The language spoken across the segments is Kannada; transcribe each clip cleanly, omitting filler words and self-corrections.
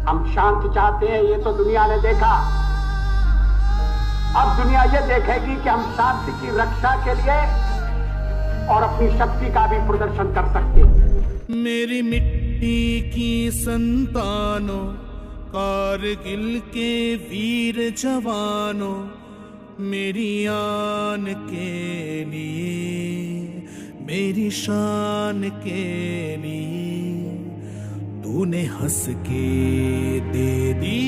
हम शांति चाहते हैं, ये तो दुनिया ने देखा। अब दुनिया ये देखेगी कि हम शांति की रक्षा के लिए और अपनी शक्ति का भी प्रदर्शन कर सकते हैं। मेरी मिट्टी की संतानों, कारगिल के वीर जवानों, मेरी आन के लिए, मेरी शान के लिए तूने हंस के दे दी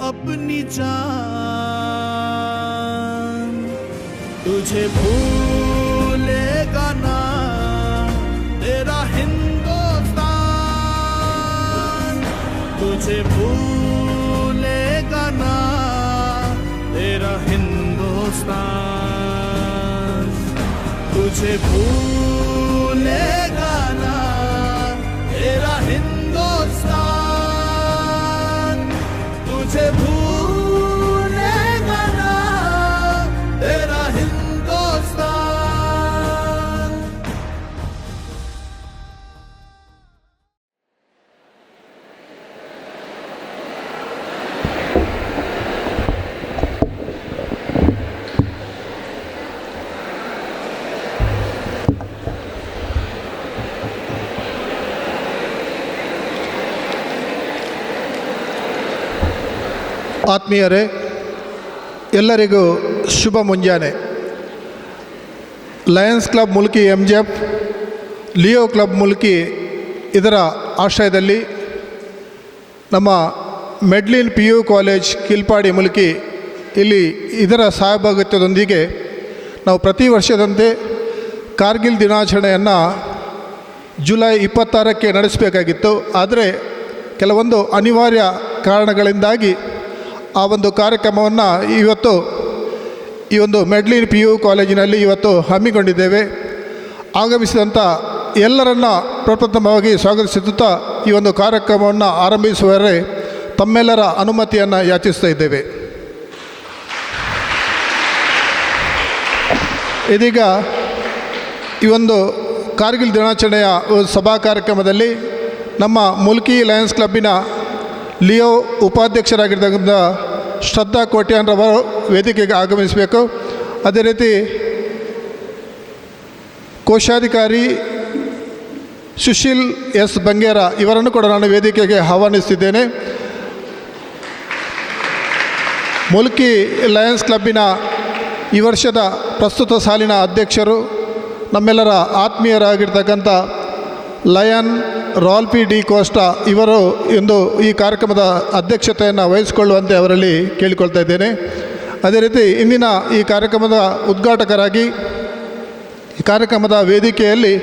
अपनी जान। तुझे भूलेगा ना तेरा हिंदुस्तान, तुझे भूलेगा ना तेरा हिंदुस्तान, तुझे भूलेगा ना तेरा हिंदुस्तान, तुझे भूलेगा ना तेरा हिंदुस्तान। ಆತ್ಮೀಯರೇ, ಎಲ್ಲರಿಗೂ ಶುಭ ಮುಂಜಾನೆ. Lions club Mulki MJF, Leo club Mulki ಇದರ ಆಶ್ರಯದಲ್ಲಿ ನಮ್ಮ ಮೆಡ್ಲಿನ್ PU ಕಾಲೇಜ್ ಕಿಲ್ಪಾಡಿ ಮುಲ್ಕಿ ಇಲ್ಲಿ ಇದರ ಸಹಭಾಗಿತ್ವದೊಂದಿಗೆ ನಾವು ಪ್ರತಿ ವರ್ಷದಂತೆ ಕಾರ್ಗಿಲ್ ದಿನಾಚರಣೆಯನ್ನು ಜುಲೈ 26ಕ್ಕೆ ನಡೆಸಬೇಕಾಗಿತ್ತು. ಆದರೆ ಕೆಲವೊಂದು ಅನಿವಾರ್ಯ ಕಾರಣಗಳಿಂದಾಗಿ ಆ ಒಂದು ಕಾರ್ಯಕ್ರಮವನ್ನು ಇವತ್ತು ಈ ಒಂದು ಮೆಡ್ಲಿನ್ PU ಕಾಲೇಜಿನಲ್ಲಿ ಇವತ್ತು ಹಮ್ಮಿಕೊಂಡಿದ್ದೇವೆ. ಆಗಮಿಸಿದಂಥ ಎಲ್ಲರನ್ನ ಪ್ರಪ್ರಥಮವಾಗಿ ಸ್ವಾಗತಿಸುತ್ತಾ ಈ ಒಂದು ಕಾರ್ಯಕ್ರಮವನ್ನು ಆರಂಭಿಸುವವರೆ ತಮ್ಮೆಲ್ಲರ ಅನುಮತಿಯನ್ನು ಯಾಚಿಸ್ತಾ ಇದ್ದೇವೆ. ಇದೀಗ ಈ ಒಂದು ಕಾರ್ಗಿಲ್ ದಿನಾಚರಣೆಯ ಸಭಾ ಕಾರ್ಯಕ್ರಮದಲ್ಲಿ ನಮ್ಮ ಮುಲ್ಕಿ ಲಯನ್ಸ್ ಕ್ಲಬ್ಬಿನ ಲಿಯೋ ಉಪಾಧ್ಯಕ್ಷರಾಗಿರ್ತಕ್ಕಂಥ ಶ್ರದ್ಧಾ ಕೋಟ್ಯಾನ್ರವರು ವೇದಿಕೆಗೆ ಆಗಮಿಸಬೇಕು. ಅದೇ ರೀತಿ ಕೋಶಾಧಿಕಾರಿ ಸುಶೀಲ್ ಎಸ್ ಬಂಗೇರ ಇವರನ್ನು ಕೂಡ ನಾನು ವೇದಿಕೆಗೆ ಆಹ್ವಾನಿಸ್ತಿದ್ದೇನೆ. ಮುಲ್ಕಿ ಲಯನ್ಸ್ ಕ್ಲಬ್ಬಿನ ಈ ವರ್ಷದ ಪ್ರಸ್ತುತ ಸಾಲಿನ ಅಧ್ಯಕ್ಷರು ನಮ್ಮೆಲ್ಲರ ಆತ್ಮೀಯರಾಗಿರ್ತಕ್ಕಂಥ ಲಯನ್ ರಾಲ್ಪಿ ಡಿ ಕೋಸ್ಟಾ ಇವರು ಇಂದು ಈ ಕಾರ್ಯಕ್ರಮದ ಅಧ್ಯಕ್ಷತೆಯನ್ನು ವಹಿಸಿಕೊಳ್ಳುವಂತೆ ಅವರಲ್ಲಿ ಕೇಳಿಕೊಳ್ತಾ ಇದ್ದೇನೆ. ಅದೇ ರೀತಿ ಇಂದಿನ ಈ ಕಾರ್ಯಕ್ರಮದ ಉದ್ಘಾಟಕರಾಗಿ ಈ ಕಾರ್ಯಕ್ರಮದ ವೇದಿಕೆಯಲ್ಲಿ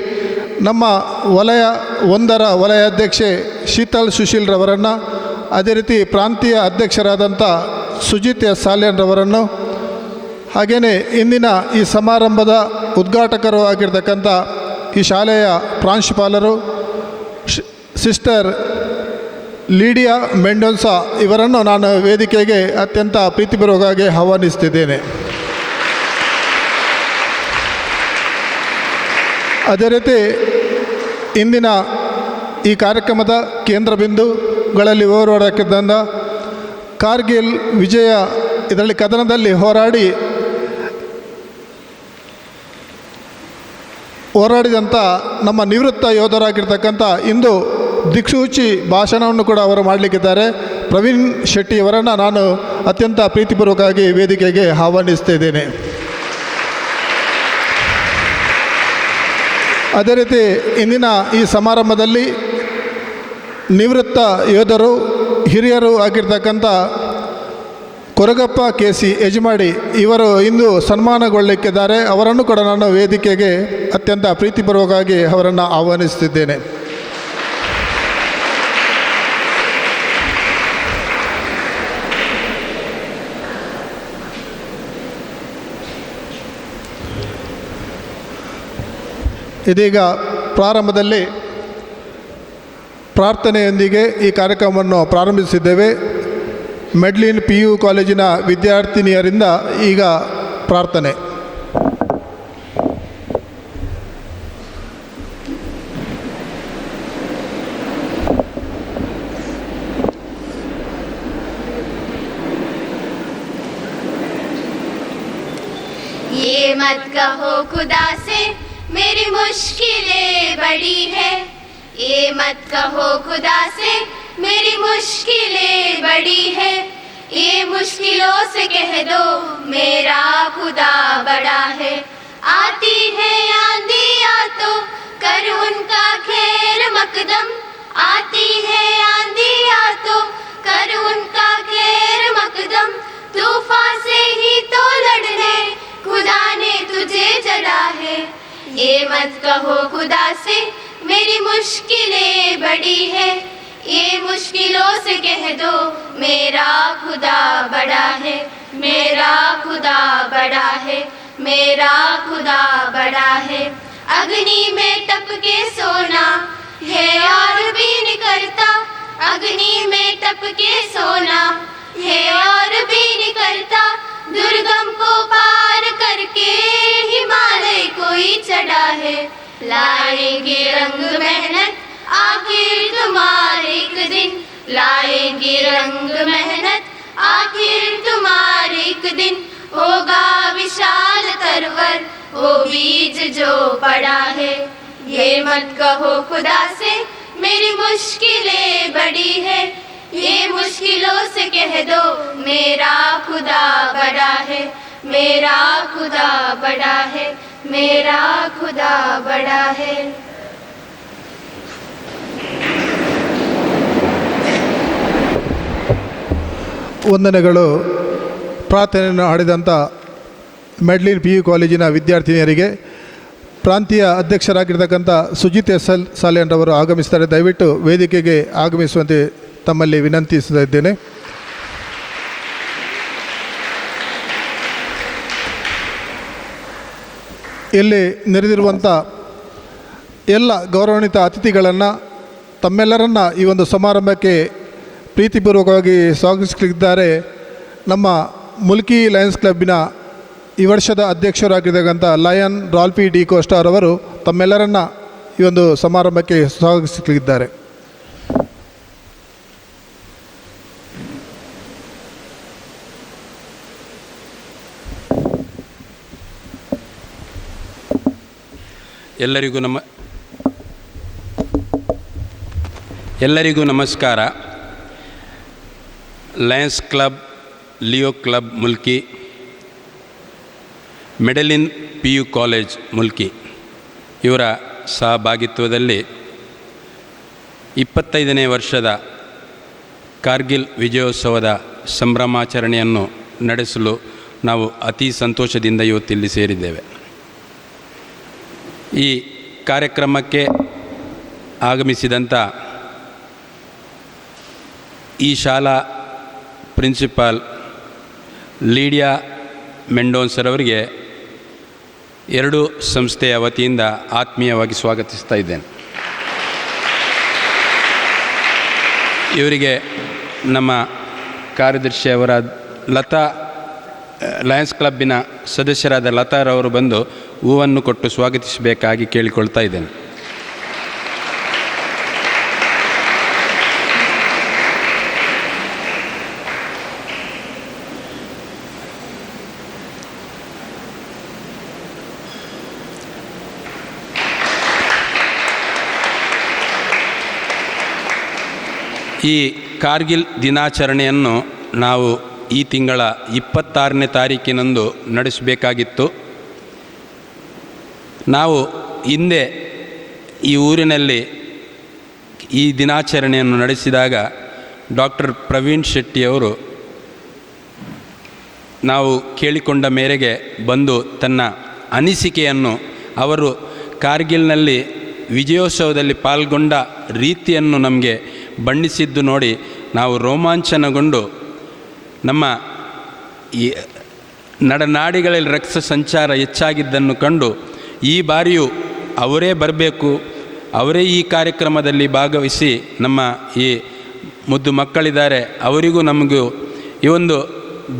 ನಮ್ಮ ವಲಯ 1ರ ವಲಯಾಧ್ಯಕ್ಷೆ ಶೀತಲ್ ಸುಶೀಲ್ರವರನ್ನು, ಅದೇ ರೀತಿ ಪ್ರಾಂತೀಯ ಅಧ್ಯಕ್ಷರಾದಂಥ ಸುಜಿತ್ ಎಸ್ ಸಾಲ್ಯನ್ರವರನ್ನು, ಹಾಗೆಯೇ ಇಂದಿನ ಈ ಸಮಾರಂಭದ ಉದ್ಘಾಟಕರು ಆಗಿರ್ತಕ್ಕಂಥ ಈ ಶಾಲೆಯ ಪ್ರಾಂಶುಪಾಲರು ಸಿಸ್ಟರ್ ಲೀಡಿಯಾ ಮೆಂಡೋನ್ಸಾ ಇವರನ್ನು ನಾನು ವೇದಿಕೆಗೆ ಅತ್ಯಂತ ಪ್ರೀತಿಪೂರ್ವಕವಾಗಿ ಆಹ್ವಾನಿಸ್ತಿದ್ದೇನೆ. ಅದೇ ರೀತಿ ಇಂದಿನ ಈ ಕಾರ್ಯಕ್ರಮದ ಕೇಂದ್ರ ಬಿಂದುಗಳಲ್ಲಿ ಹೋರಾಡಕ್ಕಿದ್ದಂಥ ಕಾರ್ಗಿಲ್ ವಿಜಯ ಇದರಲ್ಲಿ ಕದನದಲ್ಲಿ ಹೋರಾಡಿದಂಥ ನಮ್ಮ ನಿವೃತ್ತ ಯೋಧರಾಗಿರ್ತಕ್ಕಂಥ ಇಂದು ದಿಕ್ಸೂಚಿ ಭಾಷಣವನ್ನು ಕೂಡ ಅವರು ಮಾಡಲಿಕ್ಕಿದ್ದಾರೆ. ಪ್ರವೀಣ್ ಶೆಟ್ಟಿಯವರನ್ನು ನಾನು ಅತ್ಯಂತ ಪ್ರೀತಿಪೂರ್ವಕವಾಗಿ ವೇದಿಕೆಗೆ ಆಹ್ವಾನಿಸ್ತಾ ಇದ್ದೇನೆ. ಅದೇ ರೀತಿ ಇಂದಿನ ಈ ಸಮಾರಂಭದಲ್ಲಿ ನಿವೃತ್ತ ಯೋಧರು ಹಿರಿಯರು ಆಗಿರ್ತಕ್ಕಂಥ ಕೊರಗಪ್ಪ KC ಯಜಮಾಡಿ ಇವರು ಇಂದು ಸನ್ಮಾನಗೊಳ್ಳಲಿಕ್ಕಿದ್ದಾರೆ. ಅವರನ್ನು ಕೂಡ ನಾನು ವೇದಿಕೆಗೆ ಅತ್ಯಂತ ಪ್ರೀತಿಪೂರ್ವಕವಾಗಿ ಅವರನ್ನು ಆಹ್ವಾನಿಸುತ್ತಿದ್ದೇನೆ. ಇದೀಗ ಪ್ರಾರಂಭದಲ್ಲಿ ಪ್ರಾರ್ಥನೆಯೊಂದಿಗೆ ಈ ಕಾರ್ಯಕ್ರಮವನ್ನು ಪ್ರಾರಂಭಿಸಿದ್ದೇವೆ. ಮೆಡ್ಲಿನ್ PU ಕಾಲೇಜಿನ ವಿದ್ಯಾರ್ಥಿನಿಯರಿಂದ ಈಗ ಪ್ರಾರ್ಥನೆ. कहो खुदा से मेरी मुश्किलें बड़ी है, ये मत कहो खुदा से मेरी मुश्किलें बड़ी है, ये मुश्किलों से कह दो मेरा खुदा बड़ा है। आती है आंधियाँ तो कर उनका खैर मकदम, आती है आंधियाँ तो कर उनका खैर मकदम, तूफान से ही तो लड़ने खुदा ने तुझे चला है। ये मत कहो खुदा से मेरी मुश्किलें बड़ी है, ये मुश्किलों से कह दो मेरा खुदा बड़ा है, मेरा खुदा बड़ा है, मेरा खुदा बड़ा है। अग्नि में तप के सोना है और भी निकलता, अग्नि में तप के सोना है और भी निकलता, दुर्गम को पार करके हिमालय कोई चढ़ा है। लाएंगे रंग मेहनत आखिर तुम्हारे एक दिन, लाएंगे रंग मेहनत आखिर तुम्हारे एक दिन, होगा विशाल तरवर वो बीज जो पड़ा है। ये मत कहो खुदा से मेरी मुश्किलें बड़ी है, ये मुश्किलों से कह दो मेरा खुदा बड़ा है, मेरा खुदा बड़ा है, मेरा खुदा बड़ा है। ವಂದನೆಗಳು. ಪ್ರಾರ್ಥನೆಯನ್ನು ಹಾಡಿದಂಥ ಮೆಡ್ಲಿನ್ PU ಕಾಲೇಜಿನ ವಿದ್ಯಾರ್ಥಿನಿಯರಿಗೆ ಪ್ರಾಂತೀಯ ಅಧ್ಯಕ್ಷರಾಗಿರ್ತಕ್ಕಂಥ ಸುಜಿತ್ SL ಸಾಲೇನ್ರವರು ಆಗಮಿಸ್ತಾರೆ. ದಯವಿಟ್ಟು ವೇದಿಕೆಗೆ ಆಗಮಿಸುವಂತೆ ತಮ್ಮಲ್ಲಿ ವಿನಂತಿಸ್ತಾ ಇದ್ದೇನೆ. ಇಲ್ಲಿ ನೆರೆದಿರುವಂಥ ಎಲ್ಲ ಗೌರವಾನ್ವಿತ ಅತಿಥಿಗಳನ್ನು ತಮ್ಮೆಲ್ಲರನ್ನ ಈ ಒಂದು ಸಮಾರಂಭಕ್ಕೆ ಪ್ರೀತಿಪೂರ್ವಕವಾಗಿ ಸ್ವಾಗತಿಸಲಿದ್ದಾರೆ. ನಮ್ಮ ಮುಲ್ಕಿ ಲಯನ್ಸ್ ಕ್ಲಬ್ಬಿನ ಈ ವರ್ಷದ ಅಧ್ಯಕ್ಷರಾಗಿರ್ತಕ್ಕಂಥ ಲಯನ್ ರಾಲ್ಫಿ ಡಿ ಕೋಸ್ಟಾರ್ ಅವರು ತಮ್ಮೆಲ್ಲರನ್ನ ಈ ಒಂದು ಸಮಾರಂಭಕ್ಕೆ ಸ್ವಾಗತಿಸಲಿದ್ದಾರೆ. ಎಲ್ಲರಿಗೂ ನಮಸ್ಕಾರ. Lions club, Leo club Mulki, Medalin PU college Mulki ಇವರ ಸಹಭಾಗಿತ್ವದಲ್ಲಿ 25ನೇ ವರ್ಷದ ಕಾರ್ಗಿಲ್ ವಿಜಯೋತ್ಸವದ ಸಂಭ್ರಮಾಚರಣೆಯನ್ನು ನಡೆಸಲು ನಾವು ಅತಿ ಸಂತೋಷದಿಂದ ಇವತ್ತಿಲ್ಲಿ ಸೇರಿದ್ದೇವೆ. ಈ ಕಾರ್ಯಕ್ರಮಕ್ಕೆ ಆಗಮಿಸಿದಂಥ ಈ ಶಾಲಾ ಪ್ರಿನ್ಸಿಪಾಲ್ ಲೀಡಿಯಾ ಮೆಂಡೋನ್ಸರವರಿಗೆ ಎರಡೂ ಸಂಸ್ಥೆಯ ವತಿಯಿಂದ ಆತ್ಮೀಯವಾಗಿ ಸ್ವಾಗತಿಸ್ತಾ ಇದ್ದೇನೆ. ಇವರಿಗೆ ನಮ್ಮ ಕಾರ್ಯದರ್ಶಿಯವರ ಲತಾ, ಲಯನ್ಸ್ ಕ್ಲಬ್ಬಿನ ಸದಸ್ಯರಾದ ಲತಾರವರು ಬಂದು ಹೂವನ್ನು ಕೊಟ್ಟು ಸ್ವಾಗತಿಸಬೇಕಾಗಿ ಕೇಳಿಕೊಳ್ತಾ ಇದ್ದೇನೆ. ಈ ಕಾರ್ಗಿಲ್ ದಿನಾಚರಣೆಯನ್ನು ನಾವು ಈ ತಿಂಗಳ 26ನೇ ತಾರೀಕಿನಂದು ನಡೆಸಬೇಕಾಗಿತ್ತು. ನಾವು ಹಿಂದೆ ಈ ಊರಿನಲ್ಲಿ ಈ ದಿನಾಚರಣೆಯನ್ನು ನಡೆಸಿದಾಗ ಡಾಕ್ಟರ್ ಪ್ರವೀಣ್ ಶೆಟ್ಟಿಯವರು ನಾವು ಕೇಳಿಕೊಂಡ ಮೇರೆಗೆ ಬಂದು ತನ್ನ ಅನಿಸಿಕೆಯನ್ನು, ಅವರು ಕಾರ್ಗಿಲ್ನಲ್ಲಿ ವಿಜಯೋತ್ಸವದಲ್ಲಿ ಪಾಲ್ಗೊಂಡ ರೀತಿಯನ್ನು ನಮಗೆ ಬಣ್ಣಿಸಿದ್ದು ನೋಡಿ ನಾವು ರೋಮಾಂಚನಗೊಂಡು ನಮ್ಮ ಈ ನಡನಾಡಿಗಳಲ್ಲಿ ರಕ್ತ ಸಂಚಾರ ಹೆಚ್ಚಾಗಿದ್ದನ್ನು ಕಂಡು ಈ ಬಾರಿಯೂ ಅವರೇ ಬರಬೇಕು, ಅವರೇ ಈ ಕಾರ್ಯಕ್ರಮದಲ್ಲಿ ಭಾಗವಹಿಸಿ ನಮ್ಮ ಈ ಮುದ್ದು ಮಕ್ಕಳಿದ್ದಾರೆ ಅವರಿಗೂ ನಮಗೂ ಈ ಒಂದು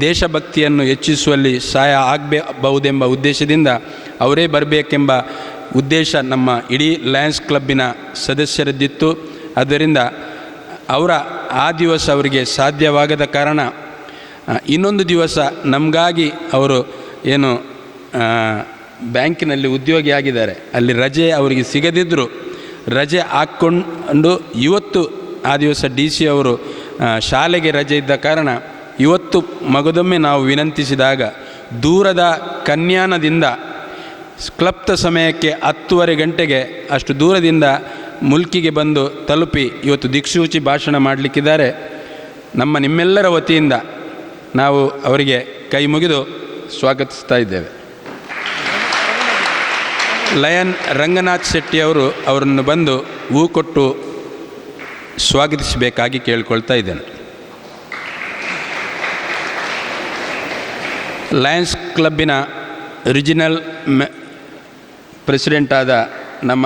ದೇಶಭಕ್ತಿಯನ್ನು ಹೆಚ್ಚಿಸುವಲ್ಲಿ ಸಹಾಯ ಆಗಬಹುದೆಂಬ ಉದ್ದೇಶದಿಂದ ಅವರೇ ಬರಬೇಕೆಂಬ ಉದ್ದೇಶ ನಮ್ಮ ಇಡೀ ಲಯನ್ಸ್ ಕ್ಲಬ್ಬಿನ ಸದಸ್ಯರದ್ದಿತ್ತು. ಆದ್ದರಿಂದ ಆ ದಿವಸ ಅವರಿಗೆ ಸಾಧ್ಯವಾಗದ ಕಾರಣ ಇನ್ನೊಂದು ದಿವಸ ನಮಗಾಗಿ ಅವರು ಏನು ಬ್ಯಾಂಕಿನಲ್ಲಿ ಉದ್ಯೋಗಿಯಾಗಿದ್ದಾರೆ. ಅಲ್ಲಿ ರಜೆ ಅವರಿಗೆ ಸಿಗದಿದ್ದರೂ ರಜೆ ಹಾಕ್ಕೊಂಡು ಇವತ್ತು ಆ ದಿವಸ ಡಿ ಸಿ ಅವರು ಶಾಲೆಗೆ ರಜೆ ಇದ್ದ ಕಾರಣ ಇವತ್ತು ಮಗದೊಮ್ಮೆ ನಾವು ವಿನಂತಿಸಿದಾಗ ದೂರದ ಕನ್ಯಾನದಿಂದ ಕ್ಲಪ್ತ ಸಮಯಕ್ಕೆ 10:30 ಗಂಟೆಗೆ ಅಷ್ಟು ದೂರದಿಂದ ಮುಲ್ಕಿಗೆ ಬಂದು ತಲುಪಿ ಇವತ್ತು ದಿಕ್ಸೂಚಿ ಭಾಷಣ ಮಾಡಲಿಕ್ಕಿದ್ದಾರೆ. ನಿಮ್ಮೆಲ್ಲರ ವತಿಯಿಂದ ನಾವು ಅವರಿಗೆ ಕೈ ಮುಗಿದು ಸ್ವಾಗತಿಸ್ತಾ ಇದ್ದೇವೆ. ಲಯನ್ ರಂಗನಾಥ್ ಶೆಟ್ಟಿ ಅವರನ್ನು ಬಂದು ಹೂ ಕೊಟ್ಟು ಸ್ವಾಗತಿಸಬೇಕಾಗಿ ಕೇಳಿಕೊಳ್ತಾ ಇದ್ದೇನೆ. ಲಯನ್ಸ್ ಕ್ಲಬ್ಬಿನ ರಿಜಿನಲ್ ಪ್ರೆಸಿಡೆಂಟ್ ಆದ ನಮ್ಮ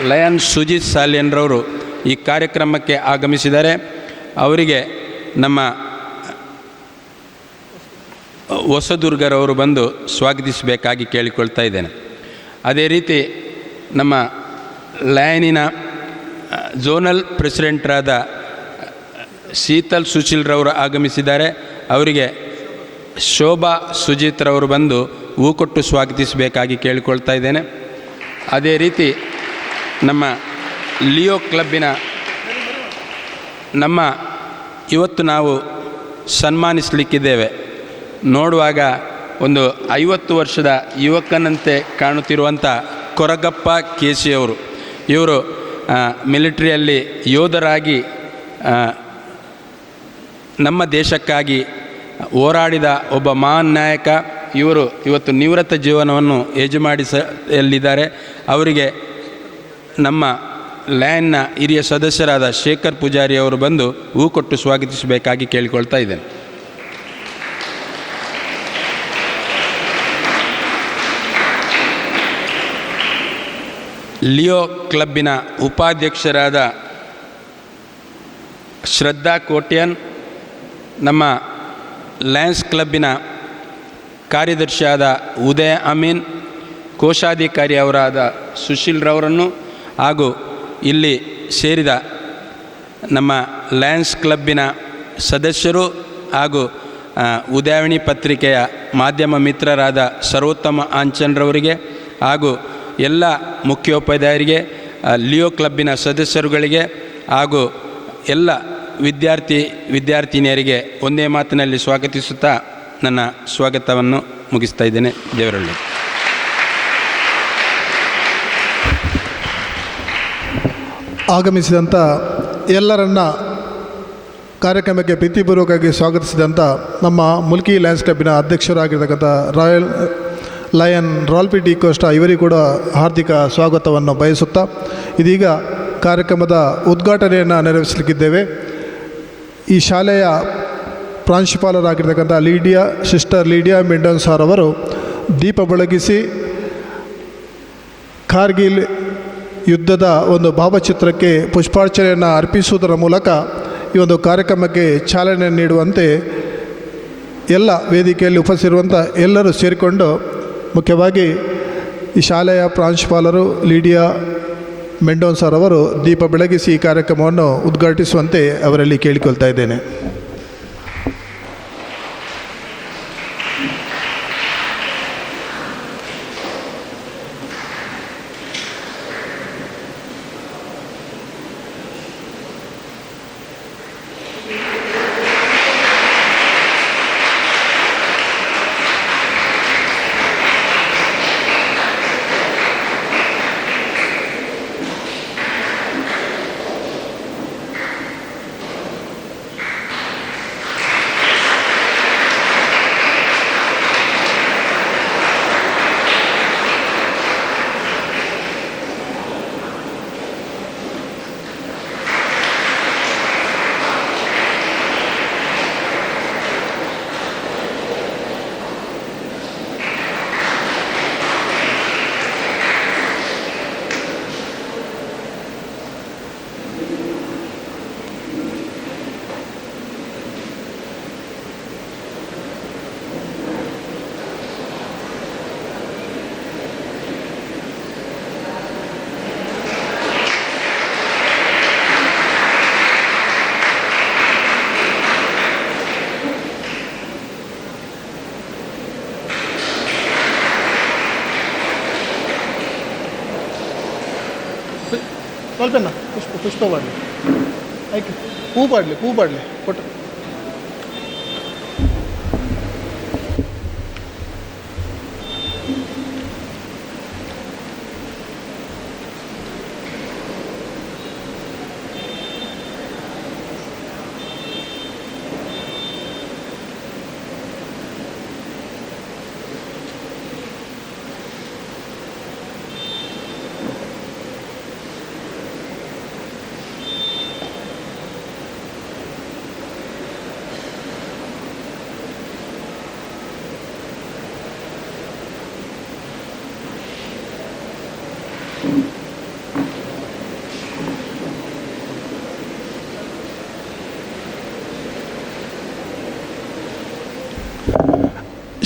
ಲಯನ್ ಸುಜಿತ್ ಸಾಲಿಯನ್ರವರು ಈ ಕಾರ್ಯಕ್ರಮಕ್ಕೆ ಆಗಮಿಸಿದ್ದಾರೆ. ಅವರಿಗೆ ನಮ್ಮ ಹೊಸದುರ್ಗರವರು ಬಂದು ಸ್ವಾಗತಿಸಬೇಕಾಗಿ ಕೇಳಿಕೊಳ್ತಾ ಇದ್ದೇನೆ. ಅದೇ ರೀತಿ ನಮ್ಮ ಲಯನಿನ ಝೋನಲ್ ಪ್ರೆಸಿಡೆಂಟ್ರಾದ ಶೀತಲ್ ಸುಶೀಲ್ರವರು ಆಗಮಿಸಿದ್ದಾರೆ. ಅವರಿಗೆ ಶೋಭಾ ಸುಜಿತ್ರವರು ಬಂದು ಹೂ ಕೊಟ್ಟು ಸ್ವಾಗತಿಸಬೇಕಾಗಿ ಕೇಳಿಕೊಳ್ತಾ ಇದ್ದೇನೆ. ಅದೇ ರೀತಿ ನಮ್ಮ ಲಿಯೋ ಕ್ಲಬ್ಬಿನ ಇವತ್ತು ನಾವು ಸನ್ಮಾನಿಸಲಿಕ್ಕಿದ್ದೇವೆ. ನೋಡುವಾಗ ಒಂದು 50 ವರ್ಷದ ಯುವಕನಂತೆ ಕಾಣುತ್ತಿರುವಂಥ ಕೊರಗಪ್ಪ ಕೇಸಿಯವರು. ಇವರು ಮಿಲಿಟರಿಯಲ್ಲಿ ಯೋಧರಾಗಿ ನಮ್ಮ ದೇಶಕ್ಕಾಗಿ ಹೋರಾಡಿದ ಒಬ್ಬ ಮಹಾನ್ ನಾಯಕ. ಇವರು ಇವತ್ತು ನಿವೃತ್ತ ಜೀವನವನ್ನು ಯಜಮಾಡಿಸಲಿದ್ದಾರೆ. ಅವರಿಗೆ ನಮ್ಮ ಲಯನ್ನ ಹಿರಿಯ ಸದಸ್ಯರಾದ ಶೇಖರ್ ಪೂಜಾರಿ ಅವರು ಬಂದು ಹೂ ಕೊಟ್ಟು ಸ್ವಾಗತಿಸಬೇಕಾಗಿ ಕೇಳಿಕೊಳ್ತಾ ಇದ್ದೇನೆ. ಲಿಯೋ ಕ್ಲಬ್ಬಿನ ಉಪಾಧ್ಯಕ್ಷರಾದ ಶ್ರದ್ಧಾ ಕೋಟ್ಯನ್, ನಮ್ಮ ಲಯನ್ಸ್ ಕ್ಲಬ್ಬಿನ ಕಾರ್ಯದರ್ಶಿಯಾದ ಉದಯ ಅಮೀನ್, ಕೋಶಾಧಿಕಾರಿ ಅವರಾದ ಸುಶೀಲ್ರವರನ್ನು ಹಾಗೂ ಇಲ್ಲಿ ಸೇರಿದ ನಮ್ಮ ಲಯನ್ಸ್ ಕ್ಲಬ್ಬಿನ ಸದಸ್ಯರು ಹಾಗೂ ಉದಯವಾಣಿ ಪತ್ರಿಕೆಯ ಮಾಧ್ಯಮ ಮಿತ್ರರಾದ ಸರ್ವೋತ್ತಮ ಆಂಚನ್ರವರಿಗೆ ಹಾಗೂ ಎಲ್ಲ ಮುಖ್ಯೋಪಾಧ್ಯಾಯರಿಗೆ, ಲಿಯೋ ಕ್ಲಬ್ಬಿನ ಸದಸ್ಯರುಗಳಿಗೆ ಹಾಗೂ ಎಲ್ಲ ವಿದ್ಯಾರ್ಥಿನಿಯರಿಗೆ ಒಂದೇ ಮಾತಿನಲ್ಲಿ ಸ್ವಾಗತಿಸುತ್ತಾ ನನ್ನ ಸ್ವಾಗತವನ್ನು ಮುಗಿಸ್ತಾ ಇದ್ದೇನೆ. ದೇವರಳ್ಳಿ. ಆಗಮಿಸಿದಂಥ ಎಲ್ಲರನ್ನ ಕಾರ್ಯಕ್ರಮಕ್ಕೆ ಪ್ರೀತಿಪೂರ್ವಕವಾಗಿ ಸ್ವಾಗತಿಸಿದಂಥ ನಮ್ಮ ಮುಲ್ಕಿ ಲಯನ್ಸ್ ಕ್ಲಬ್ಬಿನ ಅಧ್ಯಕ್ಷರಾಗಿರ್ತಕ್ಕಂಥ ಲಯನ್ ರಾಲ್ಪಿ ಡಿ ಕೋಸ್ಟಾ ಇವರಿಗೂ ಕೂಡ ಹಾರ್ದಿಕ ಸ್ವಾಗತವನ್ನು ಬಯಸುತ್ತಾ ಇದೀಗ ಕಾರ್ಯಕ್ರಮದ ಉದ್ಘಾಟನೆಯನ್ನು ನೆರವೇರಿಸಲಿಕ್ಕಿದ್ದೇವೆ. ಈ ಶಾಲೆಯ ಪ್ರಾಂಶುಪಾಲರಾಗಿರ್ತಕ್ಕಂಥ ಸಿಸ್ಟರ್ ಲೀಡಿಯಾ ಮೆಂಡನ್ ಸಾರ್ ಅವರು ದೀಪ ಬೆಳಗಿಸಿ ಕಾರ್ಗಿಲ್ ಯುದ್ಧದ ಒಂದು ಭಾವಚಿತ್ರಕ್ಕೆ ಪುಷ್ಪಾರ್ಚನೆಯನ್ನು ಅರ್ಪಿಸುವುದರ ಮೂಲಕ ಈ ಒಂದು ಕಾರ್ಯಕ್ರಮಕ್ಕೆ ಚಾಲನೆ ನೀಡುವಂತೆ ಎಲ್ಲ ವೇದಿಕೆಯಲ್ಲಿ ಉಪಸ್ಥಿತಿರುವಂಥ ಎಲ್ಲರೂ ಸೇರಿಕೊಂಡು, ಮುಖ್ಯವಾಗಿ ಈ ಶಾಲೆಯ ಪ್ರಾಂಶುಪಾಲರು ಲೀಡಿಯಾ ಮೆಂಡೋನ್ ಸರ್ ಅವರು ದೀಪ ಬೆಳಗಿಸಿ ಈ ಕಾರ್ಯಕ್ರಮವನ್ನು ಉದ್ಘಾಟಿಸುವಂತೆ ಅವರಲ್ಲಿ ಕೇಳಿಕೊಳ್ತಾ ಇದ್ದೇನೆ. ಸ್ವಲ್ಪನ ಪುಷ್ಪ ಮಾಡಲಿ ಆಯ್ಕೆ ಹೂ ಪಾಡಲಿ ಕೊಟ್ಟು.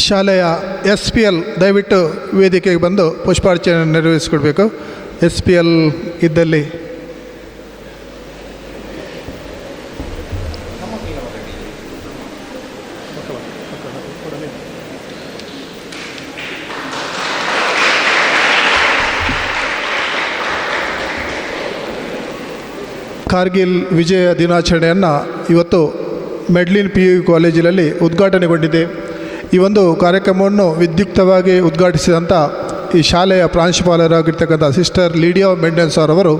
ಶಾಲೆಯ SPL ದಯವಿಟ್ಟು ವೇದಿಕೆಗೆ ಬಂದು ಪುಷ್ಪಾರ್ಚನೆ ನೆರವೇರಿಸಿಕೊಡ್ಬೇಕು. SPL ಇದ್ದಲ್ಲಿ ಕಾರ್ಗಿಲ್ ವಿಜಯ ದಿನಾಚರಣೆಯನ್ನು ಇವತ್ತು ಮೆಡ್ಲಿನ್ PU ಕಾಲೇಜಿನಲ್ಲಿ ಉದ್ಘಾಟನೆಗೊಂಡಿದೆ. ಈ ಒಂದು ಕಾರ್ಯಕ್ರಮವನ್ನು ವಿದ್ಯುಕ್ತವಾಗಿ ಉದ್ಘಾಟಿಸಿದಂಥ ಈ ಶಾಲೆಯ ಪ್ರಾಂಶುಪಾಲರಾಗಿರ್ತಕ್ಕಂಥ ಸಿಸ್ಟರ್ ಲೀಡಿಯಾ ಮೆಂಡೆನ್ಸ್ ಅವರವರು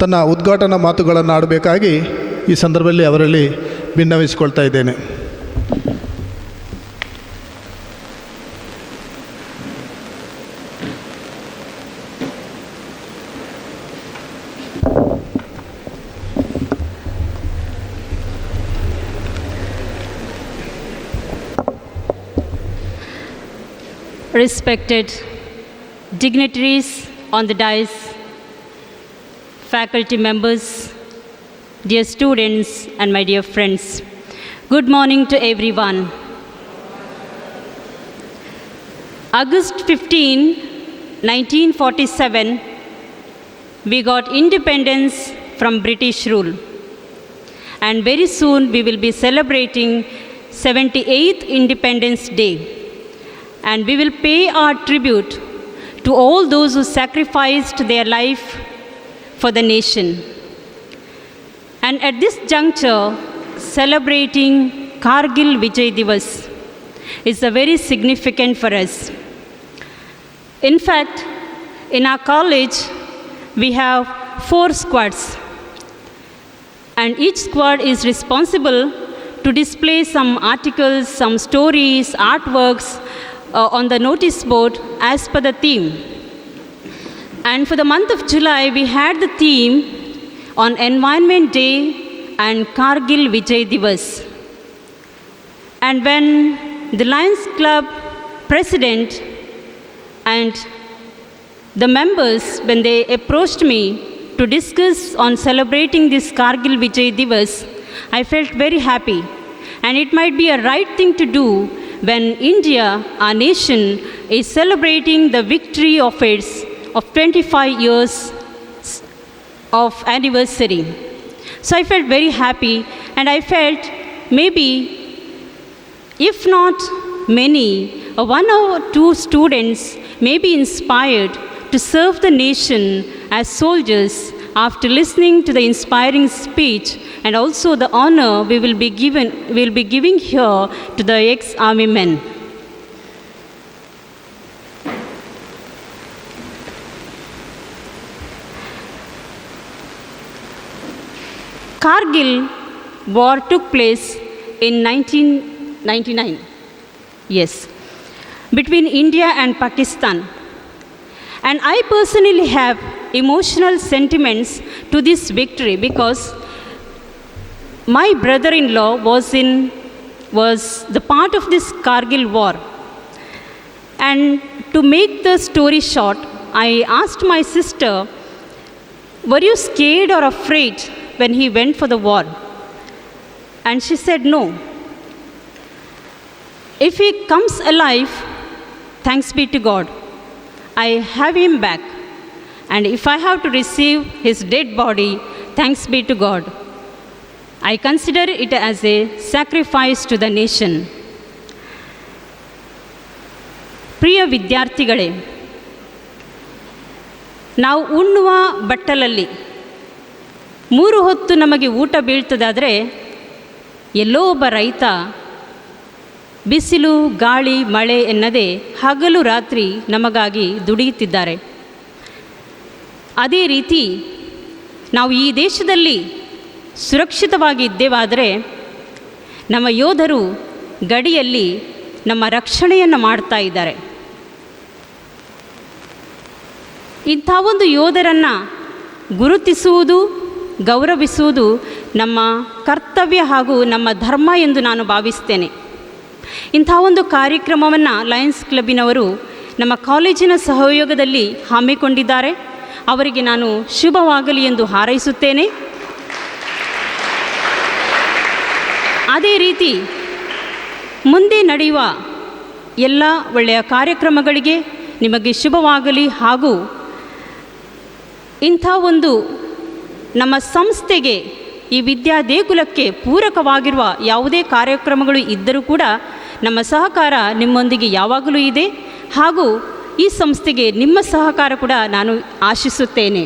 ತನ್ನ ಉದ್ಘಾಟನಾ ಮಾತುಗಳನ್ನು ಆಡಬೇಕಾಗಿ ಈ ಸಂದರ್ಭದಲ್ಲಿ ಅವರಲ್ಲಿ ಭಿನ್ನವಿಸಿಕೊಳ್ತಾ ಇದ್ದೇನೆ. Respected dignitaries on the dais, faculty members, dear students and my dear friends, good morning to everyone. August 15, 1947, we got independence from British rule, and very soon we will be celebrating 78th Independence Day. And we will pay our tribute to all those who sacrificed their life for the nation. And at this juncture, celebrating Kargil Vijay Divas is very significant for us. In fact, in our college, we have 4 squads. And each squad is responsible to display some articles, some stories, artworks, on the notice board as per the theme. And for the month of July, we had the theme on Environment Day and Kargil Vijay Divas. And when the Lions Club president and the members, when they approached me to discuss on celebrating this Kargil Vijay Divas, I felt very happy. And it might be a right thing to do when India, our nation, is celebrating the victory of 25 years of anniversary. So I felt very happy, and I felt maybe, if not many, 1 or 2 students may be inspired to serve the nation as soldiers after listening to the inspiring speech and also the honor we will be giving here to the ex-army men. Kargil war took place in 1999, yes, between India and Pakistan. And I personally have emotional sentiments to this victory because my brother-in-law was the part of this Kargil war. And to make the story short, I asked my sister, were you scared or afraid when he went for the war? And she said, no. If he comes alive, thanks be to God, I have him back. And if I have to receive his dead body, thanks be to God. I consider it as a sacrifice to the nation. ಪ್ರಿಯ ವಿದ್ಯಾರ್ಥಿಗಳೇ, ನಾವು ಉಣ್ಣುವ ಬಟ್ಟಲಲ್ಲಿ 3 ಹೊತ್ತು ನಮಗೆ ಊಟ ಬೀಳ್ತದಾದರೆ ಎಲ್ಲೋ ಒಬ್ಬ ರೈತ ಬಿಸಿಲು ಗಾಳಿ ಮಳೆ ಎನ್ನದೇ ಹಗಲು ರಾತ್ರಿ ನಮಗಾಗಿ ದುಡಿಯುತ್ತಿದ್ದಾರೆ. ಅದೇ ರೀತಿ ನಾವು ಈ ದೇಶದಲ್ಲಿ ಸುರಕ್ಷಿತವಾಗಿ ಇದ್ದೇವಾದರೆ ನಮ್ಮ ಯೋಧರು ಗಡಿಯಲ್ಲಿ ನಮ್ಮ ರಕ್ಷಣೆಯನ್ನು ಮಾಡ್ತಾ ಇದ್ದಾರೆ. ಇಂಥ ಒಂದು ಯೋಧರನ್ನು ಗುರುತಿಸುವುದು, ಗೌರವಿಸುವುದು ನಮ್ಮ ಕರ್ತವ್ಯ ಹಾಗೂ ನಮ್ಮ ಧರ್ಮ ಎಂದು ನಾನು ಭಾವಿಸ್ತೇನೆ. ಇಂಥ ಒಂದು ಕಾರ್ಯಕ್ರಮವನ್ನು ಲಯನ್ಸ್ ಕ್ಲಬ್ಬಿನವರು ನಮ್ಮ ಕಾಲೇಜಿನ ಸಹಯೋಗದಲ್ಲಿ ಹಮ್ಮಿಕೊಂಡಿದ್ದಾರೆ. ಅವರಿಗೆ ನಾನು ಶುಭವಾಗಲಿ ಎಂದು ಹಾರೈಸುತ್ತೇನೆ. ಅದೇ ರೀತಿ ಮುಂದೆ ನಡೆಯುವ ಎಲ್ಲ ಒಳ್ಳೆಯ ಕಾರ್ಯಕ್ರಮಗಳಿಗೆ ನಿಮಗೆ ಶುಭವಾಗಲಿ. ಹಾಗೂ ಇಂಥ ಒಂದು ನಮ್ಮ ಸಂಸ್ಥೆಗೆ, ಈ ವಿದ್ಯಾ ದೇಗುಲಕ್ಕೆ ಪೂರಕವಾಗಿರುವ ಯಾವುದೇ ಕಾರ್ಯಕ್ರಮಗಳು ಇದ್ದರೂ ಕೂಡ ನಮ್ಮ ಸಹಕಾರ ನಿಮ್ಮೊಂದಿಗೆ ಯಾವಾಗಲೂ ಇದೆ. ಹಾಗೂ ಈ ಸಂಸ್ಥೆಗೆ ನಿಮ್ಮ ಸಹಕಾರ ಕೂಡ ನಾನು ಆಶಿಸುತ್ತೇನೆ.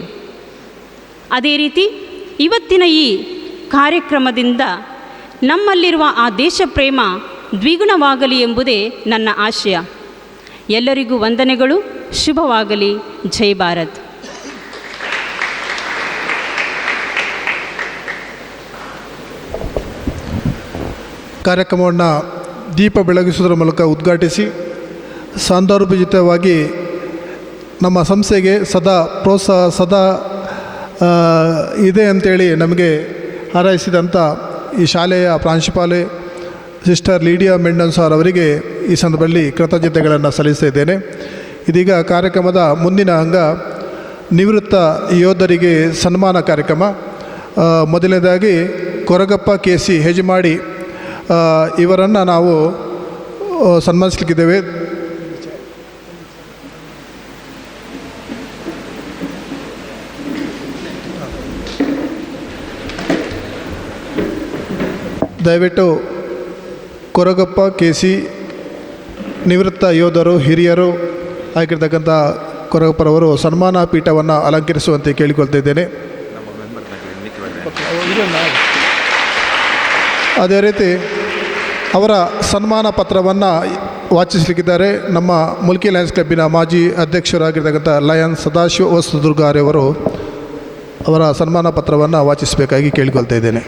ಅದೇ ರೀತಿ ಇವತ್ತಿನ ಈ ಕಾರ್ಯಕ್ರಮದಿಂದ ನಮ್ಮಲ್ಲಿರುವ ಆ ದೇಶ ಪ್ರೇಮ ದ್ವಿಗುಣವಾಗಲಿ ಎಂಬುದೇ ನನ್ನ ಆಶಯ. ಎಲ್ಲರಿಗೂ ವಂದನೆಗಳು. ಶುಭವಾಗಲಿ. ಜೈ ಭಾರತ್. ಕಾರ್ಯಕ್ರಮವನ್ನು ದೀಪ ಬೆಳಗಿಸುವುದರ ಮೂಲಕ ಉದ್ಘಾಟಿಸಿ ಸಾಂದರ್ಭಿಕವಾಗಿ ನಮ್ಮ ಸಂಸ್ಥೆಗೆ ಸದಾ ಪ್ರೋತ್ಸಾಹ ಸದಾ ಇದೆ ಅಂತೇಳಿ ನಮಗೆ ಹಾರೈಸಿದಂಥ ಈ ಶಾಲೆಯ ಪ್ರಾಂಶುಪಾಲೆ ಸಿಸ್ಟರ್ ಲೀಡಿಯಾ ಮೆಂಡನ್ ಸರ್ ಅವರಿಗೆ ಈ ಸಂದರ್ಭದಲ್ಲಿ ಕೃತಜ್ಞತೆಗಳನ್ನು ಸಲ್ಲಿಸ್ತಾ ಇದ್ದೇನೆ. ಇದೀಗ ಕಾರ್ಯಕ್ರಮದ ಮುಂದಿನ ಅಂಗ ನಿವೃತ್ತ ಯೋಧರಿಗೆ ಸನ್ಮಾನ ಕಾರ್ಯಕ್ರಮ. ಮೊದಲನೇದಾಗಿ ಕೊರಗಪ್ಪ KC ಹೆಜಮಾಡಿ ಇವರನ್ನು ನಾವು ಸನ್ಮಾನಿಸಲಿಕ್ಕಿದ್ದೇವೆ. ದಯವಿಟ್ಟು ಕೊರಗಪ್ಪ KC ನಿವೃತ್ತ ಯೋಧರು ಹಿರಿಯರು ಆಗಿರ್ತಕ್ಕಂಥ ಕೊರಗಪ್ಪರವರು ಸನ್ಮಾನ ಪೀಠವನ್ನು ಅಲಂಕರಿಸುವಂತೆ ಕೇಳಿಕೊಳ್ತಿದ್ದೇನೆ. ಅದೇ ರೀತಿ ಅವರ ಸನ್ಮಾನ ಪತ್ರವನ್ನು ವಾಚಿಸಲಿಕ್ಕಿದ್ದಾರೆ ನಮ್ಮ ಮುಲ್ಕಿ ಲಯನ್ಸ್ ಕ್ಲಬ್ಬಿನ ಮಾಜಿ ಅಧ್ಯಕ್ಷರಾಗಿರ್ತಕ್ಕಂಥ ಲಯನ್ ಸದಾಶಿವ ಹೊಸದುರ್ಗಾರವರು. ಅವರ ಸನ್ಮಾನ ಪತ್ರವನ್ನು ವಾಚಿಸಬೇಕಾಗಿ ಕೇಳಿಕೊಳ್ತಾ ಇದ್ದೇನೆ.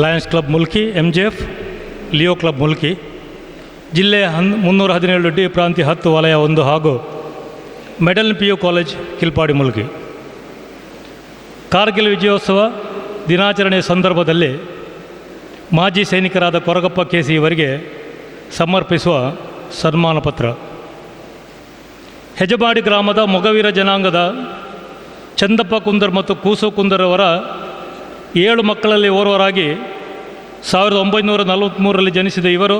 Lions club Mulki, MJF Leo club Mulki, ಜಿಲ್ಲೆ 317 ಡಿ ಪ್ರಾಂತ್ಯ 10 ವಲಯ 1 ಹಾಗೂ medal PU college Kilpady Mulki. Kargil ವಿಜಯೋತ್ಸವ ದಿನಾಚರಣೆ ಸಂದರ್ಭದಲ್ಲಿ ಮಾಜಿ ಸೈನಿಕರಾದ ಕೊರಗಪ್ಪ KC ಇವರಿಗೆ ಸಮರ್ಪಿಸುವ ಸನ್ಮಾನ ಪತ್ರ. ಹೆಜಮಾಡಿ ಗ್ರಾಮದ ಮೊಗವೀರ ಜನಾಂಗದ ಚಂದಪ್ಪ ಕುಂದರ್ ಮತ್ತು ಕೂಸು ಕುಂದರ್ ಅವರ 7 ಮಕ್ಕಳಲ್ಲಿ ಓರ್ವರಾಗಿ 1943ರಲ್ಲಿ ಜನಿಸಿದ ಇವರು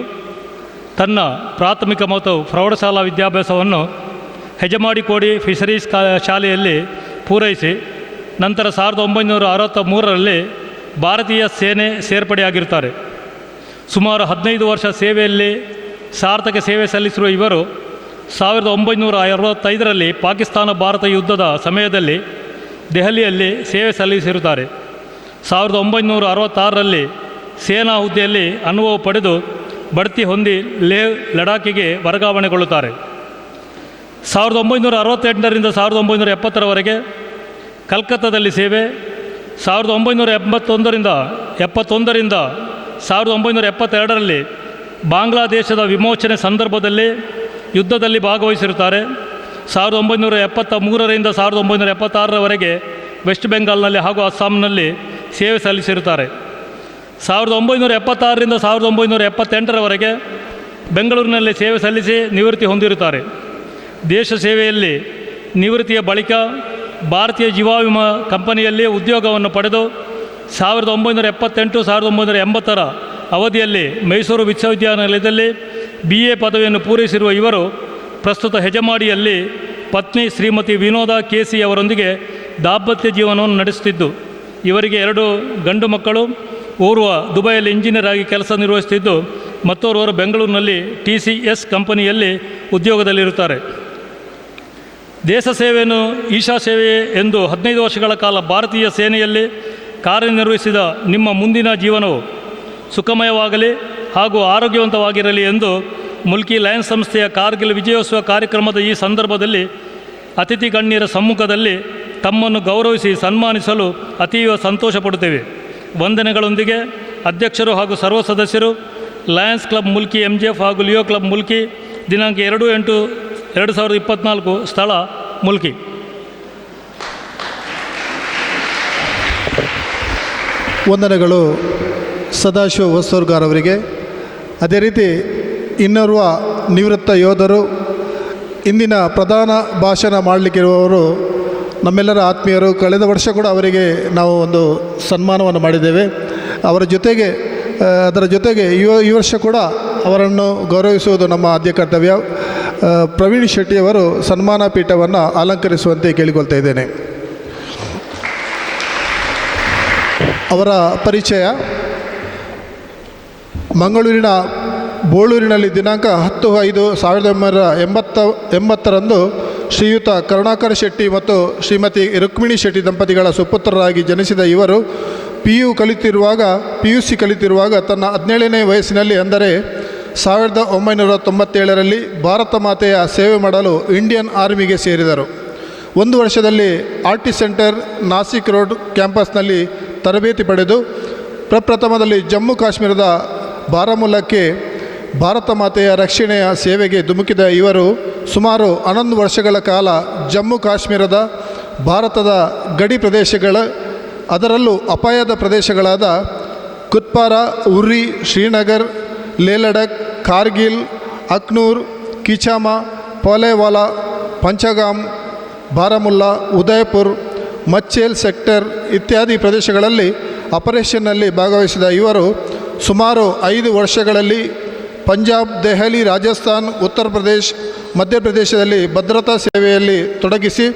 ತನ್ನ ಪ್ರಾಥಮಿಕ ಮತ್ತು ಪ್ರೌಢಶಾಲಾ ವಿದ್ಯಾಭ್ಯಾಸವನ್ನು ಹೆಜಮಾಡಿ ಕೋಡಿ ಫಿಶರೀಸ್ ಶಾಲೆಯಲ್ಲಿ ಪೂರೈಸಿ ನಂತರ 1963ರಲ್ಲಿ ಭಾರತೀಯ ಸೇನೆ ಸೇರ್ಪಡೆಯಾಗಿರುತ್ತಾರೆ. ಸುಮಾರು 15 ವರ್ಷ ಸೇವೆಯಲ್ಲಿ ಸಾರ್ಥಕ ಸೇವೆ ಸಲ್ಲಿಸಿರುವ ಇವರು 1965ರಲ್ಲಿ ಪಾಕಿಸ್ತಾನ ಭಾರತ ಯುದ್ಧದ ಸಮಯದಲ್ಲಿ ದೆಹಲಿಯಲ್ಲಿ ಸೇವೆ ಸಲ್ಲಿಸಿರುತ್ತಾರೆ. 1966ರಲ್ಲಿ ಸೇನಾ ಹುದ್ದೆಯಲ್ಲಿ ಅನುಭವ ಪಡೆದು ಬಡ್ತಿ ಹೊಂದಿ ಲೇಹ್ ಲಡಾಖಿಗೆ ವರ್ಗಾವಣೆಗೊಳ್ಳುತ್ತಾರೆ. 1968ರಿಂದ 1970ರವರೆಗೆ ಕಲ್ಕತ್ತಾದಲ್ಲಿ ಸೇವೆ. 1981ರಿಂದ 1972ರಲ್ಲಿ ಬಾಂಗ್ಲಾದೇಶದ ವಿಮೋಚನೆ ಸಂದರ್ಭದಲ್ಲಿ ಯುದ್ಧದಲ್ಲಿ ಭಾಗವಹಿಸಿರುತ್ತಾರೆ. 1973ರಿಂದ 1976ರವರೆಗೆ ವೆಸ್ಟ್ ಬೆಂಗಾಲ್ನಲ್ಲಿ ಹಾಗೂ ಅಸ್ಸಾಂನಲ್ಲಿ ಸೇವೆ ಸಲ್ಲಿಸಿರುತ್ತಾರೆ. 1976ರಿಂದ 1978ರವರೆಗೆ ಬೆಂಗಳೂರಿನಲ್ಲಿ ಸೇವೆ ಸಲ್ಲಿಸಿ ನಿವೃತ್ತಿ ಹೊಂದಿರುತ್ತಾರೆ. ದೇಶ ಸೇವೆಯಲ್ಲಿ ನಿವೃತ್ತಿಯ ಬಳಿಕ ಭಾರತೀಯ ಜೀವ ವಿಮಾ ಕಂಪನಿಯಲ್ಲಿ ಉದ್ಯೋಗವನ್ನು ಪಡೆದು 1978-1980ರ ಅವಧಿಯಲ್ಲಿ ಮೈಸೂರು ವಿಶ್ವವಿದ್ಯಾನಿಲಯದಲ್ಲಿ BA ಪದವಿಯನ್ನು ಪೂರೈಸಿರುವ ಇವರು ಪ್ರಸ್ತುತ ಹೆಜಮಾಡಿಯಲ್ಲಿ ಪತ್ನಿ ಶ್ರೀಮತಿ ವಿನೋದಾ KC ಅವರೊಂದಿಗೆ ದಾಂಪತ್ಯ ಜೀವನವನ್ನು ನಡೆಸುತ್ತಿದ್ದು ಇವರಿಗೆ 2 ಗಂಡು ಮಕ್ಕಳು. ಓರ್ವ ದುಬೈಯಲ್ಲಿ ಇಂಜಿನಿಯರ್ ಆಗಿ ಕೆಲಸ ನಿರ್ವಹಿಸುತ್ತಿದ್ದು ಮತ್ತೋರ್ವರು ಬೆಂಗಳೂರಿನಲ್ಲಿ TCS ಕಂಪನಿಯಲ್ಲಿ ಉದ್ಯೋಗದಲ್ಲಿರುತ್ತಾರೆ. ದೇಶ ಸೇವೆಯನ್ನು ಈಶಾ ಸೇವೆಯೇ ಎಂದು 15 ವರ್ಷಗಳ ಕಾಲ ಭಾರತೀಯ ಸೇನೆಯಲ್ಲಿ ಕಾರ್ಯನಿರ್ವಹಿಸಿದ ನಿಮ್ಮ ಮುಂದಿನ ಜೀವನವು ಸುಖಮಯವಾಗಲಿ ಹಾಗೂ ಆರೋಗ್ಯವಂತವಾಗಿರಲಿ ಎಂದು ಮುಲ್ಕಿ ಲಯನ್ಸ್ ಸಂಸ್ಥೆಯ ಕಾರ್ಗಿಲ್ ವಿಜಯೋತ್ಸವ ಕಾರ್ಯಕ್ರಮದ ಈ ಸಂದರ್ಭದಲ್ಲಿ ಅತಿಥಿ ಗಣ್ಯರ ಸಮ್ಮುಖದಲ್ಲಿ ತಮ್ಮನ್ನು ಗೌರವಿಸಿ ಸನ್ಮಾನಿಸಲು ಅತೀವ ಸಂತೋಷಪಡುತ್ತೇವೆ. ವಂದನೆಗಳೊಂದಿಗೆ ಅಧ್ಯಕ್ಷರು ಹಾಗೂ ಸರ್ವ ಸದಸ್ಯರು, ಲಯನ್ಸ್ ಕ್ಲಬ್ ಮುಲ್ಕಿ MGF ಹಾಗೂ ಲಿಯೋ ಕ್ಲಬ್ ಮುಲ್ಕಿ, ದಿನಾಂಕ 2/8/2024, ಸ್ಥಳ ಮುಲ್ಕಿ. ವಂದನೆಗಳು ಸದಾಶಿವ ಹೊಸೂರ್ಗಾರ್ ಅವರಿಗೆ. ಅದೇ ರೀತಿ ಇನ್ನೋರ್ವ ನಿವೃತ್ತ ಯೋಧರು, ಇಂದಿನ ಪ್ರಧಾನ ಭಾಷಣ ಮಾಡಲಿಕ್ಕಿರುವವರು ನಮ್ಮೆಲ್ಲರ ಆತ್ಮೀಯರು. ಕಳೆದ ವರ್ಷ ಕೂಡ ಅವರಿಗೆ ನಾವು ಒಂದು ಸನ್ಮಾನವನ್ನು ಮಾಡಿದ್ದೇವೆ. ಅದರ ಜೊತೆಗೆ ಈ ವರ್ಷ ಕೂಡ ಅವರನ್ನು ಗೌರವಿಸುವುದು ನಮ್ಮ ಆದ್ಯ ಕರ್ತವ್ಯ. ಪ್ರವೀಣ್ ಶೆಟ್ಟಿಯವರು ಸನ್ಮಾನ ಪೀಠವನ್ನು ಅಲಂಕರಿಸುವಂತೆ ಕೇಳಿಕೊಳ್ತಾ ಇದ್ದೇನೆ. ಅವರ ಪರಿಚಯ: ಮಂಗಳೂರಿನ ಬೋಳೂರಿನಲ್ಲಿ ದಿನಾಂಕ 10/5/1980 ಶ್ರೀಯುತ ಕರುಣಾಕರ್ ಶೆಟ್ಟಿ ಮತ್ತು ಶ್ರೀಮತಿ ರುಕ್ಮಿಣಿ ಶೆಟ್ಟಿ ದಂಪತಿಗಳ ಸುಪುತ್ರರಾಗಿ ಜನಿಸಿದ ಇವರು PUC ಕಲಿತಿರುವಾಗ ತನ್ನ 17ನೇ ವಯಸ್ಸಿನಲ್ಲಿ, ಅಂದರೆ 1997ರಲ್ಲಿ ಭಾರತ ಮಾತೆಯ ಸೇವೆ ಮಾಡಲು ಇಂಡಿಯನ್ ಆರ್ಮಿಗೆ ಸೇರಿದರು. 1 ವರ್ಷದಲ್ಲಿ ಆರ್ಟಿ ಸೆಂಟರ್ ನಾಸಿಕ್ ರೋಡ್ ಕ್ಯಾಂಪಸ್ನಲ್ಲಿ ತರಬೇತಿ ಪಡೆದು ಪ್ರಪ್ರಥಮದಲ್ಲಿ ಜಮ್ಮು ಕಾಶ್ಮೀರದ ಬಾರಾಮುಲ್ಲಾಕ್ಕೆ ಭಾರತ ಮಾತೆಯ ರಕ್ಷಣೆಯ ಸೇವೆಗೆ ಧುಮುಕಿದ ಇವರು ಸುಮಾರು 11 ವರ್ಷಗಳ ಕಾಲ ಜಮ್ಮು ಕಾಶ್ಮೀರದ ಭಾರತದ ಗಡಿ ಪ್ರದೇಶಗಳ, ಅದರಲ್ಲೂ ಅಪಾಯದ ಪ್ರದೇಶಗಳಾದ ಕುತ್ಪಾರ, ಉರಿ, ಶ್ರೀನಗರ್, ಲೇಹ್ ಲಡಾಖ್, ಕಾರ್ಗಿಲ್, ಅಖ್ನೂರ್, ಕಿಚಾಮ, ಪೋಲೆವಾಲಾ, ಪಂಚಗಾಮ್, ಬಾರಾಮುಲ್ಲಾ, ಉದಯಪುರ್, ಮಚ್ಚೇಲ್ ಸೆಕ್ಟರ್ ಇತ್ಯಾದಿ ಪ್ರದೇಶಗಳಲ್ಲಿ ಆಪರೇಷನ್ನಲ್ಲಿ ಭಾಗವಹಿಸಿದ ಇವರು ಸುಮಾರು 5 ವರ್ಷಗಳಲ್ಲಿ ಪಂಜಾಬ್, ದೆಹಲಿ, ರಾಜಸ್ಥಾನ್, ಉತ್ತರ ಪ್ರದೇಶ್, ಮಧ್ಯಪ್ರದೇಶದಲ್ಲಿ ಭದ್ರತಾ ಸೇವೆಯಲ್ಲಿ ತೊಡಗಿಸಿ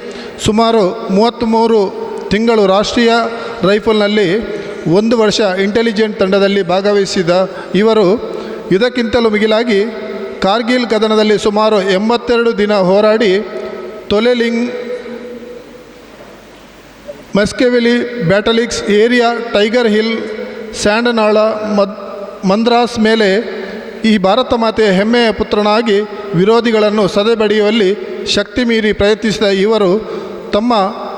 ಸುಮಾರು 33 ತಿಂಗಳು ರಾಷ್ಟ್ರೀಯ ರೈಫಲ್ನಲ್ಲಿ 1 ವರ್ಷ ಇಂಟೆಲಿಜೆಂಟ್ ತಂಡದಲ್ಲಿ ಭಾಗವಹಿಸಿದ ಇವರು ಇದಕ್ಕಿಂತಲೂ ಮಿಗಿಲಾಗಿ ಕಾರ್ಗಿಲ್ ಕದನದಲ್ಲಿ ಸುಮಾರು 82 ದಿನ ಹೋರಾಡಿ ತೊಲೆಲಿಂಗ್, ಮಸ್ಕೆವೆಲಿ, ಬ್ಯಾಟಲಿಕ್ಸ್ ಏರಿಯಾ, ಟೈಗರ್ ಹಿಲ್, ಸ್ಯಾಂಡನಾಳ, ಮಂದ್ರಾಸ್ ಮೇಲೆ ಈ ಭಾರತ ಮಾತೆಯ ಹೆಮ್ಮೆಯ ಪುತ್ರನಾಗಿ ವಿರೋಧಿಗಳನ್ನು ಸದೆಬಡಿಯುವಲ್ಲಿ ಶಕ್ತಿ ಮೀರಿ ಪ್ರಯತ್ನಿಸಿದ ಇವರು ತಮ್ಮ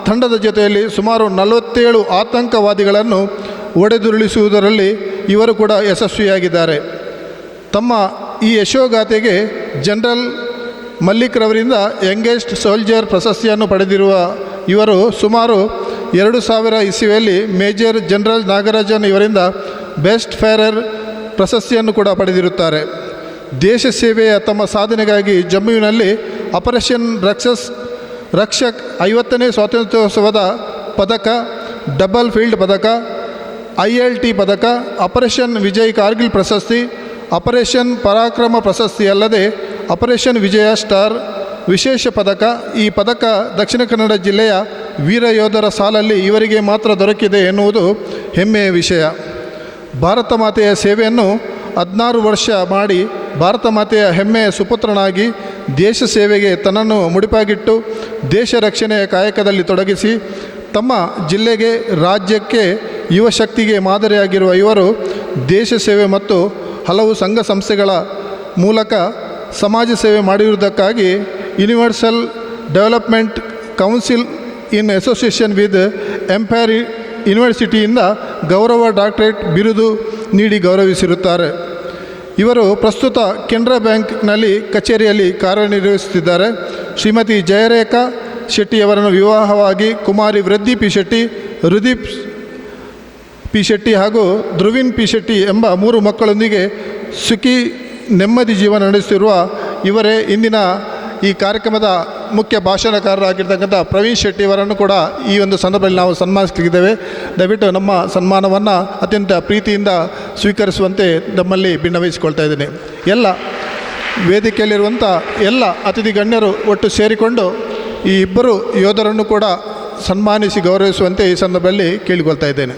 ತಂಡದ ಜೊತೆಯಲ್ಲಿ ಸುಮಾರು 47 ಆತಂಕವಾದಿಗಳನ್ನು ಒಡೆದುರುಳಿಸುವುದರಲ್ಲಿ ಇವರು ಕೂಡ ಯಶಸ್ವಿಯಾಗಿದ್ದಾರೆ. ತಮ್ಮ ಈ ಯಶೋಗಾಥೆಗೆ ಜನರಲ್ ಮಲ್ಲಿಕ್ ರವರಿಂದ ಯಂಗೆಸ್ಟ್ ಸೋಲ್ಜರ್ ಪ್ರಶಸ್ತಿಯನ್ನು ಪಡೆದಿರುವ ಇವರು ಸುಮಾರು 2000 ಇಸವಿಯಲ್ಲಿ ಮೇಜರ್ ಜನರಲ್ ನಾಗರಾಜನ್ ಇವರಿಂದ ಬೆಸ್ಟ್ ಫೇರರ್ ಪ್ರಶಸ್ತಿಯನ್ನು ಕೂಡ ಪಡೆದಿರುತ್ತಾರೆ. ದೇಶ ಸೇವೆಯ ತಮ್ಮ ಸಾಧನೆಗಾಗಿ ಜಮ್ಮುವಿನಲ್ಲಿ ಆಪರೇಷನ್ ರಕ್ಷಕ್ 50ನೇ ಸ್ವಾತಂತ್ರ್ಯೋತ್ಸವದ ಪದಕ, ಡಬಲ್ ಫೀಲ್ಡ್ ಪದಕ, ILT ಪದಕ, ಆಪರೇಷನ್ ವಿಜಯ್ ಕಾರ್ಗಿಲ್ ಪ್ರಶಸ್ತಿ, ಆಪರೇಷನ್ ಪರಾಕ್ರಮ ಪ್ರಶಸ್ತಿ ಅಲ್ಲದೆ ಆಪರೇಷನ್ ವಿಜಯ ಸ್ಟಾರ್ ವಿಶೇಷ ಪದಕ. ಈ ಪದಕ ದಕ್ಷಿಣ ಕನ್ನಡ ಜಿಲ್ಲೆಯ ವೀರ ಯೋಧರ ಸಾಲಲ್ಲಿ ಇವರಿಗೆ ಮಾತ್ರ ದೊರಕಿದೆ ಎನ್ನುವುದು ಹೆಮ್ಮೆಯ ವಿಷಯ. ಭಾರತ ಮಾತೆಯ ಸೇವೆಯನ್ನು 16 ವರ್ಷ ಮಾಡಿ ಭಾರತ ಮಾತೆಯ ಹೆಮ್ಮೆಯ ಸುಪುತ್ರನಾಗಿ ದೇಶ ಸೇವೆಗೆ ತನ್ನನ್ನು ಮುಡಿಪಾಗಿಟ್ಟು ದೇಶ ರಕ್ಷಣೆಯ ಕಾಯಕದಲ್ಲಿ ತೊಡಗಿಸಿ ತಮ್ಮ ಜಿಲ್ಲೆಗೆ, ರಾಜ್ಯಕ್ಕೆ, ಯುವ ಶಕ್ತಿಗೆ ಮಾದರಿಯಾಗಿರುವ ಇವರು ದೇಶ ಸೇವೆ ಮತ್ತು ಹಲವು ಸಂಘ ಸಂಸ್ಥೆಗಳ ಮೂಲಕ ಸಮಾಜ ಸೇವೆ ಮಾಡಿರುವುದಕ್ಕಾಗಿ universal development council in association with empire ಯೂನಿವರ್ಸಿಟಿಯಿಂದ ಗೌರವ ಡಾಕ್ಟರೇಟ್ ಬಿರುದು ನೀಡಿ ಗೌರವಿಸಿರುತ್ತಾರೆ. ಇವರು ಪ್ರಸ್ತುತ ಕೆನರಾ ಬ್ಯಾಂಕ್ನಲ್ಲಿ ಕಚೇರಿಯಲ್ಲಿ ಕಾರ್ಯನಿರ್ವಹಿಸುತ್ತಿದ್ದಾರೆ. ಶ್ರೀಮತಿ ಜಯರೇಖಾ ಶೆಟ್ಟಿಯವರನ್ನು ವಿವಾಹವಾಗಿ ಕುಮಾರಿ ವೃದ್ಧಿ ಪಿ ಶೆಟ್ಟಿ, ರುದೀಪ್ ಪಿ ಶೆಟ್ಟಿ ಹಾಗೂ ಧ್ರುವಿನ್ ಪಿ ಶೆಟ್ಟಿ ಎಂಬ 3 ಮಕ್ಕಳೊಂದಿಗೆ ಸುಖಿ ನೆಮ್ಮದಿ ಜೀವನ ನಡೆಸುತ್ತಿರುವ ಇವರೇ ಇಂದಿನ ಈ ಕಾರ್ಯಕ್ರಮದ ಮುಖ್ಯ ಭಾಷಣಕಾರರಾಗಿರ್ತಕ್ಕಂಥ ಪ್ರವೀಣ್ ಶೆಟ್ಟಿಯವರನ್ನು ಕೂಡ ಈ ಒಂದು ಸಂದರ್ಭದಲ್ಲಿ ನಾವು ಸನ್ಮಾನಿಸಲಿದ್ದೇವೆ. ದಯವಿಟ್ಟು ನಮ್ಮ ಸನ್ಮಾನವನ್ನು ಅತ್ಯಂತ ಪ್ರೀತಿಯಿಂದ ಸ್ವೀಕರಿಸುವಂತೆ ನಮ್ಮಲ್ಲಿ ಭಿನ್ನವಹಿಸಿಕೊಳ್ತಾ ಇದ್ದೇನೆ. ಎಲ್ಲ ವೇದಿಕೆಯಲ್ಲಿರುವಂಥ ಎಲ್ಲ ಅತಿಥಿ ಗಣ್ಯರು ಒಟ್ಟು ಸೇರಿಕೊಂಡು ಈ ಇಬ್ಬರು ಯೋಧರನ್ನು ಕೂಡ ಸನ್ಮಾನಿಸಿ ಗೌರವಿಸುವಂತೆ ಈ ಸಂದರ್ಭದಲ್ಲಿ ಕೇಳಿಕೊಳ್ತಾ ಇದ್ದೇನೆ.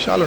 ಶಾಲು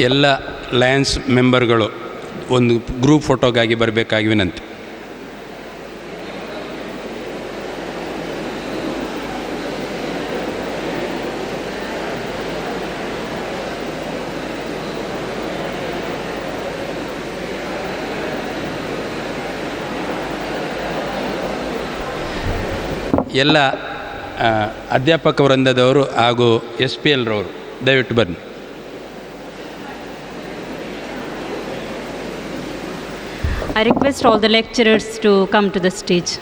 ಎಲ್ಲ ಲಯನ್ಸ್ ಮೆಂಬರ್ಗಳು ಒಂದು ಗ್ರೂಪ್ ಫೋಟೋಗಾಗಿ ಬರಬೇಕಾಗಿ ವಿನಂತಿ. ಎಲ್ಲ ಅಧ್ಯಾಪಕ ವೃಂದದವರು ಹಾಗೂ SPL ರವರು ದಯವಿಟ್ಟು ಬನ್ನಿ. I request all the lecturers to come to the stage.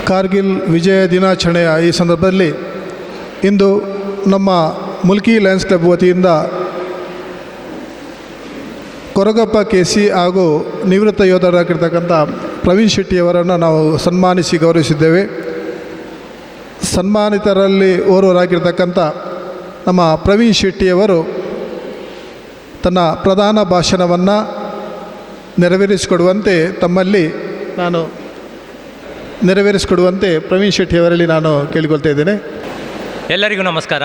Kargil ವಿಜಯ ದಿನಾಚರಣೆಯ ಈ ಸಂದರ್ಭದಲ್ಲಿ ಇಂದು ನಮ್ಮ ಮುಲ್ಕಿ ಲಯನ್ಸ್ ಕ್ಲಬ್ ವತಿಯಿಂದ ಕೊರಗಪ್ಪ KC ಹಾಗೂ ನಿವೃತ್ತ ಯೋಧರಾಗಿರ್ತಕ್ಕಂಥ ಪ್ರವೀಣ್ ಶೆಟ್ಟಿಯವರನ್ನು ನಾವು ಸನ್ಮಾನಿಸಿ ಗೌರವಿಸಿದ್ದೇವೆ. ಸನ್ಮಾನಿತರಲ್ಲಿ ಓರ್ವರಾಗಿರ್ತಕ್ಕಂಥ ನಮ್ಮ ಪ್ರವೀಣ್ ಶೆಟ್ಟಿಯವರು ತನ್ನ ಪ್ರಧಾನ ಭಾಷಣವನ್ನು ನೆರವೇರಿಸಿಕೊಡುವಂತೆ ಪ್ರವೀಣ್ ಶೆಟ್ಟಿಯವರಲ್ಲಿ ನಾನು ಕೇಳಿಕೊಳ್ತಾ ಇದ್ದೇನೆ. ಎಲ್ಲರಿಗೂ ನಮಸ್ಕಾರ.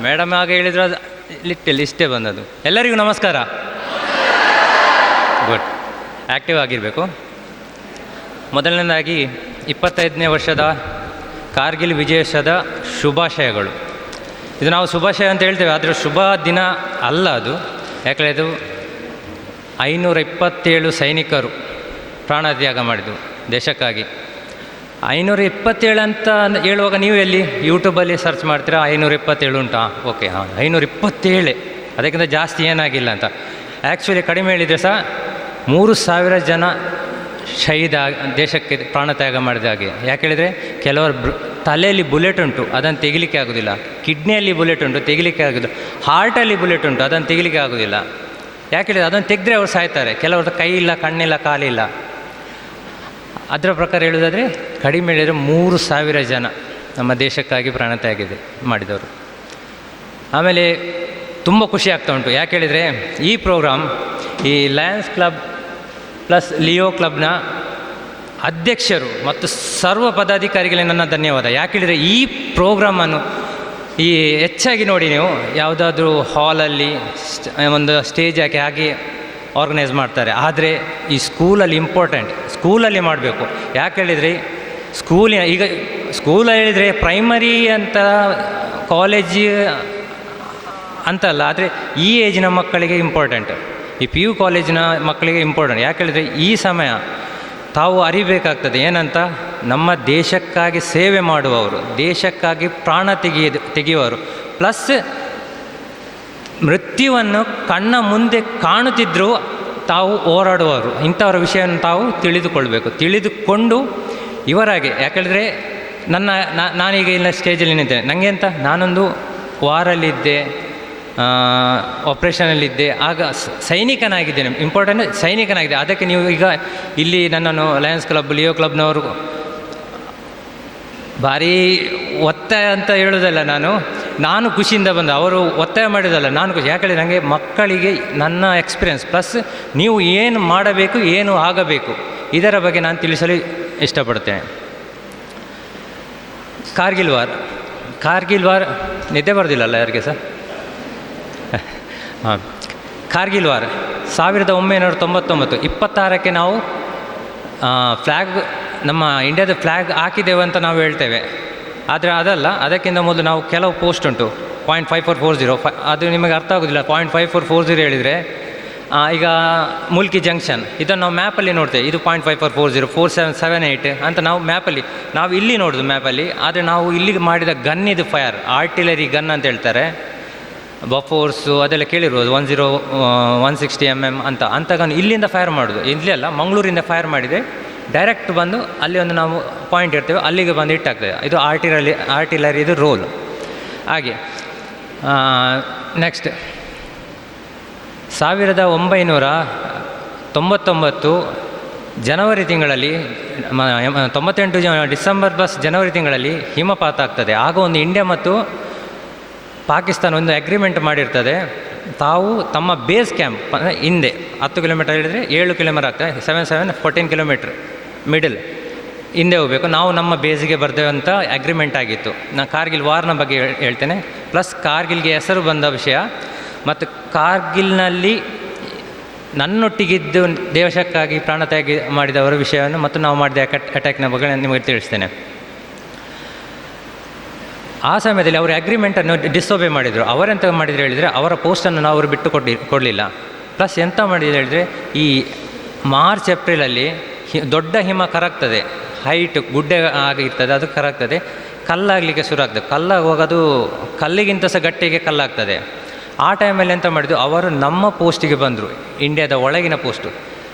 ಮೇಡಮ್ ಆಗ ಹೇಳಿದ್ರು ಇಷ್ಟೇ ಬಂದದ್ದು. ಎಲ್ಲರಿಗೂ ನಮಸ್ಕಾರ. ಗುಡ್. ಆ್ಯಕ್ಟಿವ್ ಆಗಿರಬೇಕು. ಮೊದಲನೇದಾಗಿ 25ನೇ ವರ್ಷದ ಕಾರ್ಗಿಲ್ ವಿಜಯೋತ್ಸವದ ಶುಭಾಶಯಗಳು. ಇದು ನಾವು ಶುಭಾಶಯ ಅಂತ ಹೇಳ್ತೇವೆ, ಆದರೆ ಶುಭ ದಿನ ಅಲ್ಲ ಅದು. ಯಾಕಂದರೆ ಇದು 527 ಸೈನಿಕರು ಪ್ರಾಣತ್ಯಾಗ ಮಾಡಿದ್ದು ದೇಶಕ್ಕಾಗಿ. 527 ಅಂತ ಹೇಳುವಾಗ ನೀವು ಎಲ್ಲಿ ಯೂಟ್ಯೂಬಲ್ಲಿ ಸರ್ಚ್ ಮಾಡ್ತೀರಾ 527 ಉಂಟಾ? ಓಕೆ, ಹಾಂ 527, ಅದಕ್ಕಿಂತ ಜಾಸ್ತಿ ಏನಾಗಿಲ್ಲ ಅಂತ. ಆ್ಯಕ್ಚುಲಿ ಕಡಿಮೆ ಹೇಳಿದರೆ ಸಹ 3000 ಜನ ಶಹೀದ ದೇಶಕ್ಕೆ ಪ್ರಾಣತ್ಯಾಗ ಮಾಡಿದ ಹಾಗೆ. ಯಾಕೆ ಹೇಳಿದರೆ ಕೆಲವರು ತಲೆಯಲ್ಲಿ ಬುಲೆಟ್ ಉಂಟು, ಅದನ್ನು ತೆಗಿಲಿಕ್ಕೆ ಆಗೋದಿಲ್ಲ. ಕಿಡ್ನಿಯಲ್ಲಿ ಬುಲೆಟ್ ಉಂಟು, ತೆಗಿಲಿಕ್ಕೆ ಆಗೋದಿಲ್ಲ. ಹಾರ್ಟಲ್ಲಿ ಬುಲೆಟ್ ಉಂಟು, ಅದನ್ನು ತೆಗಿಲಿಕ್ಕೆ ಆಗೋದಿಲ್ಲ. ಯಾಕೆ ಹೇಳಿದರೆ ಅದನ್ನು ತೆಗೆದ್ರೆ ಅವ್ರು ಸಾಯ್ತಾರೆ. ಕೆಲವ್ರದ್ದು ಕೈ ಇಲ್ಲ, ಕಣ್ಣಿಲ್ಲ, ಕಾಲಿಲ್ಲ. ಅದರ ಪ್ರಕಾರ ಹೇಳೋದಾದರೆ ಕಡಿಮೆ ಹೇಳಿದರೆ 3000 ಜನ ನಮ್ಮ ದೇಶಕ್ಕಾಗಿ ಪ್ರಾಣತ್ಯಾಗ ಮಾಡಿದವರು. ಆಮೇಲೆ ತುಂಬ ಖುಷಿ ಆಗ್ತಾ ಉಂಟು. ಯಾಕೆ ಹೇಳಿದರೆ ಈ ಪ್ರೋಗ್ರಾಮ್ ಈ ಲಯನ್ಸ್ ಕ್ಲಬ್ ಪ್ಲಸ್ ಲಿಯೋ ಕ್ಲಬ್ನ ಅಧ್ಯಕ್ಷರು ಮತ್ತು ಸರ್ವ ಪದಾಧಿಕಾರಿಗಳಿಗೆ ನನ್ನ ಧನ್ಯವಾದ. ಯಾಕೆ ಹೇಳಿದರೆ ಈ ಪ್ರೋಗ್ರಾಮನ್ನು ಈ ಹೆಚ್ಚಾಗಿ ನೋಡಿ ನೀವು ಯಾವುದಾದ್ರೂ ಹಾಲಲ್ಲಿ ಒಂದು ಸ್ಟೇಜ್ ಹಾಕಿ ಹಾಗೆ ಆರ್ಗನೈಸ್ ಮಾಡ್ತಾರೆ. ಆದರೆ ಈ ಸ್ಕೂಲಲ್ಲಿ ಇಂಪಾರ್ಟೆಂಟ್, ಸ್ಕೂಲಲ್ಲಿ ಮಾಡಬೇಕು. ಯಾಕೆ ಹೇಳಿದರೆ ಈಗ ಸ್ಕೂಲ್ ಹೇಳಿದರೆ ಪ್ರೈಮರಿ ಅಂತ ಕಾಲೇಜ್ ಅಂತಲ್ಲ, ಆದರೆ ಈ ಏಜಿನ ಮಕ್ಕಳಿಗೆ ಇಂಪಾರ್ಟೆಂಟ್, ಈ PU ಕಾಲೇಜಿನ ಮಕ್ಕಳಿಗೆ ಇಂಪಾರ್ಟೆಂಟ್. ಯಾಕೆ ಹೇಳಿದರೆ ಈ ಸಮಯ ತಾವು ಅರಿಬೇಕಾಗ್ತದೆ ಏನಂತ, ನಮ್ಮ ದೇಶಕ್ಕಾಗಿ ಸೇವೆ ಮಾಡುವವರು, ದೇಶಕ್ಕಾಗಿ ಪ್ರಾಣ ತೆಗೆಯುವವರು, ಪ್ಲಸ್ ಮೃತ್ಯುವನ್ನು ಕಣ್ಣ ಮುಂದೆ ಕಾಣುತ್ತಿದ್ದರೂ ತಾವು ಹೋರಾಡುವವರು, ಇಂಥವರ ವಿಷಯವನ್ನು ತಾವು ತಿಳಿದುಕೊಂಡು ಇವರಾಗೆ. ಯಾಕೆಳಿದರೆ ನಾನೀಗ ಇಲ್ಲ ಸ್ಟೇಜಲ್ಲಿ ನಿಂತೇನೆ, ನನಗೆ ಅಂತ ನಾನೊಂದು ವಾರಲ್ಲಿದ್ದೆ, ಆಪ್ರೇಷನಲ್ಲಿದ್ದೆ, ಆಗ ಸೈನಿಕನಾಗಿದ್ದೇನೆ, ಇಂಪಾರ್ಟೆಂಟ್ ಸೈನಿಕನಾಗಿದೆ. ಅದಕ್ಕೆ ನೀವು ಈಗ ಇಲ್ಲಿ ನನ್ನನ್ನು ಲಯನ್ಸ್ ಕ್ಲಬ್ ಲಿಯೋ ಕ್ಲಬ್ನವರು ಭಾರೀ ಒತ್ತಾಯ ಅಂತ ಹೇಳೋದಲ್ಲ, ನಾನು ಖುಷಿಯಿಂದ ಬಂದ, ಅವರು ಒತ್ತಾಯ ಮಾಡಿದಲ್ಲ, ನಾನು ಖುಷಿ. ಯಾಕಂದರೆ ನನಗೆ ಮಕ್ಕಳಿಗೆ ನನ್ನ ಎಕ್ಸ್ಪೀರಿಯನ್ಸ್ ಪ್ಲಸ್ ನೀವು ಏನು ಮಾಡಬೇಕು, ಏನು ಆಗಬೇಕು, ಇದರ ಬಗ್ಗೆ ನಾನು ತಿಳಿಸಲು ಇಷ್ಟಪಡ್ತೇನೆ. ಕಾರ್ಗಿಲ್ ವಾರ್ ನಿದ್ದೆ ಬರೋದಿಲ್ಲಲ್ಲ ಯಾರಿಗೆ ಸರ್? ಹಾಂ, ಕಾರ್ಗಿಲ್ ವಾರ್ 1999 26ಕ್ಕೆ ನಾವು ಫ್ಲ್ಯಾಗ್, ನಮ್ಮ ಇಂಡಿಯಾದ ಫ್ಲ್ಯಾಗ್ ಹಾಕಿದ್ದೇವೆ ಅಂತ ನಾವು ಹೇಳ್ತೇವೆ. ಆದರೆ ಅದಲ್ಲ, ಅದಕ್ಕಿಂತ ಮೊದಲು ನಾವು ಕೆಲವು ಪೋಸ್ಟ್ ಉಂಟು 0.5440, ಅದು ನಿಮಗೆ ಅರ್ಥ ಆಗೋದಿಲ್ಲ. 0.5440 ಹೇಳಿದರೆ ಈಗ ಮುಲ್ಕಿ ಜಂಕ್ಷನ್, ಇದನ್ನು ನಾವು ಮ್ಯಾಪಲ್ಲಿ ನೋಡ್ತೇವೆ, ಇದು 0.5440 4778 ಅಂತ ನಾವು ಮ್ಯಾಪಲ್ಲಿ, ನಾವು ಇಲ್ಲಿ ನೋಡೋದು ಮ್ಯಾಪಲ್ಲಿ. ಆದರೆ ನಾವು ಇಲ್ಲಿಗೆ ಮಾಡಿದ ಗನ್ ಇದು ಫೈರ್, ಆರ್ಟಿಲರಿ ಗನ್ ಅಂತ ಹೇಳ್ತಾರೆ, ಬಫೋರ್ಸು ಅದೆಲ್ಲ ಕೇಳಿರ್ಬೋದು, 160 mm ಅಂತ ಗನ್ ಇಲ್ಲಿಂದ ಫೈರ್ ಮಾಡೋದು. ಇಲ್ಲಿ ಅಲ್ಲ, ಮಂಗಳೂರಿಂದ ಫೈರ್ ಮಾಡಿದರೆ ಡೈರೆಕ್ಟ್ ಬಂದು ಅಲ್ಲಿ ಒಂದು ನಾವು ಪಾಯಿಂಟ್ ಇರ್ತೇವೆ, ಅಲ್ಲಿಗೆ ಬಂದು ಹಿಟ್ಟಾಗ್ತದೆ. ಇದು ಆರ್ಟಿಲರಿದು ರೋಲ್. ಹಾಗೆ ನೆಕ್ಸ್ಟ್ 1999 ಜನವರಿ ತಿಂಗಳಲ್ಲಿ 98 ಡಿಸೆಂಬರ್ ಪ್ಲಸ್ ಜನವರಿ ತಿಂಗಳಲ್ಲಿ ಹಿಮಪಾತ ಆಗ್ತದೆ. ಆಗ ಒಂದು ಇಂಡಿಯಾ ಮತ್ತು ಪಾಕಿಸ್ತಾನ ಒಂದು ಅಗ್ರಿಮೆಂಟ್ ಮಾಡಿರ್ತದೆ, ತಾವು ತಮ್ಮ ಬೇಸ್ ಕ್ಯಾಂಪ್ ಹಿಂದೆ 10 ಕಿಲೋಮೀಟರ್ ಹೇಳಿದರೆ 7 ಕಿಲೋಮೀಟರ್ ಆಗ್ತದೆ, 14 ಕಿಲೋಮೀಟ್ರ್ ಮಿಡಲ್ ಹಿಂದೆ ಹೋಗಬೇಕು, ನಾವು ನಮ್ಮ ಬೇಸಿಗೆ ಬರ್ತೇವೆ ಅಂತ ಅಗ್ರಿಮೆಂಟ್ ಆಗಿತ್ತು. ನಾನು ಕಾರ್ಗಿಲ್ ವಾರ್ನ ಬಗ್ಗೆ ಹೇಳ್ತೇನೆ, ಪ್ಲಸ್ ಕಾರ್ಗಿಲ್ಗೆ ಹೆಸರು ಬಂದ ವಿಷಯ, ಮತ್ತು ಕಾರ್ಗಿಲ್ನಲ್ಲಿ ನನ್ನೊಟ್ಟಿಗಿದ್ದು ದೇಶಕ್ಕಾಗಿ ಪ್ರಾಣತ್ಯಾಗ ಮಾಡಿದವರ ವಿಷಯವನ್ನು ಮತ್ತು ನಾವು ಮಾಡಿದ ಅಟ್ಯಾಕ್ನ ಬಗ್ಗೆ ನಿಮಗೆ ತಿಳಿಸ್ತೇನೆ. ಆ ಸಮಯದಲ್ಲಿ ಅವರು ಅಗ್ರಿಮೆಂಟನ್ನು ಡಿಸೋಬೇ ಮಾಡಿದರು. ಅವರೆಂತ ಮಾಡಿದ್ರು ಹೇಳಿದರೆ, ಅವರ ಪೋಸ್ಟನ್ನು ಅವರು ಬಿಟ್ಟು ಕೊಡಲಿಲ್ಲ. ಪ್ಲಸ್ ಎಂತ ಮಾಡಿದ್ರು ಹೇಳಿದರೆ, ಈ ಮಾರ್ಚ್ ಏಪ್ರಿಲಲ್ಲಿ ದೊಡ್ಡ ಹಿಮ ಕರಗ್ತದೆ, ಹೈಟ್ ಗುಡ್ಡೆ ಆಗಿರ್ತದೆ, ಅದು ಕರಗ್ತದೆ, ಕಲ್ಲಾಗಲಿಕ್ಕೆ ಶುರು ಆಗ್ತದೆ. ಕಲ್ಲಾಗುವಾಗ ಅದು ಕಲ್ಲಿಗಿಂತ ಸಹ ಗಟ್ಟಿಗೆ ಕಲ್ಲಾಗ್ತದೆ. ಆ ಟೈಮಲ್ಲಿ ಎಂತ ಮಾಡಿದ್ರು, ಅವರು ನಮ್ಮ ಪೋಸ್ಟಿಗೆ ಬಂದರು, ಇಂಡಿಯಾದ ಒಳಗಿನ ಪೋಸ್ಟು,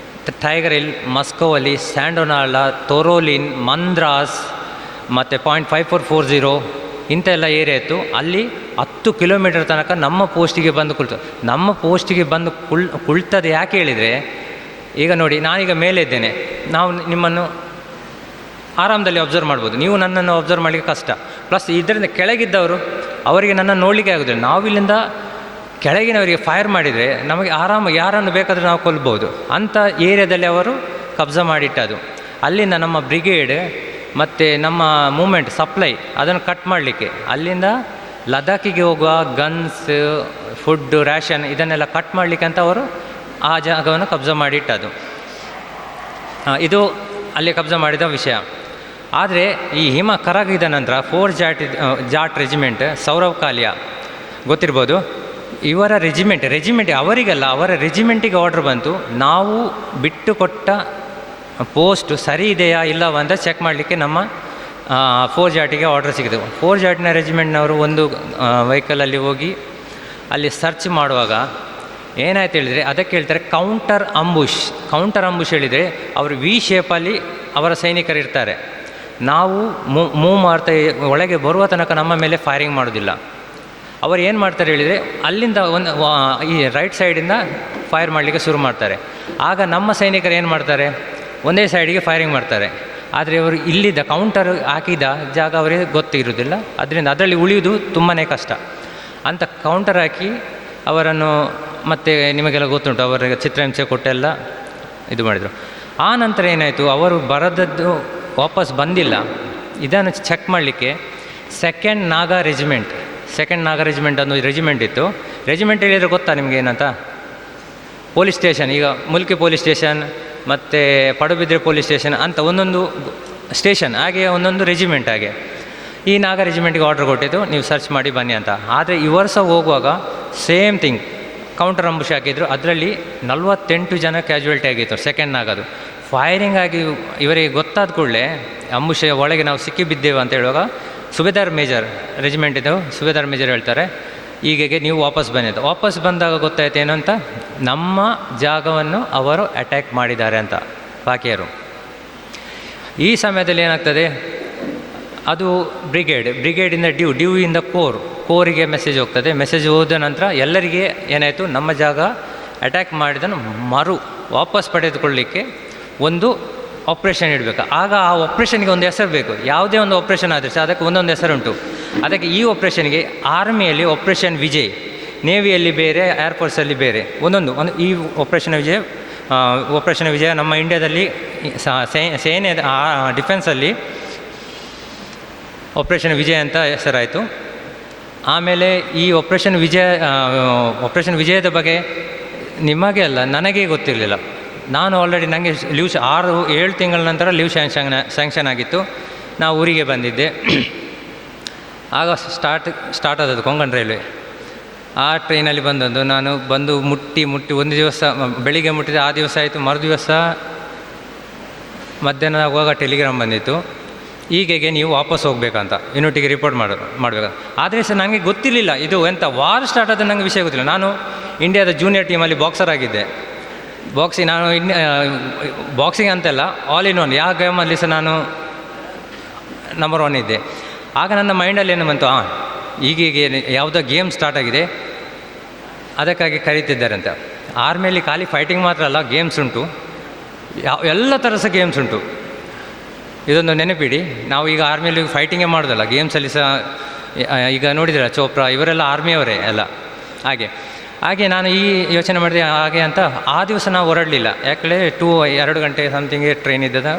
ಟೈಗರ್ ಹಿಲ್, ಮಸ್ಕೋವಲ್ಲಿ, ಸ್ಯಾಂಡೋನಾಳ, ತೊರೋಲಿನ್, ಮಂದ್ರಾಸ್ ಮತ್ತು 0.5440 ಇಂಥೆಲ್ಲ ಏರಿಯಾ ಇತ್ತು. ಅಲ್ಲಿ 10 ಕಿಲೋಮೀಟರ್ ತನಕ ನಮ್ಮ ಪೋಸ್ಟಿಗೆ ಬಂದು ನಮ್ಮ ಪೋಸ್ಟಿಗೆ ಬಂದು ಕುಳ್ತದೆ. ಯಾಕೆ ಹೇಳಿದರೆ, ಈಗ ನೋಡಿ, ನಾನೀಗ ಮೇಲೆ ಇದ್ದೇನೆ, ನಾವು ನಿಮ್ಮನ್ನು ಆರಾಮದಲ್ಲಿ ಅಬ್ಸರ್ವ್ ಮಾಡ್ಬೋದು, ನೀವು ನನ್ನನ್ನು ಅಬ್ಸರ್ವ್ ಮಾಡಲಿಕ್ಕೆ ಕಷ್ಟ. ಪ್ಲಸ್ ಇದರಿಂದ ಕೆಳಗಿದ್ದವರು, ಅವರಿಗೆ ನನ್ನನ್ನು ನೋಡಲಿಕ್ಕೆ ಆಗೋದಿಲ್ಲ. ನಾವು ಇಲ್ಲಿಂದ ಕೆಳಗಿನವರಿಗೆ ಫೈರ್ ಮಾಡಿದರೆ ನಮಗೆ ಯಾರನ್ನು ಬೇಕಾದರೂ ನಾವು ಕೊಲ್ಬೋದು. ಅಂಥ ಏರಿಯಾದಲ್ಲಿ ಅವರು ಕಬ್ಜಾ ಮಾಡಿಟ್ಟದು. ಅಲ್ಲಿಂದ ನಮ್ಮ ಬ್ರಿಗೇಡ್ ಮತ್ತು ನಮ್ಮ ಮೂಮೆಂಟ್ ಸಪ್ಲೈ ಅದನ್ನು ಕಟ್ ಮಾಡಲಿಕ್ಕೆ, ಅಲ್ಲಿಂದ ಲದಾಖಿಗೆ ಹೋಗುವ ಗನ್ಸ್, ಫುಡ್, ರ್ಯಾಷನ್ ಇದನ್ನೆಲ್ಲ ಕಟ್ ಮಾಡಲಿಕ್ಕೆ ಅಂತ ಅವರು ಆ ಜಾಗವನ್ನು ಕಬ್ಜಾ ಮಾಡಿಟ್ಟದು. ಇದು ಅಲ್ಲಿ ಕಬ್ಜಾ ಮಾಡಿದ ವಿಷಯ. ಆದರೆ ಈ ಹಿಮ ಕರಗಿದ ನಂತರ 4 ಜಾಟ್ ರೆಜಿಮೆಂಟ್, ಸೌರವ್ ಕಾಲಿಯಾ ಗೊತ್ತಿರ್ಬೋದು, ಇವರ ರೆಜಿಮೆಂಟ್ ಅವರಿಗಲ್ಲ, ಅವರ ರೆಜಿಮೆಂಟಿಗೆ ಆರ್ಡ್ರ್ ಬಂತು, ನಾವು ಬಿಟ್ಟು ಕೊಟ್ಟ ಪೋಸ್ಟು ಸರಿ ಇದೆಯಾ ಇಲ್ಲವ ಅಂತ ಚೆಕ್ ಮಾಡಲಿಕ್ಕೆ ನಮ್ಮ 4 ಜಾಟಿಗೆ ಆರ್ಡ್ರ್ ಸಿಗಿದೆವು. 4 ಜಾಟಿನ ರೆಜಿಮೆಂಟ್ನವರು ಒಂದು ವೆಹಿಕಲಲ್ಲಿ ಹೋಗಿ ಅಲ್ಲಿ ಸರ್ಚ್ ಮಾಡುವಾಗ ಏನಾಯ್ತು ಹೇಳಿದರೆ, ಅದಕ್ಕೆ ಹೇಳ್ತಾರೆ ಕೌಂಟರ್ ಅಂಬುಷ್ ಹೇಳಿದರೆ, ಅವರು ವಿ ಶೇಪಲ್ಲಿ ಅವರ ಸೈನಿಕರು ಇರ್ತಾರೆ. ನಾವು ಮೂವ್ ಮಾಡ್ತಾ ಒಳಗೆ ಬರುವ ತನಕ ನಮ್ಮ ಮೇಲೆ ಫೈರಿಂಗ್ ಮಾಡೋದಿಲ್ಲ. ಅವರು ಏನು ಮಾಡ್ತಾರೆ ಹೇಳಿದರೆ, ಅಲ್ಲಿಂದ ಈ ರೈಟ್ ಸೈಡಿಂದ ಫೈರ್ ಮಾಡಲಿಕ್ಕೆ ಶುರು ಮಾಡ್ತಾರೆ. ಆಗ ನಮ್ಮ ಸೈನಿಕರು ಏನು ಮಾಡ್ತಾರೆ, ಒಂದೇ ಸೈಡಿಗೆ ಫೈರಿಂಗ್ ಮಾಡ್ತಾರೆ. ಆದರೆ ಅವರು ಇಲ್ಲಿದ್ದ ಕೌಂಟರ್ ಹಾಕಿದ ಜಾಗ ಅವರಿಗೆ ಗೊತ್ತಿರೋದಿಲ್ಲ, ಅದರಿಂದ ಅದರಲ್ಲಿ ಉಳಿಯುವುದು ತುಂಬಾ ಕಷ್ಟ. ಅಂತ ಕೌಂಟರ್ ಹಾಕಿ ಅವರನ್ನು ಮತ್ತೆ ನಿಮಗೆಲ್ಲ ಗೊತ್ತುಂಟು, ಅವರಿಗೆ ಚಿತ್ರಹಿಂಸೆ ಕೊಟ್ಟೆಲ್ಲ ಇದು ಮಾಡಿದರು. ಆ ನಂತರ ಏನಾಯಿತು, ಅವರು ಬರದದ್ದು ವಾಪಸ್ ಬಂದಿಲ್ಲ. ಇದನ್ನು ಚೆಕ್ ಮಾಡಲಿಕ್ಕೆ ಸೆಕೆಂಡ್ ನಾಗಾ ರೆಜಿಮೆಂಟ್ ಅನ್ನೋ ರೆಜಿಮೆಂಟ್ ಇತ್ತು. ರೆಜಿಮೆಂಟ್ ಹೇಳಿದರೆ ಗೊತ್ತಾ ನಿಮಗೆ ಏನಂತ? ಪೊಲೀಸ್ ಸ್ಟೇಷನ್, ಈಗ ಮುಲ್ಕಿ ಪೊಲೀಸ್ ಸ್ಟೇಷನ್ ಮತ್ತು ಪಡುಬಿದ್ರೆ ಪೊಲೀಸ್ ಸ್ಟೇಷನ್ ಅಂತ ಒಂದೊಂದು ಸ್ಟೇಷನ್, ಹಾಗೆ ಒಂದೊಂದು ರೆಜಿಮೆಂಟ್. ಹಾಗೆ ಈ ನಾಗಾ ರೆಜಿಮೆಂಟ್ಗೆ ಆರ್ಡರ್ ಕೊಟ್ಟಿದ್ದು, ನೀವು ಸರ್ಚ್ ಮಾಡಿ ಬನ್ನಿ ಅಂತ. ಆದರೆ ಇವರು ಸಹ ಹೋಗುವಾಗ ಸೇಮ್ ಥಿಂಗ್, ಕೌಂಟರ್ ಅಂಬುಷ್ ಹಾಕಿದ್ರು. ಅದರಲ್ಲಿ 48 ಜನ ಕ್ಯಾಜುಯಾಲಿಟಿ ಆಗಿತ್ತು ಸೆಕೆಂಡ್ ನಾಗದು. ಫೈರಿಂಗ್ ಆಗಿ ಇವರಿಗೆ ಗೊತ್ತಾದ ಕೂಡಲೇ ಅಂಬುಷ ಒಳಗೆ ನಾವು ಸಿಕ್ಕಿಬಿದ್ದೇವೆ ಅಂತ ಹೇಳುವಾಗ ಸುಬೇದಾರ್ ಮೇಜರ್ ರೆಜಿಮೆಂಟ್ ಇದ್ದವು, ಸುಬೇದಾರ್ ಮೇಜರ್ ಹೇಳ್ತಾರೆ ಹೀಗೆ ನೀವು ವಾಪಸ್ ಬನ್ನಿ ಅಂತ. ವಾಪಸ್ ಬಂದಾಗ ಗೊತ್ತಾಯ್ತು ಏನು ಅಂತ, ನಮ್ಮ ಜಾಗವನ್ನು ಅವರು ಅಟ್ಯಾಕ್ ಮಾಡಿದ್ದಾರೆ ಅಂತ ಪಾಕಿಯರು. ಈ ಸಮಯದಲ್ಲಿ ಏನಾಗ್ತದೆ, ಅದು ಬ್ರಿಗೇಡಿಂದ ಡ್ಯೂಯಿಂದ ಕೋರಿಗೆ ಮೆಸೇಜ್ ಹೋಗ್ತದೆ. ಮೆಸೇಜ್ ಹೋದ ನಂತರ ಎಲ್ಲರಿಗೆ ಏನಾಯಿತು, ನಮ್ಮ ಜಾಗ ಅಟ್ಯಾಕ್ ಮಾಡಿದನ್ನು ವಾಪಸ್ ಪಡೆದುಕೊಳ್ಳಲಿಕ್ಕೆ ಒಂದು ಆಪ್ರೇಷನ್ ಇಡಬೇಕು. ಆಗ ಆ ಆಪ್ರೇಷನ್ಗೆ ಒಂದು ಹೆಸರು ಬೇಕು. ಯಾವುದೇ ಒಂದು ಆಪ್ರೇಷನ್ ಆದರೆ ಸಹ ಅದಕ್ಕೆ ಒಂದೊಂದು ಹೆಸರುಂಟು. ಅದಕ್ಕೆ ಈ ಆಪ್ರೇಷನ್ಗೆ ಆರ್ಮಿಯಲ್ಲಿ ಆಪ್ರೇಷನ್ ವಿಜಯ್, ನೇವಿಯಲ್ಲಿ ಬೇರೆ, ಏರ್ಫೋರ್ಸಲ್ಲಿ ಬೇರೆ, ಒಂದೊಂದು ಈ ಆಪ್ರೇಷನ್ ವಿಜಯ ನಮ್ಮ ಇಂಡಿಯಾದಲ್ಲಿ ಸೇನೆ ಡಿಫೆನ್ಸಲ್ಲಿ ಆಪ್ರೇಷನ್ ವಿಜಯ್ ಅಂತ ಹೆಸರಾಯಿತು. ಆಮೇಲೆ ಈ ಆಪ್ರೇಷನ್ ವಿಜಯದ ಬಗ್ಗೆ ನಿಮಗೆ ಅಲ್ಲ, ನನಗೇ ಗೊತ್ತಿರಲಿಲ್ಲ. ನಾನು ಆಲ್ರೆಡಿ ನನಗೆ ಲೀವ್ 6-7 ತಿಂಗಳ ನಂತರ ಲೀವ್ ಸ್ಯಾಂಕ್ಷನ್ ಆಗಿತ್ತು. ನಾವು ಊರಿಗೆ ಬಂದಿದ್ದೆ. ಆಗ ಸ್ಟಾರ್ಟ್ ಆದದ್ದು ಕೊಂಕಣ್ ರೈಲ್ವೆ. ಆ ಟ್ರೈನಲ್ಲಿ ಬಂದದ್ದು. ನಾನು ಮುಟ್ಟಿ ಒಂದು ದಿವಸ ಬೆಳಿಗ್ಗೆ ಮುಟ್ಟಿದೆ, ಆ ದಿವಸ ಆಯಿತು. ಮರುದಿವಸ ಮಧ್ಯಾಹ್ನ ಆಗುವಾಗ ಟೆಲಿಗ್ರಾಮ್ ಬಂದಿತ್ತು, ಹೀಗೆ ನೀವು ವಾಪಸ್ ಹೋಗಬೇಕಂತ, ಯೂನಿಟಿಗೆ ರಿಪೋರ್ಟ್ ಮಾಡಬೇಕು. ಆದರೆ ಸಹ ನನಗೆ ಗೊತ್ತಿರಲಿಲ್ಲ ಇದು ಎಂಥ ವಾರ್ ಸ್ಟಾರ್ಟ್ ಆದ, ನನಗೆ ವಿಷಯ ಗೊತ್ತಿಲ್ಲ. ನಾನು ಇಂಡಿಯಾದ ಜೂನಿಯರ್ ಟೀಮಲ್ಲಿ ಬಾಕ್ಸರ್ ಆಗಿದ್ದೆ. ನಾನು ಬಾಕ್ಸಿಂಗ್ ಅಂತೆಲ್ಲ ಆಲ್ ಇನ್ ಒನ್, ಯಾವ ಗೇಮಲ್ಲಿ ಸಹ ನಾನು ನಂಬರ್ 1 ಇದ್ದೆ. ಆಗ ನನ್ನ ಮೈಂಡಲ್ಲಿ ಏನು ಬಂತು, ಹೀಗೆ ಯಾವುದೋ ಗೇಮ್ ಸ್ಟಾರ್ಟ್ ಆಗಿದೆ, ಅದಕ್ಕಾಗಿ ಕರೀತಿದ್ದಾರೆ ಅಂತ. ಆರ್ಮಿಯಲ್ಲಿ ಖಾಲಿ ಫೈಟಿಂಗ್ ಮಾತ್ರ ಅಲ್ಲ, ಗೇಮ್ಸ್ ಉಂಟು, ಎಲ್ಲ ಥರ ಸಹ ಗೇಮ್ಸ್ ಉಂಟು. ಇದೊಂದು ನೆನಪಿಡಿ. ನಾವು ಈಗ ಆರ್ಮಿಯಲ್ಲಿ ಫೈಟಿಂಗೇ ಮಾಡೋದಲ್ಲ, ಗೇಮ್ಸಲ್ಲಿ ಸಹ ಈಗ ನೋಡಿದ್ದೀರ ಚೋಪ್ರಾ ಇವರೆಲ್ಲ ಆರ್ಮಿಯವರೇ ಎಲ್ಲ. ಹಾಗೆ ನಾನು ಈ ಯೋಚನೆ ಮಾಡಿದೆ ಹಾಗೆ ಅಂತ. ಆ ದಿವಸ ನಾವು ಹೊರಡಲಿಲ್ಲ, ಯಾಕಂದರೆ 2 ಗಂಟೆ ಸಮಥಿಂಗ್ಗೆ ಟ್ರೈನ್ ಇದ್ದದ.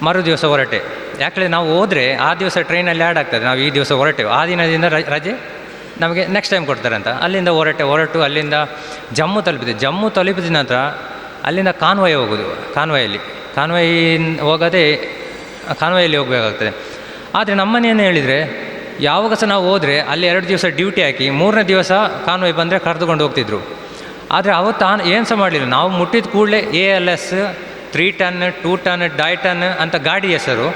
ಮರು ದಿವಸ ಹೊರಟೆ. ಯಾಕಂದರೆ ನಾವು ಹೋದರೆ ಆ ದಿವಸ ಟ್ರೈನಲ್ಲಿ ಆ್ಯಡ್ ಆಗ್ತದೆ, ನಾವು ಈ ದಿವಸ ಹೊರಟೆವು, ಆ ದಿನದಿಂದ ರಜೆ ನಮಗೆ ನೆಕ್ಸ್ಟ್ ಟೈಮ್ ಕೊಡ್ತಾರೆ ಅಂತ. ಅಲ್ಲಿಂದ ಹೊರಟು ಅಲ್ಲಿಂದ ಜಮ್ಮು ತಲುಪಿದ ನಂತರ ಅಲ್ಲಿಂದ ಕಾನ್ವಾಯ್ ಹೋಗೋದು. ಕಾನ್ವಾಯಲ್ಲಿ ಹೋಗಬೇಕಾಗ್ತದೆ. ಆದರೆ ನಮ್ಮನೇನು ಹೇಳಿದರೆ, ಯಾವಾಗ ಸಹ ನಾವು ಹೋದರೆ ಅಲ್ಲಿ 2 ದಿವಸ ಡ್ಯೂಟಿ ಹಾಕಿ 3ನೇ ದಿವಸ ಕಾನ್ವಾಯ್ ಬಂದರೆ ಕರೆದುಕೊಂಡು ಹೋಗ್ತಿದ್ರು. ಆದರೆ ಅವತ್ತು ಏನು ಸಹ ಮಾಡಲಿಲ್ಲ. ನಾವು ಮುಟ್ಟಿದ ಕೂಡಲೇ ALS 3 ಟನ್ 2 ಟನ್ ಡೈಟನ್ ಅಂತ ಗಾಡಿ ಹೆಸರು,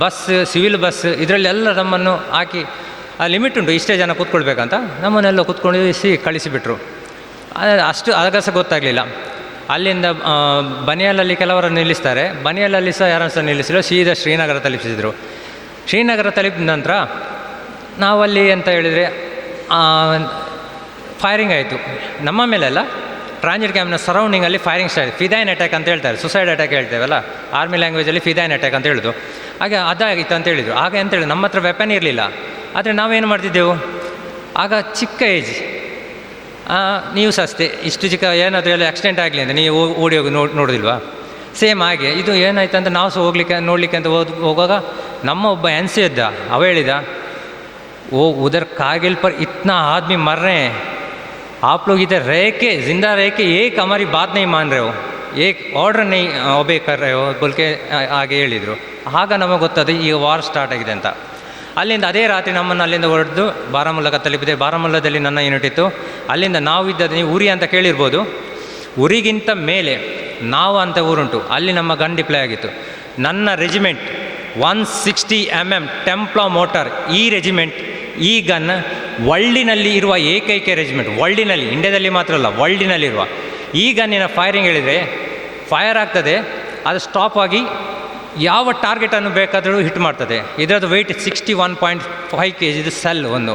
ಬಸ್, ಸಿವಿಲ್ ಬಸ್, ಇದರಲ್ಲೆಲ್ಲ ನಮ್ಮನ್ನು ಹಾಕಿ, ಆ ಲಿಮಿಟ್ ಉಂಟು ಇಷ್ಟೇ ಜನ ಕೂತ್ಕೊಳ್ಬೇಕಂತ, ನಮ್ಮನ್ನೆಲ್ಲ ಕೂತ್ಕೊಂಡಿಸಿ ಕಳಿಸಿಬಿಟ್ರು. ಅಷ್ಟು ಆಗ ಸಹ ಗೊತ್ತಾಗಲಿಲ್ಲ. ಅಲ್ಲಿಂದ ಬನಿಯಾಲಲ್ಲಿ ಕೆಲವರನ್ನು ನಿಲ್ಲಿಸ್ತಾರೆ, ಬನಿಯಾಲಲ್ಲಿ ಸಹ ಯಾರನ್ನು ಸಹ ನಿಲ್ಲಿಸಿಲ್ಲ, ಸೀದಾ ಶ್ರೀನಗರ ತಲುಪಿಸಿದರು. ಶ್ರೀನಗರ ತಲುಪಿದ ನಂತರ ನಾವಲ್ಲಿ ಅಂತ ಹೇಳಿದರೆ ಫೈರಿಂಗ್ ಆಯಿತು ನಮ್ಮ ಮೇಲೆಲ್ಲ. ಟ್ರಾನ್ಸಿಟ್ ಕ್ಯಾಂಪ್ನ ಸರೌಂಡಿಂಗಲ್ಲಿ ಫೈರಿಂಗ್ ಸ್ಟಾರ್ಟ್, ಫಿದೈನ್ ಅಟ್ಯಾಕ್ ಅಂತ ಹೇಳ್ತಾರೆ, ಸುಸೈಡ್ ಅಟ್ಯಾಕ್ ಹೇಳ್ತೇವಲ್ಲ ಆರ್ಮಿ ಲ್ಯಾಂಗ್ವೇಜಲ್ಲಿ, ಫಿದೈನ್ ಅಟ್ಯಾಕ್ ಅಂತ ಹೇಳೋದು. ಹಾಗೆ ಅದಾಗಿತ್ತು ಅಂತ ಹೇಳಿದರು. ಆಗ ಅಂತೇಳಿ ನಮ್ಮ ಹತ್ರ ವೆಪನ್ ಇರಲಿಲ್ಲ. ಆದರೆ ನಾವೇನು ಮಾಡ್ತಿದ್ದೆವು, ಆಗ ಚಿಕ್ಕ ಏಜ್, ನೀವು ಸಹ ಅಷ್ಟೇ, ಇಷ್ಟು ಚಿಕ್ಕ ಏನಾದರೂ ಎಲ್ಲ ಆಕ್ಸಿಡೆಂಟ್ ಆಗಲಿ ಅಂತ ನೀವು ಓಡಿ ಹೋಗಿ ನೋಡೋದಿಲ್ವಾ? ಸೇಮ್ ಹಾಗೆ ಇದು ಏನಾಯ್ತು ಅಂತ ನಾವು ಸಹ ನೋಡಲಿಕ್ಕೆ ಅಂತ ಹೋಗುವಾಗ ನಮ್ಮ ಒಬ್ಬ NC ಇದ್ದ, ಅವ ಹೇಳಿದ, उधर कारगिल पर इतना आदमी मर रहे हैं, आप लोग इधर जिंदा रह के एक हमारी बात नहीं मान रहे हो, एक ಆರ್ಡರ್ नहीं ಒಬೇ कर रहे हो बोल के ಹಾಗೆ ಹೇಳಿದರು. ಆಗ ನಮಗೆ ಗೊತ್ತದೆ ಈಗ ವಾರ್ ಸ್ಟಾರ್ಟ್ ಆಗಿದೆ ಅಂತ. ಅಲ್ಲಿಂದ ಅದೇ ರಾತ್ರಿ ನಮ್ಮನ್ನು ಅಲ್ಲಿಂದ ಹೊರಡ್ದು ಬಾರಾಮುಲ್ಲಾಗೆ ತಲುಪಿದೆ. ಬಾರಾಮುಲ್ಲಾದಲ್ಲಿ ನನ್ನ ಯೂನಿಟ್ ಇತ್ತು. ಅಲ್ಲಿಂದ ನಾವು ಇದ್ದದ್ದು, ನೀವು ಉರಿ ಅಂತ ಕೇಳಿರ್ಬೋದು, ಉರಿಗಿಂತ ಮೇಲೆ ನಾವು ಅಂತ ಊರುಂಟು, ಅಲ್ಲಿ ನಮ್ಮ ಗನ್ ಡಿಪ್ಲೈ ಆಗಿತ್ತು. ನನ್ನ ರೆಜಿಮೆಂಟ್ 160 mm ಟೆಂಪ್ಲಾ ಮೋಟಾರ್, ಈ ರೆಜಿಮೆಂಟ್, ಈ ಗನ್ ವರ್ಲ್ಡಿನಲ್ಲಿ ಇರುವ ಏಕೈಕ ರೆಜಿಮೆಂಟ್, ವರ್ಲ್ಡಿನಲ್ಲಿ, ಇಂಡಿಯಾದಲ್ಲಿ ಮಾತ್ರ ಅಲ್ಲ, ವರ್ಲ್ಡಿನಲ್ಲಿರುವ ಈ ಗನ್ನಿನ ಫೈರಿಂಗ್ ಹೇಳಿದರೆ ಫೈರ್ ಆಗ್ತದೆ, ಅದು ಸ್ಟಾಪ್ ಆಗಿ ಯಾವ ಟಾರ್ಗೆಟನ್ನು ಬೇಕಾದರೂ ಹಿಟ್ ಮಾಡ್ತದೆ. ಇದರದ್ದು ವೆಯ್ಟ್ 61.5 kg ಇದು ಸೆಲ್ ಒಂದು.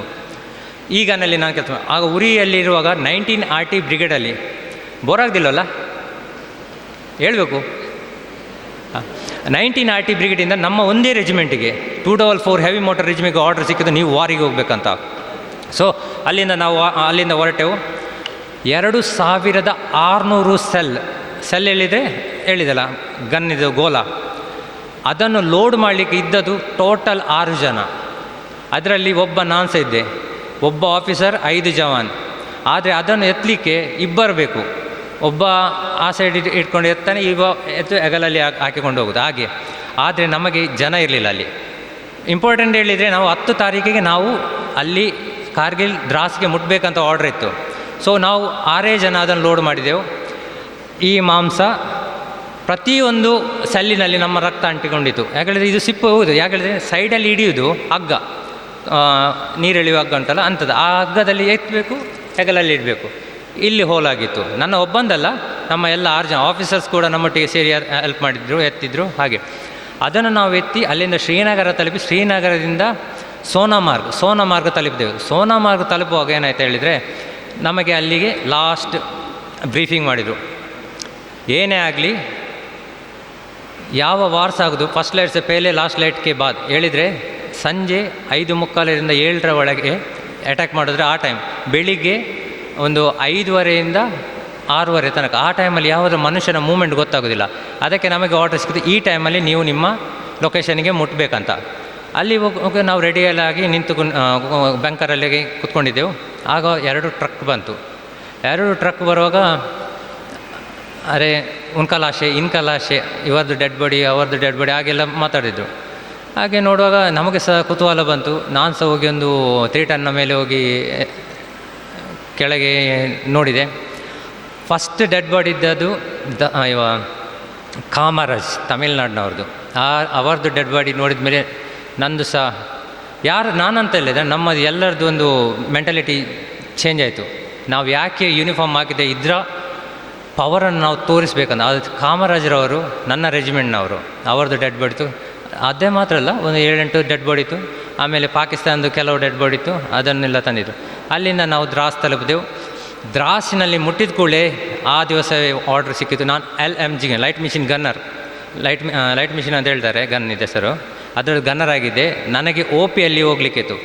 ಈ ಗನ್ನಲ್ಲಿ ನಾನು ಕೆಲಸ ಆಗ ಉರಿಯಲ್ಲಿರುವಾಗ 19 RT ಬ್ರಿಗೇಡಲ್ಲಿ ಬೋರ್ ಆಗದಿಲ್ಲವಲ್ಲ ಹೇಳಬೇಕು. 19 RT ಬ್ರಿಗೇಡಿಂದ ನಮ್ಮ ಒಂದೇ ರೆಜಿಮೆಂಟಿಗೆ 244 ಹೆವಿ ಮೋಟರ್ ರೆಜಿಮೆಂಟ್ಗೆ ಆರ್ಡರ್ ಸಿಕ್ಕಿದ್ದು, ನೀವು ವಾರಿಗೆ ಹೋಗಬೇಕಂತ. ಸೊ ಅಲ್ಲಿಂದ ಹೊರಟೆವು. 2600 ಸೆಲ್ ಹೇಳಿದಲ್ಲ ಗನ್ನಿದು ಗೋಲ, ಅದನ್ನು ಲೋಡ್ ಮಾಡಲಿಕ್ಕೆ ಇದ್ದದ್ದು ಟೋಟಲ್ 6 ಜನ. ಅದರಲ್ಲಿ ಒಬ್ಬ ನಾನು ಸಹ ಇದ್ದೆ, ಒಬ್ಬ ಆಫೀಸರ್, 5 ಜವಾನ್. ಆದರೆ ಅದನ್ನು ಎತ್ತಲಿಕ್ಕೆ ಇಬ್ಬರು ಬೇಕು. ಒಬ್ಬ ಆ ಸೈಡ್ ಇಟ್ಕೊಂಡು ಎತ್ತಾನೆ, ಎತ್ತು ಹೆಗಲಲ್ಲಿ ಹಾಕಿಕೊಂಡು ಹೋಗೋದು ಹಾಗೆ. ಆದರೆ ನಮಗೆ ಜನ ಇರಲಿಲ್ಲ ಅಲ್ಲಿ. ಇಂಪಾರ್ಟೆಂಟ್ ಹೇಳಿದರೆ ನಾವು 10 ತಾರೀಕಿಗೆ ನಾವು ಅಲ್ಲಿ ಕಾರ್ಗಿಲ್ ದ್ರಾಸ್ಗೆ ಮುಟ್ಟಬೇಕಂತ ಆರ್ಡ್ರ್ ಇತ್ತು. ಸೊ ನಾವು 6 ಜನ ಅದನ್ನು ಲೋಡ್ ಮಾಡಿದೆವು. ಈ ಮಾಂಸ ಪ್ರತಿಯೊಂದು ಸೆಲ್ಲಿನಲ್ಲಿ ನಮ್ಮ ರಕ್ತ ಅಂಟಿಕೊಂಡಿತ್ತು. ಯಾಕಂದರೆ ಇದು ಸಿಪ್ಪು ಹೋಗುದು, ಯಾಕಂದರೆ ಸೈಡಲ್ಲಿ ಹಿಡಿಯೋದು ಹಗ್ಗ, ನೀರೆಳೆಯುವ ಹಗ್ಗ ಉಂಟಲ್ಲ ಅಂಥದ್ದು. ಆ ಹಗ್ಗದಲ್ಲಿ ಎತ್ತಬೇಕು, ಹೆಗಲಲ್ಲಿ ಇಡಬೇಕು. ಇಲ್ಲಿ ಹೋಲಾಗಿತ್ತು. ನನ್ನ ಒಬ್ಬಂದಲ್ಲ, ನಮ್ಮ ಎಲ್ಲ 6 ಜನ ಆಫೀಸರ್ಸ್ ಕೂಡ ನಮ್ಮೊಟ್ಟಿಗೆ ಸೇರಿ ಹೆಲ್ಪ್ ಮಾಡಿದ್ರು, ಎತ್ತಿದ್ರು. ಹಾಗೆ ಅದನ್ನು ನಾವು ಎತ್ತಿ ಅಲ್ಲಿಂದ ಶ್ರೀನಗರ ತಲುಪಿ, ಶ್ರೀನಗರದಿಂದ ಸೋನಾಮಾರ್ಗ್ ತಲುಪಿದೆವು. ಸೋನಾಮಾರ್ಗ್ ತಲುಪುವಾಗ ಏನಾಯ್ತು ಹೇಳಿದರೆ, ನಮಗೆ ಅಲ್ಲಿಗೆ ಲಾಸ್ಟ್ ಬ್ರೀಫಿಂಗ್ ಮಾಡಿದರು. ಏನೇ ಆಗಲಿ, ಯಾವ ವಾರ್ಸ್ ಆಗೋದು, ಫಸ್ಟ್ ಲೈಟ್ ಸೆ ಪೇಲೆ ಲಾಸ್ಟ್ ಲೈಟ್ಗೆ ಬಾದ್ ಹೇಳಿದರೆ ಸಂಜೆ 5:45ರಿಂದ 7ರ ಒಳಗೆ ಅಟ್ಯಾಕ್ ಮಾಡಿದ್ರೆ ಆ ಟೈಮ್, ಬೆಳಿಗ್ಗೆ ಒಂದು 5:30ಯಿಂದ 6:30 ತನಕ, ಆ ಟೈಮಲ್ಲಿ ಯಾವುದೋ ಮನುಷ್ಯನ ಮೂಮೆಂಟ್ ಗೊತ್ತಾಗೋದಿಲ್ಲ. ಅದಕ್ಕೆ ನಮಗೆ ಆರ್ಡರ್ ಸಿಕ್ಕಿತು, ಈ ಟೈಮಲ್ಲಿ ನೀವು ನಿಮ್ಮ ಲೊಕೇಶನ್ಗೆ ಮುಟ್ಟಬೇಕಂತ. ಅಲ್ಲಿ ಹೋಗಿ ನಾವು ರೆಡಿಯಲ್ಲಾಗಿ ನಿಂತು ಬ್ಯಾಂಕರಲ್ಲಿ ಕೂತ್ಕೊಂಡಿದ್ದೆವು. ಆಗ 2 ಟ್ರಕ್ ಬಂತು. 2 ಟ್ರಕ್ ಬರುವಾಗ ಅರೆ ಉನ್ಕಾ ಲಾಶೆ, ಇನ್ಕಾ ಲಾಶೆ, ಇವರದ್ದು ಡೆಡ್ ಬಾಡಿ, ಅವರದ್ದು ಡೆಡ್ ಬಾಡಿ ಹಾಗೆಲ್ಲ ಮಾತಾಡಿದರು. ಹಾಗೆ ನೋಡುವಾಗ ನಮಗೆ ಸಹ ಕುತೂಹಲ ಬಂತು. ನಾನು ಸಹ ಹೋಗಿ ಒಂದು 3 ಟನ್ನ ಮೇಲೆ ಹೋಗಿ ಕೆಳಗೆ ನೋಡಿದೆ. ಫಸ್ಟ್ ಡೆಡ್ ಬಾಡಿ ಇದ್ದದ್ದು ಇವ ಕಾಮರಾಜ್, ತಮಿಳ್ನಾಡಿನವ್ರದ್ದು. ಅವರದ್ದು ಡೆಡ್ ಬಾಡಿ ನೋಡಿದ ಮೇಲೆ ನಂದು ಸಹ ನಾನಂತ ಹೇಳಿದೆ, ನಮ್ಮದು ಎಲ್ಲರದ್ದು ಒಂದು ಮೆಂಟಾಲಿಟಿ ಚೇಂಜ್ ಆಯಿತು. ನಾವು ಯಾಕೆ ಯೂನಿಫಾರ್ಮ್ ಹಾಕಿದೆ, ಇದರ ಪವರನ್ನು ನಾವು ತೋರಿಸ್ಬೇಕಂತ. ಅದು ಕಾಮರಾಜರವರು ನನ್ನ ರೆಜಿಮೆಂಟ್ನವರು, ಅವ್ರದ್ದು ಡೆಡ್ ಬಾಡಿ ಇತ್ತು. ಅದೇ ಮಾತ್ರ ಅಲ್ಲ, ಒಂದು 7-8 ಡೆಡ್ ಬಾಡಿ ಇತ್ತು. ಆಮೇಲೆ ಪಾಕಿಸ್ತಾನದ್ದು ಕೆಲವು ಡೆಡ್ ಬಾಡಿ ಇತ್ತು, ಅದನ್ನೆಲ್ಲ ತಂದಿದ್ದು. ಅಲ್ಲಿಂದ ನಾವು ದ್ರಾಸ್ ತಲುಪಿದೆವು. ದ್ರಾಸಿನಲ್ಲಿ ಮುಟ್ಟಿದ ಕೂಡಲೇ ಆ ದಿವಸ ಆರ್ಡ್ರ್ ಸಿಕ್ಕಿತ್ತು. ನಾನು LMG light machine gunner, light machine ಅಂತ ಹೇಳ್ತಾರೆ ಗನ್ ಇದೆ ಹೆಸರು, ಅದರ ಗನ್ನರ್ ಆಗಿದ್ದೆ. ನನಗೆ OPಯಲ್ಲಿ ಹೋಗ್ಲಿಕ್ಕಿತ್ತು.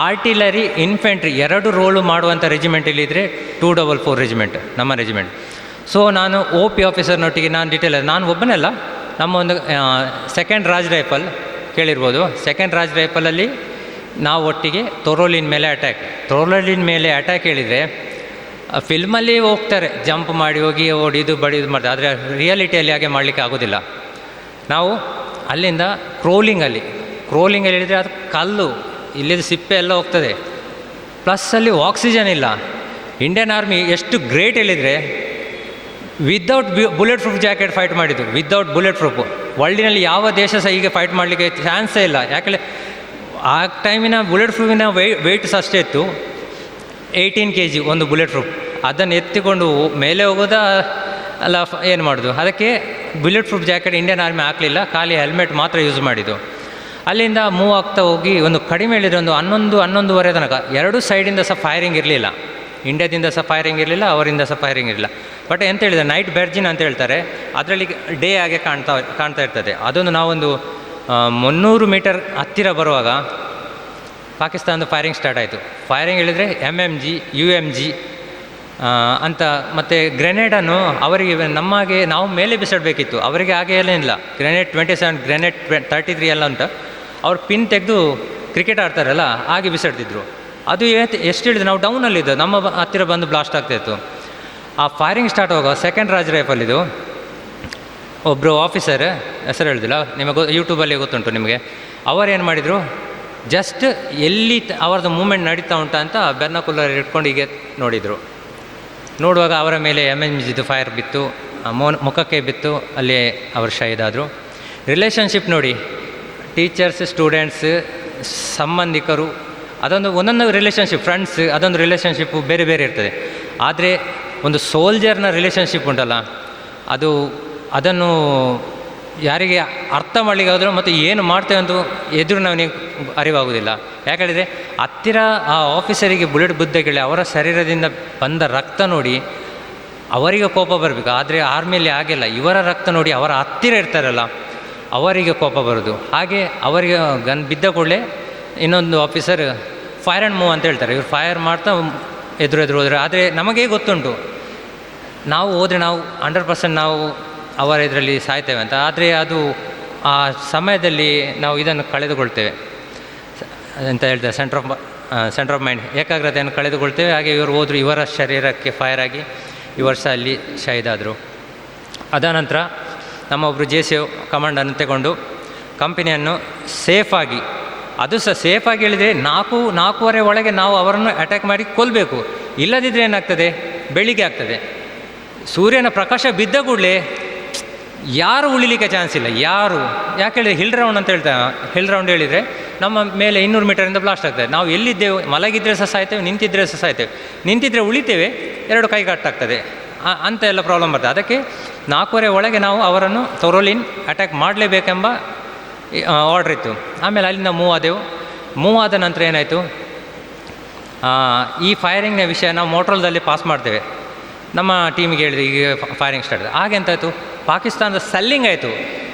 ಆರ್ಟಿಲರಿ, ಇನ್ಫೆಂಟ್ರಿ 2 ರೋಲು ಮಾಡುವಂಥ ರೆಜಿಮೆಂಟಲ್ಲಿದ್ದರೆ 244 ರೆಜಿಮೆಂಟ್ ನಮ್ಮ ರೆಜಿಮೆಂಟ್. ಸೊ ನಾನು OP ಆಫೀಸರ್ನೊಟ್ಟಿಗೆ ನಾನು ಡೀಟೇಲ್, ನಾನು ಒಬ್ಬನಲ್ಲ, ನಮ್ಮ ಒಂದು 2nd ರಾಜ್ ರೈಫಲ್ ಕೇಳಿರ್ಬೋದು. 2nd ರಾಜ್ ರೈಫಲಲ್ಲಿ ನಾವು ಒಟ್ಟಿಗೆ ತೊರೋಲಿನ ಮೇಲೆ ಅಟ್ಯಾಕ್ ಹೇಳಿದರೆ ಫಿಲ್ಮಲ್ಲಿ ಹೋಗ್ತಾರೆ, ಜಂಪ್ ಮಾಡಿ ಹೋಗಿ ಓಡಿದು ಬಡಿದು ಮಾಡ್ತಾರೆ. ಆದರೆ ರಿಯಾಲಿಟಿಯಲ್ಲಿ ಹಾಗೆ ಮಾಡಲಿಕ್ಕೆ ಆಗೋದಿಲ್ಲ. ನಾವು ಅಲ್ಲಿಂದ ಕ್ರೋಲಿಂಗಲ್ಲಿ ಹೇಳಿದರೆ ಅದು ಕಲ್ಲು, ಇಲ್ಲಿದ್ದು ಸಿಪ್ಪೆ ಎಲ್ಲ ಹೋಗ್ತದೆ, ಪ್ಲಸ್ ಅಲ್ಲಿ ಆಕ್ಸಿಜನ್ ಇಲ್ಲ. ಇಂಡಿಯನ್ ಆರ್ಮಿ ಎಷ್ಟು ಗ್ರೇಟ್ ಹೇಳಿದರೆ, without bullet proof jacket fight ಮಾಡಿದ್ದು, ವಿದೌಟ್ ಬುಲೆಟ್ ಪ್ರೂಫ್. ವರ್ಲ್ಡಿನಲ್ಲಿ ಯಾವ ದೇಶ ಸಹ ಹೀಗೆ ಫೈಟ್ ಮಾಡಲಿಕ್ಕೆ ಚಾನ್ಸೇ ಇಲ್ಲ. ಯಾಕಂದರೆ ಆ ಟೈಮಿನ ಬುಲೆಟ್ ಪ್ರೂಫಿನ ವೆಯ್ಟ್ಸ್ ಅಷ್ಟೇ ಇತ್ತು, 18 kg ಒಂದು ಬುಲೆಟ್ ಪ್ರೂಫ್. ಅದನ್ನು ಎತ್ತಿಕೊಂಡು ಮೇಲೆ ಹೋಗೋದ ಅಲ್ಲ, ಏನು ಮಾಡೋದು. ಅದಕ್ಕೆ bullet proof jacket Indian army ಹಾಕಲಿಲ್ಲ, ಖಾಲಿ ಹೆಲ್ಮೆಟ್ ಮಾತ್ರ ಯೂಸ್ ಮಾಡಿದ್ದು. ಅಲ್ಲಿಂದ ಮೂವ್ ಆಗ್ತಾ ಹೋಗಿ ಒಂದು ಕಡಿಮೆ ಹೇಳಿದರೆ ಒಂದು 11-11:30 ತನಕ 2 ಸೈಡಿಂದ ಸಹ ಫೈರಿಂಗ್ ಇರಲಿಲ್ಲ. ಇಂಡಿಯಾದಿಂದ ಸಹ ಫೈರಿಂಗ್ ಇರಲಿಲ್ಲ, ಅವರಿಂದ ಸಹ ಫೈರಿಂಗ್ ಇರಲಿಲ್ಲ. ಬಟ್ ಎಂತ ಹೇಳಿದರೆ ನೈಟ್ ಬೆರ್ಜಿನ್ ಅಂತ ಹೇಳ್ತಾರೆ, ಅದರಲ್ಲಿ ಡೇ ಆಗಿ ಕಾಣ್ತಾ ಇರ್ತದೆ. ಅದೊಂದು ನಾವೊಂದು 300 ಮೀಟರ್ ಹತ್ತಿರ ಬರುವಾಗ ಪಾಕಿಸ್ತಾನದ ಫೈರಿಂಗ್ ಸ್ಟಾರ್ಟ್ ಆಯಿತು. ಫೈರಿಂಗ್ ಹೇಳಿದರೆ MMG, UMG ಅಂತ, ಮತ್ತು ಗ್ರೆನೇಡನ್ನು ಅವರಿಗೆ ನಮಗೆ ನಾವು ಮೇಲೆ ಬಿಸಾಡಬೇಕಿತ್ತು, ಅವರಿಗೆ ಹಾಗೆ ಏನಿಲ್ಲ. ಗ್ರೆನೇಡ್ 27, ಗ್ರೆನೇಡ್ 33 ಎಲ್ಲ ಉಂಟು. ಅವ್ರು ಪಿನ್ ತೆಗೆದು ಕ್ರಿಕೆಟ್ ಆಡ್ತಾರಲ್ಲ ಹಾಗೆ ಬಿಸಾಡ್ತಿದ್ರು. ಅದು ಎಷ್ಟು ಹೇಳಿದ್ರೆ ನಾವು ಡೌನಲ್ಲಿದ್ದು, ನಮ್ಮ ಹತ್ತಿರ ಬಂದು ಬ್ಲಾಸ್ಟ್ ಆಗ್ತಾಯಿತ್ತು. ಆ ಫೈರಿಂಗ್ ಸ್ಟಾರ್ಟ್ ಆಗುವಾಗ 2nd ರಾಜ್ ರೈಫಲ್ ಇದು ಒಬ್ಬರು ಆಫೀಸರ್, ಹೆಸರು ಹೇಳಿದಿಲ್ಲ ನಿಮಗೆ, ಯೂಟ್ಯೂಬಲ್ಲಿ ಗೊತ್ತುಂಟು ನಿಮಗೆ. ಅವರೇನು ಮಾಡಿದರು, ಜಸ್ಟ್ ಎಲ್ಲಿ ಅವರದ್ದು ಮೂಮೆಂಟ್ ನಡೀತಾ ಉಂಟ ಅಂತ ಬೆರ್ನಾಕುಲರ್ ಇಟ್ಕೊಂಡು ಹೀಗೆ ನೋಡುವಾಗ ಅವರ ಮೇಲೆ MMGದು ಫೈರ್ ಬಿತ್ತು, ಮುಖಕ್ಕೆ ಬಿತ್ತು. ಅಲ್ಲಿ ಅವರು ಶಹೀದಾದರು. ರಿಲೇಷನ್ಶಿಪ್ ನೋಡಿ, ಟೀಚರ್ಸ್, ಸ್ಟೂಡೆಂಟ್ಸ್, ಸಂಬಂಧಿಕರು, ಒಂದೊಂದು ರಿಲೇಷನ್ಶಿಪ್, ಫ್ರೆಂಡ್ಸ್, ಅದೊಂದು ರಿಲೇಷನ್ಶಿಪ್ಪು ಬೇರೆ ಬೇರೆ ಇರ್ತದೆ. ಆದರೆ ಒಂದು ಸೋಲ್ಜರ್ನ ರಿಲೇಷನ್ಶಿಪ್ ಉಂಟಲ್ಲ, ಅದನ್ನು ಯಾರಿಗೆ ಅರ್ಥ ಮಾಡಲಿಕ್ಕಾದರೂ ಮತ್ತು ಏನು ಮಾಡ್ತೇವೆ ಅಂತ ಎದುರು ನನಗೆ ಅರಿವಾಗೋದಿಲ್ಲ. ಯಾಕಂದರೆ ಹತ್ತಿರ ಆ ಆಫೀಸರಿಗೆ ಬುಲೆಟ್ ಬುದ್ಧಗಳು ಅವರ ಶರೀರದಿಂದ ಬಂದ ರಕ್ತ ನೋಡಿ ಅವರಿಗೆ ಕೋಪ ಬರಬೇಕು. ಆದರೆ ಆರ್ಮಿಯಲ್ಲಿ ಆಗಿಲ್ಲ, ಇವರ ರಕ್ತ ನೋಡಿ ಅವರ ಹತ್ತಿರ ಇರ್ತಾರಲ್ಲ ಅವರಿಗೆ ಕೋಪ ಬರೋದು. ಹಾಗೆ ಅವರಿಗೆ ಗನ್ ಬಿದ್ದ ಕೂಡಲೇ ಇನ್ನೊಂದು ಆಫೀಸರ್ ಫೈರ್ ಆ್ಯಂಡ್ ಮೂವ್ ಅಂತ ಹೇಳ್ತಾರೆ. ಇವ್ರು ಫೈರ್ ಮಾಡ್ತಾ ಎದುರು ಹೋದರೆ, ಆದರೆ ನಮಗೇ ಗೊತ್ತುಂಟು ನಾವು ಹೋದರೆ ನಾವು 100% ನಾವು ಅವರ ಇದರಲ್ಲಿ ಸಾಯ್ತೇವೆ ಅಂತ. ಆದರೆ ಅದು ಆ ಸಮಯದಲ್ಲಿ ನಾವು ಇದನ್ನು ಕಳೆದುಕೊಳ್ತೇವೆ ಅಂತ ಹೇಳ್ತಾರೆ, ಸೆಂಟರ್ ಆಫ್ ಮೈಂಡ್, ಏಕಾಗ್ರತೆಯನ್ನು ಕಳೆದುಕೊಳ್ತೇವೆ. ಹಾಗೆ ಇವರು ಹೋದರು, ಇವರ ಶರೀರಕ್ಕೆ ಫೈರ್ ಆಗಿ ಇವರು ಸಹ ಅಲ್ಲಿ ಶಹೀದಾದರು. ಅದಾನಂತರ ನಮ್ಮ ಒಬ್ಬರು JCO ಕಮಾಂಡನ್ನು ತಗೊಂಡು ಕಂಪನಿಯನ್ನು ಸೇಫಾಗಿ, ಅದು ಸಹ ಸೇಫಾಗಿ ಹೇಳಿದರೆ 4:30 ಒಳಗೆ ನಾವು ಅವರನ್ನು ಅಟ್ಯಾಕ್ ಮಾಡಿ ಕೊಲ್ಲಬೇಕು. ಇಲ್ಲದಿದ್ದರೆ ಏನಾಗ್ತದೆ, ಬೆಳಿಗ್ಗೆ ಆಗ್ತದೆ. ಸೂರ್ಯನ ಪ್ರಕಾಶ ಬಿದ್ದ ಕೂಡಲೇ ಯಾರು ಉಳಿಲಿಕ್ಕೆ ಚಾನ್ಸ್ ಇಲ್ಲ, ಯಾರು. ಯಾಕೆ ಹೇಳಿದರೆ ಹಿಲ್ ರೌಂಡ್ ಅಂತ ಹೇಳ್ತಾರೆ. ಹಿಲ್ ರೌಂಡ್ ಹೇಳಿದರೆ ನಮ್ಮ ಮೇಲೆ 200 ಮೀಟರಿಂದ ಬ್ಲಾಸ್ಟ್ ಆಗ್ತದೆ. ನಾವು ಎಲ್ಲಿದ್ದೇವೆ, ಮಲಗಿದ್ರೆ ಸಹ ಸಾಯ್ತೇವೆ, ನಿಂತಿದ್ರೆ ಸಹ ಸಾಯ್ತೇವೆ. ನಿಂತಿದ್ರೆ ಉಳಿತೇವೆ, 2 ಕೈಗಟ್ಟಾಗ್ತದೆ ಅಂತ ಎಲ್ಲ ಪ್ರಾಬ್ಲಮ್ ಬರ್ತದೆ. ಅದಕ್ಕೆ 4:30 ಒಳಗೆ ನಾವು ಅವರನ್ನು ಥೊರೋಲಿನ್ ಅಟ್ಯಾಕ್ ಮಾಡಲೇಬೇಕೆಂಬ ಆರ್ಡ್ರ್ ಇತ್ತು. ಆಮೇಲೆ ಅಲ್ಲಿಂದ ಮೂವ್ ಆದ ನಂತರ ಏನಾಯಿತು, ಈ ಫೈರಿಂಗ್ನ ವಿಷಯ ನಾವು ಮೋಟ್ರೋಲ್ದಲ್ಲಿ ಪಾಸ್ ಮಾಡ್ತೇವೆ. ನಮ್ಮ ಟೀಮಿಗೆ ಹೇಳಿದೆ ಈಗ ಫೈರಿಂಗ್ ಸ್ಟಾರ್ಟ್. ಹಾಗೆ ಎಂತಾಯಿತು, ಪಾಕಿಸ್ತಾನದ ಸೆಲ್ಲಿಂಗ್ ಆಯಿತು.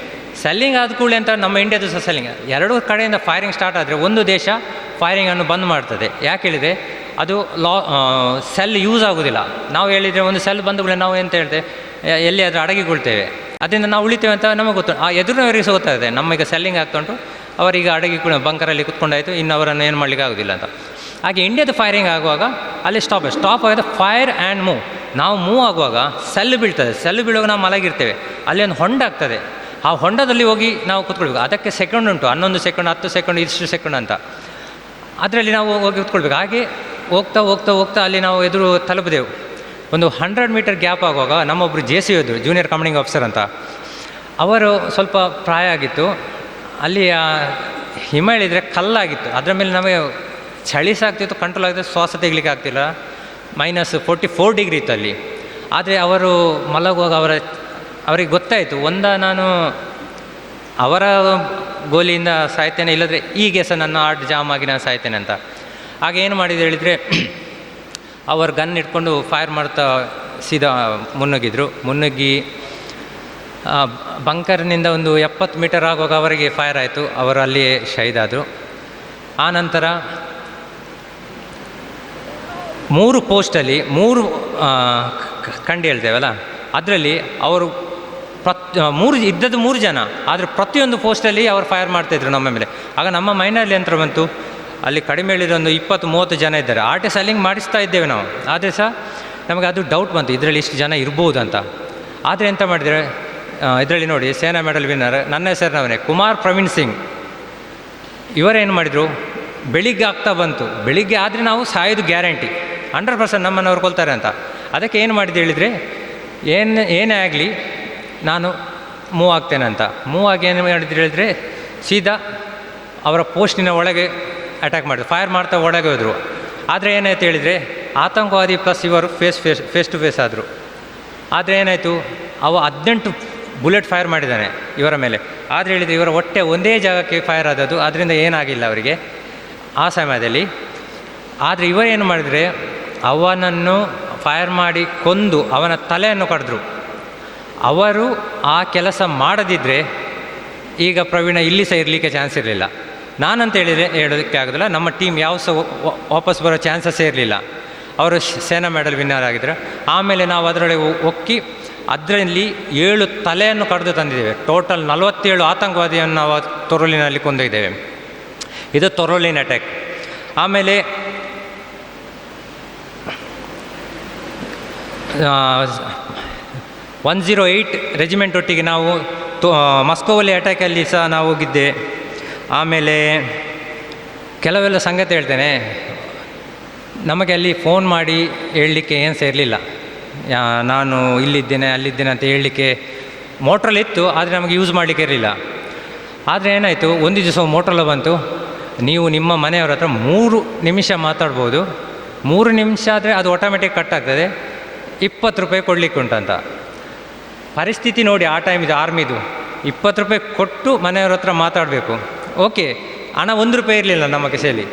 ಸೆಲ್ಲಿಂಗ್ ಆದ ಕೂಡಲೇ ಅಂತ ನಮ್ಮ ಇಂಡಿಯಾದ ಸಹ ಸೆಲ್ಲಿಂಗ್. 2 ಕಡೆಯಿಂದ ಫೈರಿಂಗ್ ಸ್ಟಾರ್ಟ್ ಆದರೆ ಒಂದು ದೇಶ ಫೈರಿಂಗನ್ನು ಬಂದ್ ಮಾಡ್ತದೆ. ಯಾಕೆ ಹೇಳಿದರೆ ಅದು ಸೆಲ್ ಯೂಸ್ ಆಗೋದಿಲ್ಲ. ನಾವು ಹೇಳಿದರೆ ಒಂದು ಸೆಲ್ ಬಂದ ಕೂಡಲೇ ನಾವು ಎಂತ ಹೇಳ್ತೇವೆ, ಎಲ್ಲಿಯಾದರೂ ಅಡಗಿಕೊಳ್ತೇವೆ. ಅದರಿಂದ ನಾವು ಉಳಿತೇವೆ ಅಂತ ನಮಗೆ ಗೊತ್ತು. ಆ ಎದುರಿನವರಿಗೆ ಸಹ ಗೊತ್ತಾಗುತ್ತೆ, ನಮ್ಮೀಗ ಸೆಲ್ಲಿಂಗ್ ಆಗ್ತಾ ಉಂಟು, ಅವರೀಗ ಅಡಗಿ ಬಂಕರಲ್ಲಿ ಕುತ್ಕೊಂಡಾಯಿತು, ಇನ್ನು ಅವರನ್ನು ಏನು ಮಾಡಲಿಕ್ಕೆ ಆಗೋದಿಲ್ಲ ಅಂತ. ಹಾಗೆ ಇಂಡಿಯಾದ ಫೈರಿಂಗ್ ಆಗುವಾಗ ಅಲ್ಲಿ ಸ್ಟಾಪ್ ಆಗಿದೆ. Fire and move. ನಾವು ಮೂವ್ ಆಗುವಾಗ ಸೆಲ್ ಬೀಳ್ತದೆ. ಸೆಲ್ ಬೀಳುವಾಗ ನಾವು ಮಲಗಿರ್ತೇವೆ, ಅಲ್ಲಿ ಒಂದು ಹೊಂಡ ಆಗ್ತದೆ. ಆ ಹೊಂಡದಲ್ಲಿ ಹೋಗಿ ನಾವು ಕೂತ್ಕೊಳ್ಬೇಕು. ಅದಕ್ಕೆ ಸೆಕೆಂಡ್ ಉಂಟು, 11 ಸೆಕೆಂಡ್, 10 ಸೆಕೆಂಡ್, ಇಷ್ಟು ಸೆಕೆಂಡ್ ಅಂತ. ಅದರಲ್ಲಿ ನಾವು ಹೋಗಿ ಕೂತ್ಕೊಳ್ಬೇಕು. ಹಾಗೆ ಹೋಗ್ತಾ ಅಲ್ಲಿ ನಾವು ಎದುರು ತಲುಪಿದೆವು. ಒಂದು 100 ಮೀಟರ್ ಗ್ಯಾಪ್ ಆಗುವಾಗ ನಮ್ಮೊಬ್ಬರು JCO ಇದ್ದರು, ಜೂನಿಯರ್ ಕಮಾಂಡಿಂಗ್ ಆಫೀಸರ್ ಅಂತ. ಅವರು ಸ್ವಲ್ಪ ಪ್ರಾಯ ಆಗಿತ್ತು. ಅಲ್ಲಿ ಹಿಮ ಹೇಳಿದರೆ ಕಲ್ಲಾಗಿತ್ತು, ಅದರ ಮೇಲೆ ನಮಗೆ ಚಳಿ ಸಹ ಆಗ್ತಿತ್ತು, ಕಂಟ್ರೋಲ್ ಆಗ್ತಿತ್ತು, ಶ್ವಾಸ ತೆಗಲಿಕ್ಕೆ ಆಗ್ತಿಲ್ಲ. -44 ಡಿಗ್ರಿ ಇತ್ತು ಅಲ್ಲಿ. ಆದರೆ ಅವರು ಮಲಗುವಾಗ ಅವರಿಗೆ ಗೊತ್ತಾಯಿತು, ನಾನು ಅವರ ಗೋಲಿಯಿಂದ ಸಾಯ್ತೇನೆ, ಇಲ್ಲದ್ರೆ ಹೀಗೆ ಸಹ ನನ್ನ ಹಾರ್ಟ್ ಜಾಮ್ ಆಗಿ ನಾನು ಸಾಯ್ತೇನೆ ಅಂತ. ಆಗ ಏನು ಮಾಡಿದ್ರು ಹೇಳಿದರೆ, ಅವರು ಗನ್ ಇಟ್ಕೊಂಡು ಫೈರ್ ಮಾಡ್ತಾ ಸೀದಾ ಮುನ್ನುಗ್ಗಿ ಬಂಕರ್ನಿಂದ ಒಂದು 70 ಮೀಟರ್ ಆಗುವಾಗ ಅವರಿಗೆ ಫೈರ್ ಆಯಿತು. ಅವರು ಅಲ್ಲಿ ಶಹೀದಾದರು. ಆನಂತರ 3 ಪೋಸ್ಟಲ್ಲಿ 3 ಕಂಡು ಹೇಳ್ತೇವಲ್ಲ, ಅದರಲ್ಲಿ ಅವರು ಇದ್ದದ್ದು 3 ಜನ, ಆದರೆ ಪ್ರತಿಯೊಂದು ಪೋಸ್ಟಲ್ಲಿ ಅವರು ಫೈರ್ ಮಾಡ್ತಾಯಿದ್ರು ನಮ್ಮ ಮೇಲೆ. ಆಗ ನಮ್ಮ ಮೈನಲ್ಲಿ ಯಂತ್ರ ಬಂತು, ಅಲ್ಲಿ ಕಡಿಮೆ ಹೇಳಿದ್ರೆ ಒಂದು 20-30 ಜನ ಇದ್ದಾರೆ. RT ಸೆಲ್ಲಿಂಗ್ ಮಾಡಿಸ್ತಾ ಇದ್ದೇವೆ ನಾವು. ಆದರೆ ಸಹ ನಮಗೆ ಅದು ಡೌಟ್ ಬಂತು, ಇದರಲ್ಲಿ ಇಷ್ಟು ಜನ ಇರ್ಬೋದು ಅಂತ. ಆದರೆ ಎಂತ ಮಾಡಿದರೆ, ಇದರಲ್ಲಿ ನೋಡಿ ಸೇನಾ ಮೆಡಲ್ ವಿನ್ನರ್ ನನ್ನ ಹೆಸರಿನವನೇ ಕುಮಾರ್ ಪ್ರವೀಣ್ ಸಿಂಗ್. ಇವರೇನು ಮಾಡಿದರು, ಬೆಳಿಗ್ಗೆ ಆಗ್ತಾ ಬಂತು. ಬೆಳಿಗ್ಗೆ ಆದರೆ ನಾವು ಸಾಯೋದು ಗ್ಯಾರಂಟಿ, 100% ನಮ್ಮನ್ನು ಅವ್ರು ಕೊಲ್ತಾರೆ ಅಂತ. ಅದಕ್ಕೆ ಏನು ಮಾಡಿದ್ದು ಹೇಳಿದರೆ, ಏನೇ ಆಗಲಿ ನಾನು ಮೂವ್ ಆಗ್ತೇನೆ ಅಂತ. ಮೂವ್ ಆಗಿ ಏನು ಮಾಡಿದ್ರು ಹೇಳಿದರೆ, ಸೀದಾ ಅವರ ಪೋಸ್ಟಿನ ಒಳಗೆ ಅಟ್ಯಾಕ್ ಮಾಡಿದ್ರು. ಫೈರ್ ಮಾಡ್ತಾ ಒಳಗೆ ಹೋದರು. ಆದರೆ ಏನಾಯ್ತು ಹೇಳಿದರೆ, ಆತಂಕವಾದಿ ಪ್ಲಸ್ ಇವರು ಫೇಸ್ ಟು ಫೇಸ್ ಆದರು. ಆದರೆ ಏನಾಯಿತು, 18 ಬುಲೆಟ್ ಫೈರ್ ಮಾಡಿದ್ದಾನೆ ಇವರ ಮೇಲೆ. ಆದರೆ ಹೇಳಿದರೆ ಇವರ ಹೊಟ್ಟೆ ಒಂದೇ ಜಾಗಕ್ಕೆ ಫೈರ್ ಆದದ್ದು, ಅದರಿಂದ ಏನಾಗಿಲ್ಲ ಅವರಿಗೆ ಆ ಸಮಯದಲ್ಲಿ. ಆದರೆ ಇವರೇನು ಮಾಡಿದರೆ, ಅವನನ್ನು ಫೈರ್ ಮಾಡಿ ಕೊಂದು ಅವನ ತಲೆಯನ್ನು ಕಡಿದ್ರು. ಅವರು ಆ ಕೆಲಸ ಮಾಡದಿದ್ದರೆ ಈಗ ಪ್ರವೀಣ ಇಲ್ಲಿ ಸಹ ಇರಲಿಕ್ಕೆ ಚಾನ್ಸ್ ಇರಲಿಲ್ಲ. ನಾನಂತ ಹೇಳೋದಕ್ಕೆ ಆಗೋದಿಲ್ಲ, ನಮ್ಮ ಟೀಮ್ ಯಾವ ಸಹ ವಾಪಸ್ ಬರೋ ಚಾನ್ಸಸ್ಸೇ ಇರಲಿಲ್ಲ. ಅವರು ಸೇನಾ ಮೆಡಲ್ ವಿನ್ನರ್ ಆಗಿದ್ದರು. ಆಮೇಲೆ ನಾವು ಅದರೊಳಗೆ ಅದರಲ್ಲಿ 7 ತಲೆಯನ್ನು ಕಡಿದು ತಂದಿದ್ದೇವೆ. ಟೋಟಲ್ 47 ಆತಂಕವಾದಿಯನ್ನು ನಾವು ತೊರೋಲಿನಲ್ಲಿ ಕೊಂದೊಯ್ದೇವೆ. ಇದು ತೊರೋಲಿನ್ ಅಟ್ಯಾಕ್. ಆಮೇಲೆ 108 ರೆಜಿಮೆಂಟ್ ಒಟ್ಟಿಗೆ ನಾವು ಮಸ್ಕೋವಲ್ಲಿ ಅಟ್ಯಾಕಲ್ಲಿ ಸಹ ನಾವು ಹೋಗಿದ್ದೆ. ಆಮೇಲೆ ಕೆಲವೆಲ್ಲ ಸಂಗತಿ ಹೇಳ್ತೇನೆ. ನಮಗೆ ಅಲ್ಲಿ ಫೋನ್ ಮಾಡಿ ಹೇಳಲಿಕ್ಕೆ ಏನು ಸಹ ಇರಲಿಲ್ಲ. ನಾನು ಇಲ್ಲಿದ್ದೇನೆ ಅಲ್ಲಿದ್ದೇನೆ ಅಂತ ಹೇಳಲಿಕ್ಕೆ ಮೋಟ್ರಲ್ಲಿ ಇತ್ತು, ಆದರೆ ನಮಗೆ ಯೂಸ್ ಮಾಡಲಿಕ್ಕೆ ಇರಲಿಲ್ಲ. ಆದರೆ ಏನಾಯಿತು, ಒಂದು ದಿವಸ ಮೋಟ್ರಲ್ಲ ಬಂತು, ನೀವು ನಿಮ್ಮ ಮನೆಯವರ ಹತ್ರ 3 ನಿಮಿಷ ಮಾತಾಡ್ಬೋದು, 3 ನಿಮಿಷ ಆದರೆ ಅದು ಆಟೋಮೆಟಿಕ್ ಕಟ್ ಆಗ್ತದೆ, 20 ರೂಪಾಯಿ ಕೊಡಲಿಕ್ಕೆ ಉಂಟಂತ. ಪರಿಸ್ಥಿತಿ ನೋಡಿ, ಆ ಟೈಮಿದು ಆರ್ಮಿದು 20 ರೂಪಾಯಿ ಕೊಟ್ಟು ಮನೆಯವ್ರ ಹತ್ರ ಮಾತಾಡಬೇಕು. ಓಕೆ, ಹಣ 1 ರೂಪಾಯಿ ಇರಲಿಲ್ಲ ನಮ್ಮ ಕೆಸೆಯಲ್ಲಿ.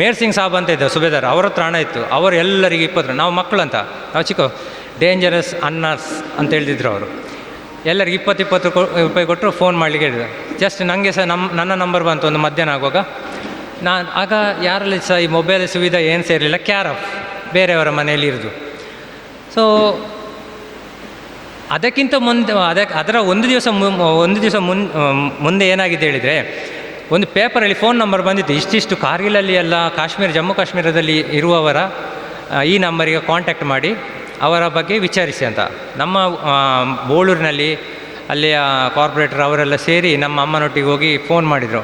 ಮೇರ್ ಸಿಂಗ್ ಸಾಬ್ ಅಂತ ಇದ್ದ ಸುಬೇದಾರ್, ಅವ್ರ ಹತ್ರ ಹಣ ಇತ್ತು. ಅವರು ಎಲ್ಲರಿಗೆ 20 ನಾವು ಮಕ್ಕಳು ಅಂತ, ನಾವು ಚಿಕ್ಕ ಡೇಂಜರಸ್ ಅನ್ನರ್ಸ್ ಅಂತ ಹೇಳ್ತಿದ್ರು ಅವರು. ಎಲ್ಲರಿಗೆ 20 ರೂಪಾಯಿ ಕೊಟ್ಟರು. ಫೋನ್ ಮಾಡಲಿಕ್ಕೆ ಹೇಳಿದ್ರು. ಜಸ್ಟ್ ನನಗೆ ಸಹ ನನ್ನ ನಂಬರ್ ಬಂತು ಒಂದು ಮಧ್ಯಾಹ್ನ ಆಗುವಾಗ. ನಾನು ಆಗ ಯಾರಲ್ಲಿ ಸಹ ಈ ಮೊಬೈಲ್ ಸುವಿಧಾ ಏನು ಸೇರಲಿಲ್ಲ, ಕೇರ್ ಆಫ್ ಬೇರೆಯವರ ಮನೆಯಲ್ಲಿ ಇರೋದು. ಸೊ ಅದಕ್ಕಿಂತ ಅದರ ಒಂದು ದಿವಸ ಮುಂದೆ ಏನಾಗಿದೆ ಹೇಳಿದರೆ, ಒಂದು ಪೇಪರಲ್ಲಿ ಫೋನ್ ನಂಬರ್ ಬಂದಿತ್ತು, ಇಷ್ಟಿಷ್ಟು ಕಾರ್ಗಿಲಲ್ಲಿ ಎಲ್ಲ ಜಮ್ಮು ಕಾಶ್ಮೀರದಲ್ಲಿ ಇರುವವರ ಈ ನಂಬರಿಗೆ ಕಾಂಟ್ಯಾಕ್ಟ್ ಮಾಡಿ ಅವರ ಬಗ್ಗೆ ವಿಚಾರಿಸಿ ಅಂತ. ನಮ್ಮ ಬೋಳೂರಿನಲ್ಲಿ ಅಲ್ಲಿಯ ಕಾರ್ಪೊರೇಟರ್ ಅವರೆಲ್ಲ ಸೇರಿ ನಮ್ಮ ಅಮ್ಮನೊಟ್ಟಿಗೆ ಹೋಗಿ ಫೋನ್ ಮಾಡಿದರು.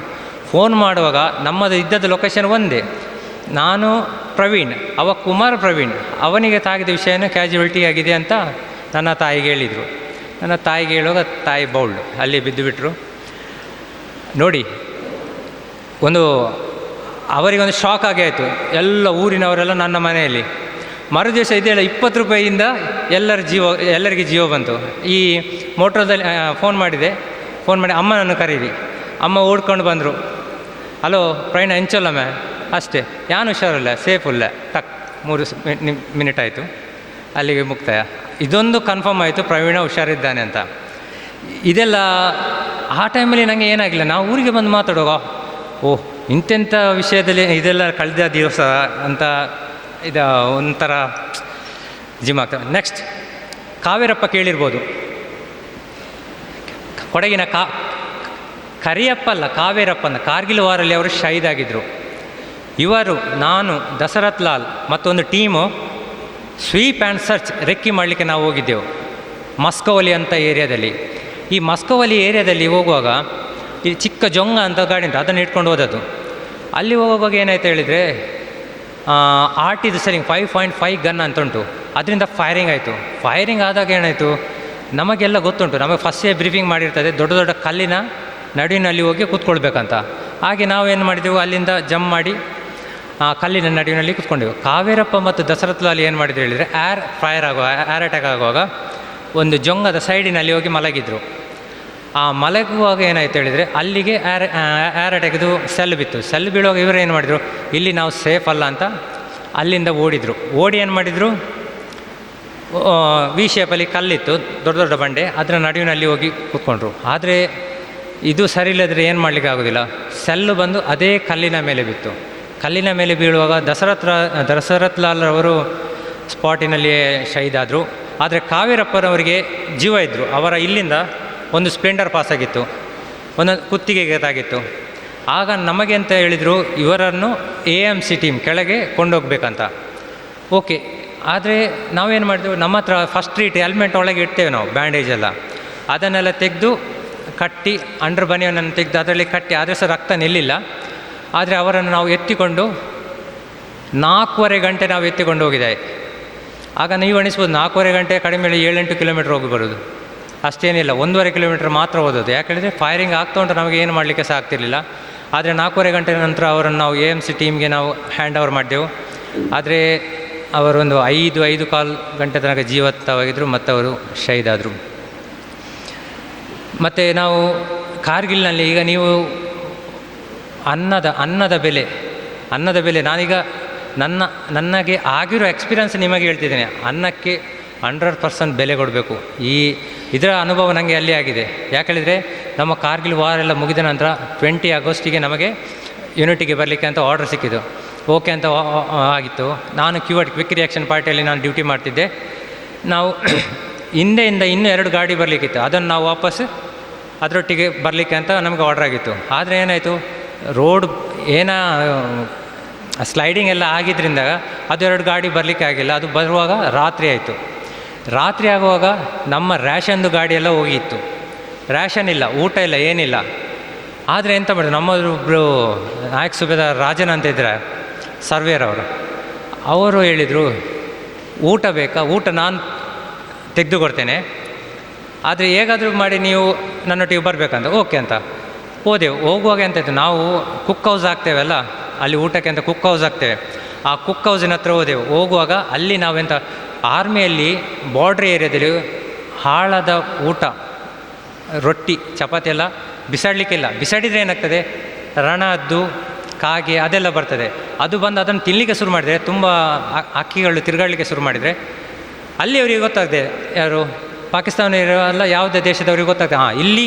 ಫೋನ್ ಮಾಡುವಾಗ ನಮ್ಮದು ಇದ್ದದ್ದು ಲೊಕೇಶನ್ ಒಂದೇ. ನಾನು ಪ್ರವೀಣ್, ಕುಮಾರ್ ಪ್ರವೀಣ್, ಅವನಿಗೆ ತಾಗಿದ ವಿಷಯನ ಕ್ಯಾಜುವಲ್ಟಿ ಆಗಿದೆ ಅಂತ ನನ್ನ ತಾಯಿಗೆ ಹೇಳಿದರು. ನನ್ನ ತಾಯಿಗೆ ಹೇಳುವಾಗ ತಾಯಿ ಬೌಲ್ಡ್, ಅಲ್ಲಿ ಬಿದ್ದುಬಿಟ್ರು. ನೋಡಿ, ಅವರಿಗೊಂದು ಶಾಕ್ ಆಗಿ ಆಯಿತು. ಎಲ್ಲ ಊರಿನವರೆಲ್ಲ ನನ್ನ ಮನೆಯಲ್ಲಿ. ಮರುದಿವಸ ಇದೆಲ್ಲ 20 ರೂಪಾಯಿಯಿಂದ ಎಲ್ಲರಿಗೆ ಜೀವ ಬಂತು. ಈ ಮೋಟ್ರದಲ್ಲಿ ಫೋನ್ ಮಾಡಿ ಅಮ್ಮನನ್ನು ಕರೀರಿ. ಅಮ್ಮ ಓಡ್ಕೊಂಡು ಬಂದರು. ಹಲೋ ಪ್ರವೀಣ ಎಂಚಲ್ಲ ಮೇ, ಅಷ್ಟೇ, ಯಾನು ಹುಷಾರಿಲ್ಲ, ಸೇಫುಲ್ಲ, ಟಕ್ 3 ಮಿನಿಟ್ ಆಯಿತು, ಅಲ್ಲಿಗೆ ಮುಕ್ತಾಯ. ಇದೊಂದು ಕನ್ಫರ್ಮ್ ಆಯಿತು, ಪ್ರವೀಣ ಹುಷಾರಿದ್ದಾನೆ ಅಂತ. ಇದೆಲ್ಲ ಆ ಟೈಮಲ್ಲಿ ನನಗೆ ಏನಾಗಿಲ್ಲ, ನಾವು ಊರಿಗೆ ಬಂದು ಮಾತಾಡುವಾಗ ಓಹ್ ಇಂತೆಂಥ ವಿಷಯದಲ್ಲಿ ಇದೆಲ್ಲ ಕಳೆದ ದಿವಸ ಅಂತ ಇದು ಒಂಥರ ಜಿಮ್ ಆಗ್ತದೆ. ನೆಕ್ಸ್ಟ್ ಕಾವೇರಪ್ಪ ಕೇಳಿರ್ಬೋದು. ಕೊಡಗಿನ ಕರಿಯಪ್ಪ ಅಲ್ಲ, ಕಾವೇರಪ್ಪ ಅಂತ ಕಾರ್ಗಿಲ್ ವಾರಲ್ಲಿ ಅವರು ಶಹೀದ್ ಆಗಿದ್ದರು. ಇವರು, ನಾನು, ದಶರಥ್ ಲಾಲ್ ಮತ್ತೊಂದು ಟೀಮು ಸ್ವೀಪ್ ಆ್ಯಂಡ್ ಸರ್ಚ್ ರೆಕ್ಕಿ ಮಾಡಲಿಕ್ಕೆ ನಾವು ಹೋಗಿದ್ದೆವು ಮಸ್ಕವಲಿ ಅಂತ ಏರಿಯಾದಲ್ಲಿ. ಈ ಮಸ್ಕವಲಿ ಏರಿಯಾದಲ್ಲಿ ಹೋಗುವಾಗ ಈ ಚಿಕ್ಕ ಜೊಂಗ ಅಂತ ಗಾಡಿ ಉಂಟು, ಅದನ್ನು ಇಟ್ಕೊಂಡು ಹೋದದ್ದು. ಅಲ್ಲಿ ಹೋಗುವಾಗ ಏನಾಯ್ತು ಹೇಳಿದರೆ, ಆರ್ಟಿದು ಸೆಲ್ಲಿಂಗ್ 5.5 ಗನ್ ಅಂತ ಉಂಟು, ಅದರಿಂದ ಫೈರಿಂಗ್ ಆಯಿತು. ಫೈರಿಂಗ್ ಆದಾಗ ಏನಾಯಿತು, ನಮಗೆಲ್ಲ ಗೊತ್ತುಂಟು, ನಮಗೆ ಫಸ್ಟೇ ಬ್ರೀಫಿಂಗ್ ಮಾಡಿರ್ತದೆ, ದೊಡ್ಡ ದೊಡ್ಡ ಕಲ್ಲಿನ ನಡುವಿನಲ್ಲಿ ಹೋಗಿ ಕೂತ್ಕೊಳ್ಬೇಕಂತ. ಹಾಗೆ ನಾವೇನು ಮಾಡಿದೆವು, ಅಲ್ಲಿಂದ ಜಂಪ್ ಮಾಡಿ ಕಲ್ಲಿನ ನಡುವಿನಲ್ಲಿ ಕೂತ್ಕೊಂಡೆವು. ಕಾವೇರಪ್ಪ ಮತ್ತು ದಶರಥ್ ಲಾಲ್ ಏನು ಮಾಡಿದ್ರು ಹೇಳಿದರೆ, ಏರ್ ಅಟ್ಯಾಕ್ ಆಗುವಾಗ ಒಂದು ಜೊಂಗದ ಸೈಡಿನಲ್ಲಿ ಹೋಗಿ ಮಲಗಿದ್ರು. ಆ ಮಲಗುವಾಗ ಏನಾಯ್ತು ಹೇಳಿದರೆ, ಅಲ್ಲಿಗೆ ಏರ್ ಅಟ್ಯಾಕ್ದು ಸೆಲ್ ಬಿತ್ತು. ಸೆಲ್ ಬೀಳುವಾಗ ಇವರು ಏನು ಮಾಡಿದರು, ಇಲ್ಲಿ ನಾವು ಸೇಫ್ ಅಲ್ಲ ಅಂತ ಅಲ್ಲಿಂದ ಓಡಿದರು. ಓಡಿ ಏನು ಮಾಡಿದರು, ವಿ ಶೇಪಲ್ಲಿ ಕಲ್ಲಿತ್ತು, ದೊಡ್ಡ ದೊಡ್ಡ ಬಂಡೆ, ಅದರ ನಡುವಿನಲ್ಲಿ ಹೋಗಿ ಕೂತ್ಕೊಂಡ್ರು. ಆದರೆ ಇದು ಸರಿ ಇಲ್ಲದ್ರೆ ಏನು ಮಾಡಲಿಕ್ಕೆ ಆಗೋದಿಲ್ಲ. ಸೆಲ್ಲು ಬಂದು ಅದೇ ಕಲ್ಲಿನ ಮೇಲೆ ಬಿತ್ತು. ಕಲ್ಲಿನ ಮೇಲೆ ಬೀಳುವಾಗ ದಶರಥ್ ಲಾಲ್ ಅವರು ಸ್ಪಾಟಿನಲ್ಲಿಯೇ ಶಹೀದಾದರು. ಆದರೆ ಕಾವೇರಪ್ಪನವರಿಗೆ ಜೀವ ಇದ್ದರು. ಅವರ ಇಲ್ಲಿಂದ ಒಂದು ಸ್ಪ್ಲೆಂಡರ್ ಪಾಸ್ ಆಗಿತ್ತು, ಒಂದು ಕುತ್ತಿಗೆಗೆ ತಾಗಿತ್ತು. ಆಗ ನಮಗೆ ಅಂತ ಹೇಳಿದರು, ಇವರನ್ನು AMC ಟೀಮ್ ಕೆಳಗೆ ಕೊಂಡೋಗ್ಬೇಕಂತ. ಓಕೆ, ಆದರೆ ನಾವೇನು ಮಾಡಿದೆವು, ನಮ್ಮ ಹತ್ರ ಫಸ್ಟ್ ಟ್ರೀಟ್ ಹೆಲ್ಮೆಟ್ ಒಳಗೆ ಇಡ್ತೇವೆ ನಾವು, ಬ್ಯಾಂಡೇಜ್ ಎಲ್ಲ, ಅದನ್ನೆಲ್ಲ ತೆಗೆದು ಕಟ್ಟಿ, ಅಂಡರ್ ಬನಿಯನನ್ನು ತೆಗೆದು ಅದರಲ್ಲಿ ಕಟ್ಟಿ, ಆದರೆ ಸಹ ರಕ್ತ ನಿಲ್ಲಿಲ್ಲ. ಆದರೆ ಅವರನ್ನು ನಾವು ಎತ್ತಿಕೊಂಡು 4.5 ಗಂಟೆ ನಾವು ಎತ್ತಿಕೊಂಡು ಹೋಗಿದ್ದೇವೆ. ಆಗ ನೀವು ಅನಿಸ್ಬೋದು, 4.5 ಗಂಟೆ ಕಡಿಮೆ 7-8 ಕಿಲೋಮೀಟ್ರ್ ಹೋಗಿ ಬರೋದು, ಅಷ್ಟೇನಿಲ್ಲ, 1.5 ಕಿಲೋಮೀಟ್ರ್ ಮಾತ್ರ ಓದೋದು. ಯಾಕೆ ಹೇಳಿದರೆ ಫೈರಿಂಗ್ ಆಗ್ತಾ ಉಂಟು, ನಮಗೆ ಏನು ಮಾಡಲಿಕ್ಕೆ ಸಹ ಆಗ್ತಿರಲಿಲ್ಲ. ಆದರೆ 4.5 ಗಂಟೆ ನಂತರ ಅವರನ್ನು ನಾವು AMC ಟೀಮ್ಗೆ ನಾವು ಹ್ಯಾಂಡ್ ಓವರ್ ಮಾಡಿದೆವು. ಆದರೆ ಅವರೊಂದು 5-5.25 ಗಂಟೆ ತನಕ ಜೀವಂತವಾಗಿದ್ದರು ಮತ್ತು ಅವರು ಶಹೀದಾದರು. ಮತ್ತು ನಾವು ಕಾರ್ಗಿಲ್ನಲ್ಲಿ ಈಗ ನೀವು ಅನ್ನದ ಬೆಲೆ ನಾನೀಗ ನನಗೆ ಆಗಿರೋ ಎಕ್ಸ್ಪೀರಿಯನ್ಸ್ ನಿಮಗೆ ಹೇಳ್ತಿದ್ದೇನೆ. ಅನ್ನಕ್ಕೆ 100% ಬೆಲೆ ಕೊಡಬೇಕು. ಇದರ ಅನುಭವ ನನಗೆ ಅಲ್ಲಿ ಆಗಿದೆ. ಯಾಕೆ ಹೇಳಿದರೆ, ನಮ್ಮ ಕಾರ್ಗಿಲ್ ವಾರ್ ಎಲ್ಲ ಮುಗಿದ ನಂತರ 20 ಆಗಸ್ಟಿಗೆ ನಮಗೆ ಯೂನಿಟಿಗೆ ಬರಲಿಕ್ಕೆ ಅಂತ ಆರ್ಡರ್ ಸಿಕ್ಕಿದ್ದು. ಓಕೆ ಅಂತ ಆಗಿತ್ತು. ನಾನು ಕ್ವಿಕ್ ರಿಯಾಕ್ಷನ್ ಪಾರ್ಟಿಯಲ್ಲಿ ನಾನು ಡ್ಯೂಟಿ ಮಾಡ್ತಿದ್ದೆ. ನಾವು ಹಿಂದೆಯಿಂದ ಇನ್ನೂ 2 ಗಾಡಿ ಬರಲಿಕ್ಕಿತ್ತು, ಅದನ್ನು ನಾವು ವಾಪಸ್ ಅದರೊಟ್ಟಿಗೆ ಬರಲಿಕ್ಕೆ ಅಂತ ನಮಗೆ ಆರ್ಡರ್ ಆಗಿತ್ತು. ಆದರೆ ಏನಾಯಿತು, ರೋಡ್ ಸ್ಲೈಡಿಂಗ್ ಎಲ್ಲ ಆಗಿದ್ದರಿಂದ ಅದು 2 ಗಾಡಿ ಬರಲಿಕ್ಕೆ ಆಗಿಲ್ಲ. ಅದು ಬರುವಾಗ ರಾತ್ರಿ ಆಯಿತು. ರಾತ್ರಿ ಆಗುವಾಗ ನಮ್ಮ ರ್ಯಾಷನ್ದು ಗಾಡಿಯೆಲ್ಲ ಹೋಗಿತ್ತು. ರ್ಯಾಷನ್ ಇಲ್ಲ, ಊಟ ಇಲ್ಲ, ಏನಿಲ್ಲ. ಆದರೆ ಎಂತ ಮಾಡಿದ್ರು, ನಮ್ಮೊಬ್ಬರು ನಾಯಕ್ ಸುಬೇದಾರ್ ರಾಜನ್ ಅಂತ ಇದ್ದಾರೆ, ಸರ್ವೇರ್ ಅವರು ಹೇಳಿದರು, ಊಟ ಬೇಕಾ, ಊಟ ನಾನು ತೆಗೆದುಕೊಡ್ತೇನೆ, ಆದರೆ ಹೇಗಾದರೂ ಮಾಡಿ ನೀವು ನನ್ನೊಟ್ಟಿಗೆ ಬರಬೇಕಂತ. ಓಕೆ ಅಂತ ಹೋದೆವು. ಹೋಗುವಾಗ ಎಂತಾಯಿತು, ನಾವು ಕುಕ್ ಹೌಸ್ ಆಗ್ತೇವಲ್ಲ, ಅಲ್ಲಿ ಊಟಕ್ಕೆ ಅಂತ ಕುಕ್ ಹೌಸ್ ಆಗ್ತೇವೆ. ಆ ಕುಕ್ ಹೌಸಿನ ಹತ್ರ ಹೋದೆವು. ಹೋಗುವಾಗ ಅಲ್ಲಿ ನಾವೆಂತ, ಆರ್ಮಿಯಲ್ಲಿ ಬಾರ್ಡ್ರ್ ಏರಿಯಾದಲ್ಲಿ ಹಾಳಾದ ಊಟ, ರೊಟ್ಟಿ ಚಪಾತಿ ಎಲ್ಲ ಬಿಸಾಡಲಿಕ್ಕಿಲ್ಲ. ಬಿಸಾಡಿದರೆ ಏನಾಗ್ತದೆ, ರಣದ್ದು ಕಾಗೆ ಅದೆಲ್ಲ ಬರ್ತದೆ. ಅದು ಬಂದು ಅದನ್ನು ತಿನ್ನಲಿಕ್ಕೆ ಶುರು ಮಾಡಿದರೆ, ತುಂಬ ಅಕ್ಕಿಗಳು ತಿರುಗಾಡಲಿಕ್ಕೆ ಶುರು ಮಾಡಿದರೆ ಅಲ್ಲಿ ಅವರಿಗೆ ಗೊತ್ತಾಗ್ತದೆ, ಯಾರು ಪಾಕಿಸ್ತಾನ ಅಲ್ಲ ಯಾವುದೇ ದೇಶದವ್ರಿಗೆ ಗೊತ್ತಾಗ್ತದೆ, ಇಲ್ಲಿ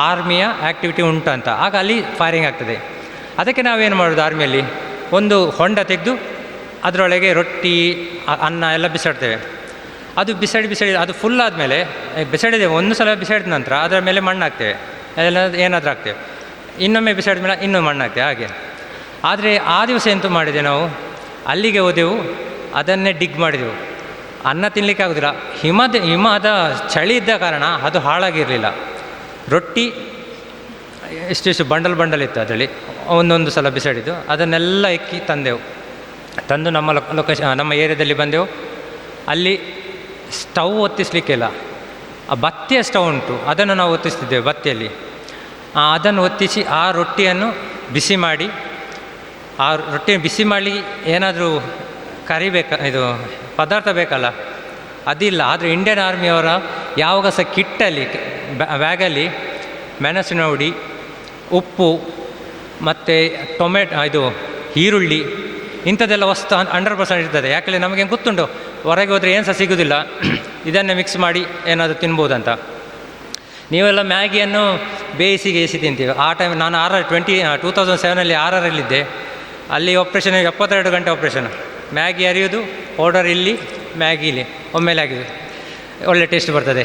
ಆರ್ಮಿಯ ಆ್ಯಕ್ಟಿವಿಟಿ ಉಂಟು ಅಂತ. ಆಗ ಅಲ್ಲಿ ಫೈರಿಂಗ್ ಆಗ್ತದೆ. ಅದಕ್ಕೆ ನಾವೇನು ಮಾಡೋದು ಆರ್ಮಿಯಲ್ಲಿ, ಒಂದು ಹೊಂಡ ತೆಗೆದು ಅದರೊಳಗೆ ರೊಟ್ಟಿ ಅನ್ನ ಎಲ್ಲ ಬಿಸಾಡ್ತೇವೆ. ಅದು ಬಿಸಾಡಿ ಅದು ಫುಲ್ ಆದಮೇಲೆ ಬಿಸಾಡಿದ್ದೇವೆ, ಒಂದು ಸಲ ಬಿಸಾಡಿದ ನಂತರ ಅದರ ಮೇಲೆ ಮಣ್ಣು ಹಾಕ್ತೇವೆ, ಎಲ್ಲ ಏನಾದರೂ ಹಾಕ್ತೇವೆ, ಇನ್ನೊಮ್ಮೆ ಬಿಸಾಡಿದ ಮೇಲೆ ಇನ್ನೂ ಮಣ್ಣು ಹಾಕ್ತೇವೆ ಹಾಗೆ. ಆದರೆ ಆ ದಿವಸ ಎಂತ ಮಾಡಿದೆ ನಾವು, ಅಲ್ಲಿಗೆ ಹೋದೆವು, ಅದನ್ನೇ ಡಿಗ್ ಮಾಡಿದೆವು. ಅನ್ನ ತಿನ್ನಲಿಕ್ಕೆ ಆಗೋದಿಲ್ಲ, ಹಿಮದ ಚಳಿ ಇದ್ದ ಕಾರಣ ಅದು ಹಾಳಾಗಿರಲಿಲ್ಲ. ರೊಟ್ಟಿ ಎಷ್ಟೆಷ್ಟು ಬಂಡಲ್ ಇತ್ತು ಅದರಲ್ಲಿ, ಒಂದೊಂದು ಸಲ ಬಿಸಾಡಿದ್ದು ಅದನ್ನೆಲ್ಲ ಎಕ್ಕಿ ತಂದೆವು. ತಂದು ನಮ್ಮ ನಮ್ಮ ಏರಿಯಾದಲ್ಲಿ ಬಂದೆವು. ಅಲ್ಲಿ ಸ್ಟವ್ ಹೊತ್ತಿಸ್ಲಿಕ್ಕಿಲ್ಲ, ಆ ಬತ್ತಿಯ ಸ್ಟವ್ ಉಂಟು, ಅದನ್ನು ನಾವು ಹೊತ್ತಿಸ್ತಿದ್ದೇವೆ ಬತ್ತಿಯಲ್ಲಿ. ಅದನ್ನು ಹೊತ್ತಿಸಿ ಆ ರೊಟ್ಟಿಯನ್ನು ಬಿಸಿ ಮಾಡಿ, ಆ ರೊಟ್ಟಿಯನ್ನು ಬಿಸಿ ಮಾಡಿ ಏನಾದರೂ ಇದು ಪದಾರ್ಥ ಬೇಕಲ್ಲ, ಅದಿಲ್ಲ. ಆದರೆ ಇಂಡಿಯನ್ ಆರ್ಮಿಯವರ ಯಾವಾಗ ಸಹ ಕಿಟ್ಟಲ್ಲಿ ಬ್ಯಾಗಲ್ಲಿ ಮೆಣಸಿನ ಹುಡಿ, ಉಪ್ಪು ಮತ್ತು ಇದು ಈರುಳ್ಳಿ ಇಂಥದ್ದೆಲ್ಲ ವಸ್ತು 100% ಇರ್ತದೆ. ಯಾಕೆಂದರೆ ನಮಗೆ ಗೊತ್ತುಂಟು ಹೊರಗೆ ಹೋದರೆ ಏನು ಸಹ ಸಿಗೋದಿಲ್ಲ, ಇದನ್ನೇ ಮಿಕ್ಸ್ ಮಾಡಿ ಏನಾದರೂ ತಿನ್ಬೋದಂತ. ನೀವೆಲ್ಲ ಮ್ಯಾಗಿಯನ್ನು ಬೇಯಿಸಿ ತಿಂತೀವಿ. ಆ ಟೈಮ್ ನಾನು 2007 RRಲ್ಲಿದ್ದೆ. ಅಲ್ಲಿ ಆಪ್ರೇಷನ್ 72 ಗಂಟೆ ಆಪ್ರೇಷನ್. ಮ್ಯಾಗಿ ಅರಿಯೋದು, ಪೌಡರ್ ಇಲ್ಲಿ, ಮ್ಯಾಗಿ ಇಲ್ಲಿ, ಒಮ್ಮೆಲೆ ಆಗಿದ್ದು, ಒಳ್ಳೆ ಟೇಸ್ಟ್ ಬರ್ತದೆ.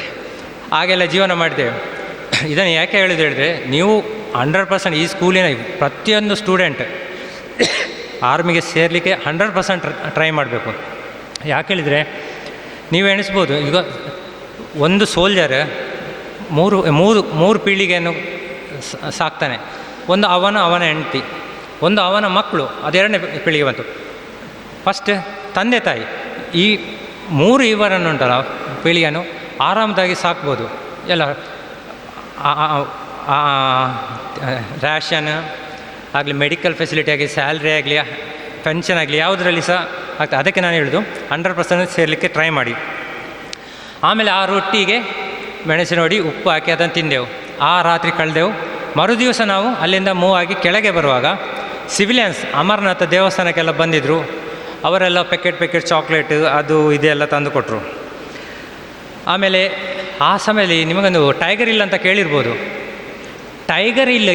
ಹಾಗೆಲ್ಲ ಜೀವನ ಮಾಡಿದ್ದೇವೆ. ಇದನ್ನು ಯಾಕೆ ಹೇಳಿದ್ರೆ, ನೀವು 100% ಈ ಸ್ಕೂಲಿನ ಪ್ರತಿಯೊಂದು ಸ್ಟೂಡೆಂಟ್ ಆರ್ಮಿಗೆ ಸೇರಲಿಕ್ಕೆ 100% ಟ್ರೈ ಮಾಡಬೇಕು. ಯಾಕೆ ಹೇಳಿದರೆ, ನೀವು ಎಣಿಸ್ಬೋದು, ಈಗ ಒಂದು ಸೋಲ್ಜರ್ ಮೂರು ಪೀಳಿಗೆಯನ್ನು ಸಾಕ್ತಾನೆ. ಒಂದು ಅವನ ಹೆಂಡತಿ, ಒಂದು ಅವನ ಮಕ್ಕಳು, ಅದೆರಡನೇ ಪೀಳಿಗೆ ಬಂತು. ಫಸ್ಟ್ ತಂದೆ ತಾಯಿ, ಈ 3 ಇವರನ್ನು ಉಂಟಲ್ಲ ಪೀಳಿಗೆಯನ್ನು ಆರಾಮದಾಗಿ ಸಾಕ್ಬೋದು. ಎಲ್ಲ ರ್ಯಾಷನ್ ಆಗಲಿ, ಮೆಡಿಕಲ್ ಫೆಸಿಲಿಟಿ ಆಗಲಿ, ಸ್ಯಾಲ್ರಿ ಆಗಲಿ, ಪೆನ್ಷನ್ ಆಗಲಿ, ಯಾವುದರಲ್ಲಿ ಸಹ ಆಗ್ತದೆ. ಅದಕ್ಕೆ ನಾನು ಹೇಳೋದು 100% ಸೇರಲಿಕ್ಕೆ ಟ್ರೈ ಮಾಡಿ. ಆಮೇಲೆ ಆ ರೊಟ್ಟಿಗೆ ಮೆಣಸಿನ ಹುಡಿ, ಉಪ್ಪು ಹಾಕಿ ಅದನ್ನು ತಿಂದೆವು. ಆ ರಾತ್ರಿ ಕಳೆದೆವು. ಮರುದಿವಸ ನಾವು ಅಲ್ಲಿಂದ ಮೂವ್ ಆಗಿ ಕೆಳಗೆ ಬರುವಾಗ ಸಿವಿಲಿಯನ್ಸ್ ಅಮರನಾಥ ದೇವಸ್ಥಾನಕ್ಕೆಲ್ಲ ಬಂದಿದ್ದರು. ಅವರೆಲ್ಲ ಪ್ಯಾಕೆಟ್ ಚಾಕ್ಲೇಟ್ ಅದು ಇದೆಲ್ಲ ತಂದು ಕೊಟ್ಟರು. ಆಮೇಲೆ ಆ ಸಮಯದಲ್ಲಿ ನಿಮಗೊಂದು ಟೈಗರ್ ಹಿಲ್ ಅಂತ ಕೇಳಿರ್ಬೋದು. ಟೈಗರ್ ಹಿಲ್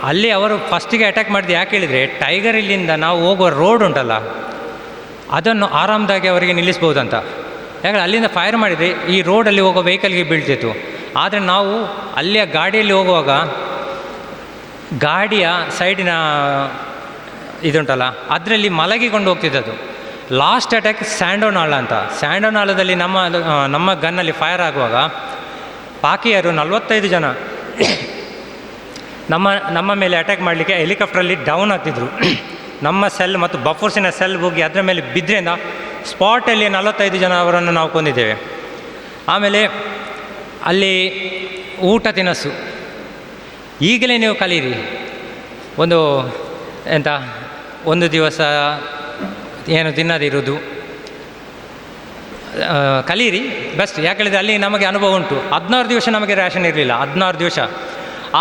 ಅಲ್ಲಿ ಅವರು ಫಸ್ಟಿಗೆ ಅಟ್ಯಾಕ್ ಮಾಡಿದ್ದು ಯಾಕೆ ಹೇಳಿದರೆ, ಟೈಗರ್ ಹಿಲ್ಲಿಂದ ನಾವು ಹೋಗುವ ರೋಡ್ ಉಂಟಲ್ಲ, ಅದನ್ನು ಆರಾಮದಾಗಿ ಅವರಿಗೆ ನಿಲ್ಲಿಸ್ಬೋದಂತ. ಯಾಕಂದರೆ ಅಲ್ಲಿಂದ ಫೈರ್ ಮಾಡಿದರೆ ಈ ರೋಡಲ್ಲಿ ಹೋಗೋ ವೆಹಿಕಲ್ಗೆ ಬೀಳ್ತಿತ್ತು. ಆದರೆ ನಾವು ಅಲ್ಲಿಯ ಗಾಡಿಯಲ್ಲಿ ಹೋಗುವಾಗ ಗಾಡಿಯ ಸೈಡಿನ ಇದುಂಟಲ್ಲ, ಅದರಲ್ಲಿ ಮಲಗಿಕೊಂಡು ಹೋಗ್ತಿದ್ದದು. ಲಾಸ್ಟ್ ಅಟ್ಯಾಕ್ ಸ್ಯಾಂಡೋನಾಳ ಅಂತ. ಸ್ಯಾಂಡೋನಾಳದಲ್ಲಿ ನಮ್ಮ ಗನ್ನಲ್ಲಿ ಫೈರ್ ಆಗುವಾಗ ಪಾಕಿಯರು 45 ಜನ ನಮ್ಮ ಮೇಲೆ ಅಟ್ಯಾಕ್ ಮಾಡಲಿಕ್ಕೆ ಹೆಲಿಕಾಪ್ಟ್ರಲ್ಲಿ ಡೌನ್ ಆಗ್ತಿದ್ರು. ನಮ್ಮ ಸೆಲ್ ಮತ್ತು ಬಫೋರ್ಸಿನ ಸೆಲ್ ಹೋಗಿ ಅದರ ಮೇಲೆ ಬಿದ್ದರಿಂದ ಸ್ಪಾಟಲ್ಲಿ 45 ಜನ ಅವರನ್ನು ನಾವು ಕೊಂದಿದ್ದೇವೆ. ಆಮೇಲೆ ಅಲ್ಲಿ ಊಟ ತಿನಸು ಈಗಲೇ ನೀವು ಕಲೀರಿ. ಒಂದು ದಿವಸ ಏನು ತಿನ್ನದಿರುವುದು ಕಲೀರಿ ಬೆಸ್ಟ್. ಯಾಕೇಳಿದರೆ ಅಲ್ಲಿ ನಮಗೆ ಅನುಭವ ಉಂಟು. 16 ದಿವಸ ನಮಗೆ ರ್ಯಾಷನ್ ಇರಲಿಲ್ಲ, 16 ದಿವಸ.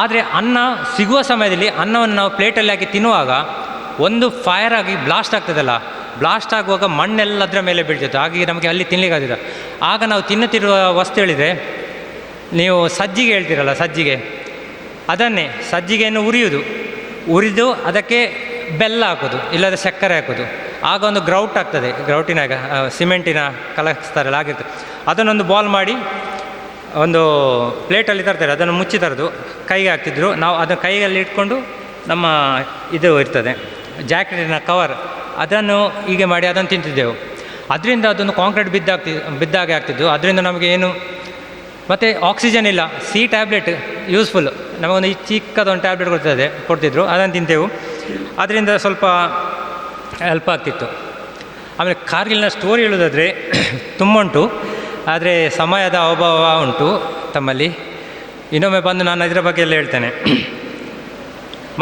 ಆದರೆ ಅನ್ನ ಸಿಗುವ ಸಮಯದಲ್ಲಿ ಅನ್ನವನ್ನು ನಾವು ಪ್ಲೇಟಲ್ಲಿ ಹಾಕಿ ತಿನ್ನುವಾಗ ಒಂದು ಫೈರ್ ಆಗಿ ಬ್ಲಾಸ್ಟ್ ಆಗ್ತದಲ್ಲ, ಬ್ಲಾಸ್ಟ್ ಆಗುವಾಗ ಮಣ್ಣೆಲ್ಲ ಅದರ ಮೇಲೆ ಬೀಳ್ತಿತ್ತು. ಹಾಗೆ ನಮಗೆ ಅಲ್ಲಿ ತಿನ್ನಲಿಕ್ಕಾಗಿಲ್ಲ. ಆಗ ನಾವು ತಿನ್ನುತ್ತಿರುವ ವಸ್ತು ಹೇಳಿದರೆ, ನೀವು ಸಜ್ಜಿಗೆ ಹೇಳ್ತೀರಲ್ಲ, ಅದನ್ನೇ ಸಜ್ಜಿಗೆಯನ್ನು ಉರಿದು ಅದಕ್ಕೆ ಬೆಲ್ಲ ಹಾಕೋದು, ಇಲ್ಲದ ಸಕ್ಕರೆ ಹಾಕೋದು. ಆಗ ಒಂದು ಗ್ರೌಟ್ ಆಗ್ತದೆ. ಗ್ರೌಟಿನಾಗ ಸಿಮೆಂಟಿನ ಕಲಸ್ತಾರಲ್ಲ, ಆಗಿರ್ತದೆ. ಅದನ್ನೊಂದು ಬಾಲ್ ಮಾಡಿ ಒಂದು ಪ್ಲೇಟಲ್ಲಿ ತರ್ತಾರೆ, ಅದನ್ನು ಮುಚ್ಚಿ ತರೋದು, ಕೈಗೆ ಹಾಕ್ತಿದ್ರು. ನಾವು ಅದನ್ನು ಕೈಯಲ್ಲಿ ಇಟ್ಕೊಂಡು ನಮ್ಮ ಇದು ಇರ್ತದೆ ಜಾಕೆಟಿನ ಕವರ್, ಅದನ್ನು ಹೀಗೆ ಮಾಡಿ ಅದನ್ನು ತಿಂತಿದ್ದೆವು. ಅದರಿಂದ ಅದೊಂದು ಕಾಂಕ್ರೀಟ್ ಬಿದ್ದಾಗೆ ಆಗ್ತಿದ್ದು. ಅದರಿಂದ ನಮಗೆ ಏನು, ಮತ್ತು ಆಕ್ಸಿಜನ್ ಇಲ್ಲ. C tablet useful. ನಮಗೊಂದು ಈ ಚಿಕ್ಕದೊಂದು ಟ್ಯಾಬ್ಲೆಟ್ ಕೊಡ್ತಿದ್ರು, ಅದನ್ನು ತಿಂತೆವು. ಅದರಿಂದ ಸ್ವಲ್ಪ ಹೆಲ್ಪ್ ಆಗ್ತಿತ್ತು. ಆಮೇಲೆ ಕಾರ್ಗಿಲ್ನ ಸ್ಟೋರಿ ಹೇಳೋದಾದರೆ ತುಂಬ ಉಂಟು, ಆದರೆ ಸಮಯದ ಅಭಾವ ಉಂಟು ತಮ್ಮಲ್ಲಿ. ಇನ್ನೊಮ್ಮೆ ಬಂದು ನಾನು ಇದರ ಬಗ್ಗೆ ಎಲ್ಲ ಹೇಳ್ತೇನೆ.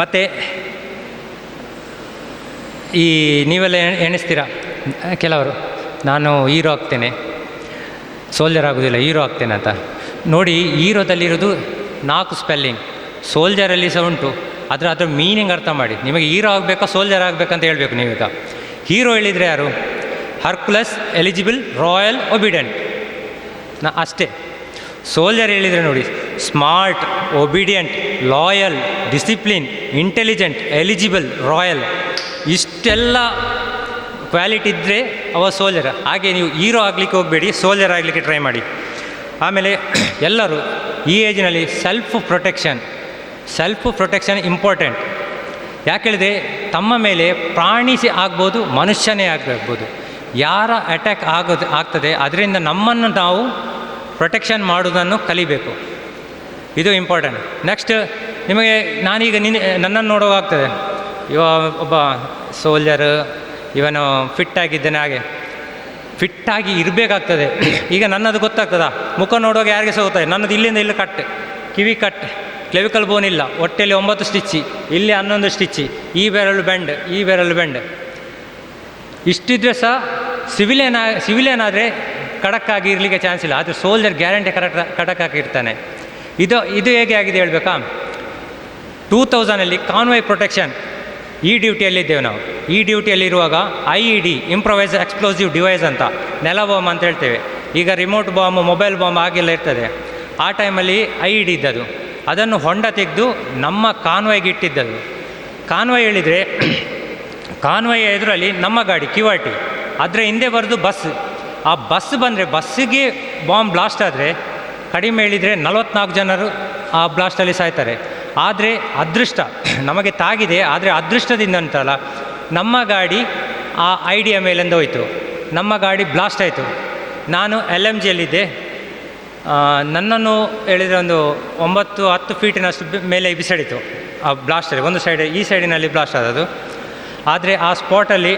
ಮತ್ತು ಈ ನೀವೆಲ್ಲ ಎಣಿಸ್ತೀರ ಕೆಲವರು, ನಾನು ಹೀರೋ ಆಗ್ತೇನೆ, ಸೋಲ್ಜರ್ ಆಗೋದಿಲ್ಲ, ಹೀರೋ ಆಗ್ತೇನೆ ಅಂತ. ನೋಡಿ, ಹೀರೋದಲ್ಲಿರೋದು 4 ಸ್ಪೆಲ್ಲಿಂಗ್, ಸೋಲ್ಜರಲ್ಲಿ ಸಹ ಉಂಟು. ಅದರ ಮೀನಿಂಗ್ ಅರ್ಥ ಮಾಡಿ. ನಿಮಗೆ ಹೀರೋ ಆಗಬೇಕಾ ಸೋಲ್ಜರ್ ಆಗಬೇಕಂತ ಹೇಳಬೇಕು ನೀವೀಗ. ಹೀರೋ ಹೇಳಿದರೆ ಯಾರು? ಹರ್ಕುಲಸ್, ಎಲಿಜಿಬಲ್, ರಾಯಲ್, ಒಬಿಡೆಂಟ್, ಅಷ್ಟೇ. ಸೋಲ್ಜರ್ ಹೇಳಿದರೆ ನೋಡಿ, smart, obedient, loyal, discipline, intelligent, eligible, royal. ಇಷ್ಟೆಲ್ಲ ಕ್ವಾಲಿಟಿ ಇದ್ದರೆ ಅವ ಸೋಲ್ಜರ್. ಹಾಗೆ ನೀವು ಹೀರೋ ಆಗಲಿಕ್ಕೆ ಹೋಗಬೇಡಿ, ಸೋಲ್ಜರ್ ಆಗಲಿಕ್ಕೆ ಟ್ರೈ ಮಾಡಿ. ಆಮೇಲೆ ಎಲ್ಲರೂ ಈ ಏಜಿನಲ್ಲಿ ಸೆಲ್ಫ್ ಪ್ರೊಟೆಕ್ಷನ್ ಇಂಪಾರ್ಟೆಂಟ್. ಯಾಕೆ ಹೇಳಿದರೆ ತಮ್ಮ ಮೇಲೆ ಪ್ರಾಣಿ ಆಗ್ಬೋದು, ಮನುಷ್ಯನೇ ಆಗ್ಬೋದು, ಯಾರ ಅಟ್ಯಾಕ್ ಆಗ್ತದೆ ಅದರಿಂದ ನಮ್ಮನ್ನು ನಾವು ಪ್ರೊಟೆಕ್ಷನ್ ಮಾಡೋದನ್ನು ಕಲಿಬೇಕು. ಇದು ಇಂಪಾರ್ಟೆಂಟ್. ನೆಕ್ಸ್ಟ್ ನಿಮಗೆ ನಾನೀಗ ನನ್ನನ್ನು ನೋಡುವಾಗ್ತದೆ, ಇವ ಒಬ್ಬ ಸೋಲ್ಜರ್, ಇವನು ಫಿಟ್ಟಾಗಿದ್ದೇನೆ, ಹಾಗೆ ಫಿಟ್ಟಾಗಿ ಇರಬೇಕಾಗ್ತದೆ. ಈಗ ನನ್ನದು ಗೊತ್ತಾಗ್ತದ, ಮುಖ ನೋಡುವಾಗ ಯಾರಿಗೆ ಸಹ ಗೊತ್ತಾಯ್ತು. ನನ್ನದು ಇಲ್ಲಿಂದ ಇಲ್ಲಿ ಕಟ್, ಕಿವಿ ಕಟ್, ಕ್ಲೆವಿಕಲ್ ಬೋನ್ ಇಲ್ಲ, ಹೊಟ್ಟೆಯಲ್ಲಿ 9 ಸ್ಟಿಚ್ಚಿ, ಇಲ್ಲಿ 11 ಸ್ಟಿಚ್ಚಿ, ಈ ಬೆರಳು ಬೆಂಡ್. ಇಷ್ಟಿದ್ರೆ ಸಹ ಸಿವಿಲಿಯನ್ ಆದರೆ ಖಡಕ್ಕಾಗಿ ಇರಲಿಕ್ಕೆ ಚಾನ್ಸ್ ಇಲ್ಲ. ಆದರೆ ಸೋಲ್ಜರ್ ಗ್ಯಾರಂಟಿ ಖಡಕ್ಕಾಗಿರ್ತಾನೆ. ಇದು ಹೇಗೆ ಆಗಿದೆ ಹೇಳಬೇಕಾ? 2000 ಕಾನ್ವಾಯ್ ಪ್ರೊಟೆಕ್ಷನ್ ಈ ಡ್ಯೂಟಿಯಲ್ಲಿದ್ದೇವೆ ನಾವು. ಈ ಡ್ಯೂಟಿಯಲ್ಲಿರುವಾಗ IED, ಇಂಪ್ರೊವೈಸ್ ಎಕ್ಸ್ಪ್ಲೋಸಿವ್ ಡಿವೈಸ್ ಅಂತ, ನೆಲ ಬಾಂಬ್ ಅಂತ ಹೇಳ್ತೇವೆ. ಈಗ ರಿಮೋಟ್ ಬಾಂಬ್, ಮೊಬೈಲ್ ಬಾಂಬ್ ಹಾಗೆಲ್ಲ ಇರ್ತದೆ. ಆ ಟೈಮಲ್ಲಿ IED ಇದ್ದದು. ಅದನ್ನು ಹೊಂಡ ತೆಗೆದು ನಮ್ಮ ಕಾನ್ವಾಯ್ಗೆ ಇಟ್ಟಿದ್ದದು. ಕಾನ್ವಾಯ್ ಹೇಳಿದರೆ ಕಾನ್ವಾಯ್ ಎದುರಲ್ಲಿ ನಮ್ಮ ಗಾಡಿ QRT, ಅದರ ಹಿಂದೆ ಬರೋದು ಬಸ್. ಆ ಬಸ್ ಬಂದರೆ ಬಸ್ಸಿಗೆ ಬಾಂಬ್ ಬ್ಲಾಸ್ಟ್ ಆದರೆ ಕಡಿಮೆ ಹೇಳಿದರೆ 44 ಜನರು ಆ ಬ್ಲಾಸ್ಟಲ್ಲಿ ಸಾಯ್ತಾರೆ. ಆದರೆ ಅದೃಷ್ಟ ನಮಗೆ ತಾಗಿದೆ. ಆದರೆ ಅದೃಷ್ಟದಿಂದ ಅಂತಲ್ಲ, ನಮ್ಮ ಗಾಡಿ ಆ IDಯ ಮೇಲಿಂದ ಹೋಯಿತು, ನಮ್ಮ ಗಾಡಿ ಬ್ಲಾಸ್ಟ್ ಆಯಿತು. ನಾನು LMGಯಲ್ಲಿದ್ದೆ. ನನ್ನನ್ನು ಹೇಳಿದರೆ ಒಂದು 9-10 ಫೀಟಿನಷ್ಟು ಮೇಲೆ ಬಿಸಾಡಿತು ಆ ಬ್ಲಾಸ್ಟಲ್ಲಿ. ಒಂದು ಸೈಡ್, ಈ ಸೈಡಿನಲ್ಲಿ ಬ್ಲಾಸ್ಟ್ ಆದದ್ದು. ಆದರೆ ಆ ಸ್ಪಾಟಲ್ಲಿ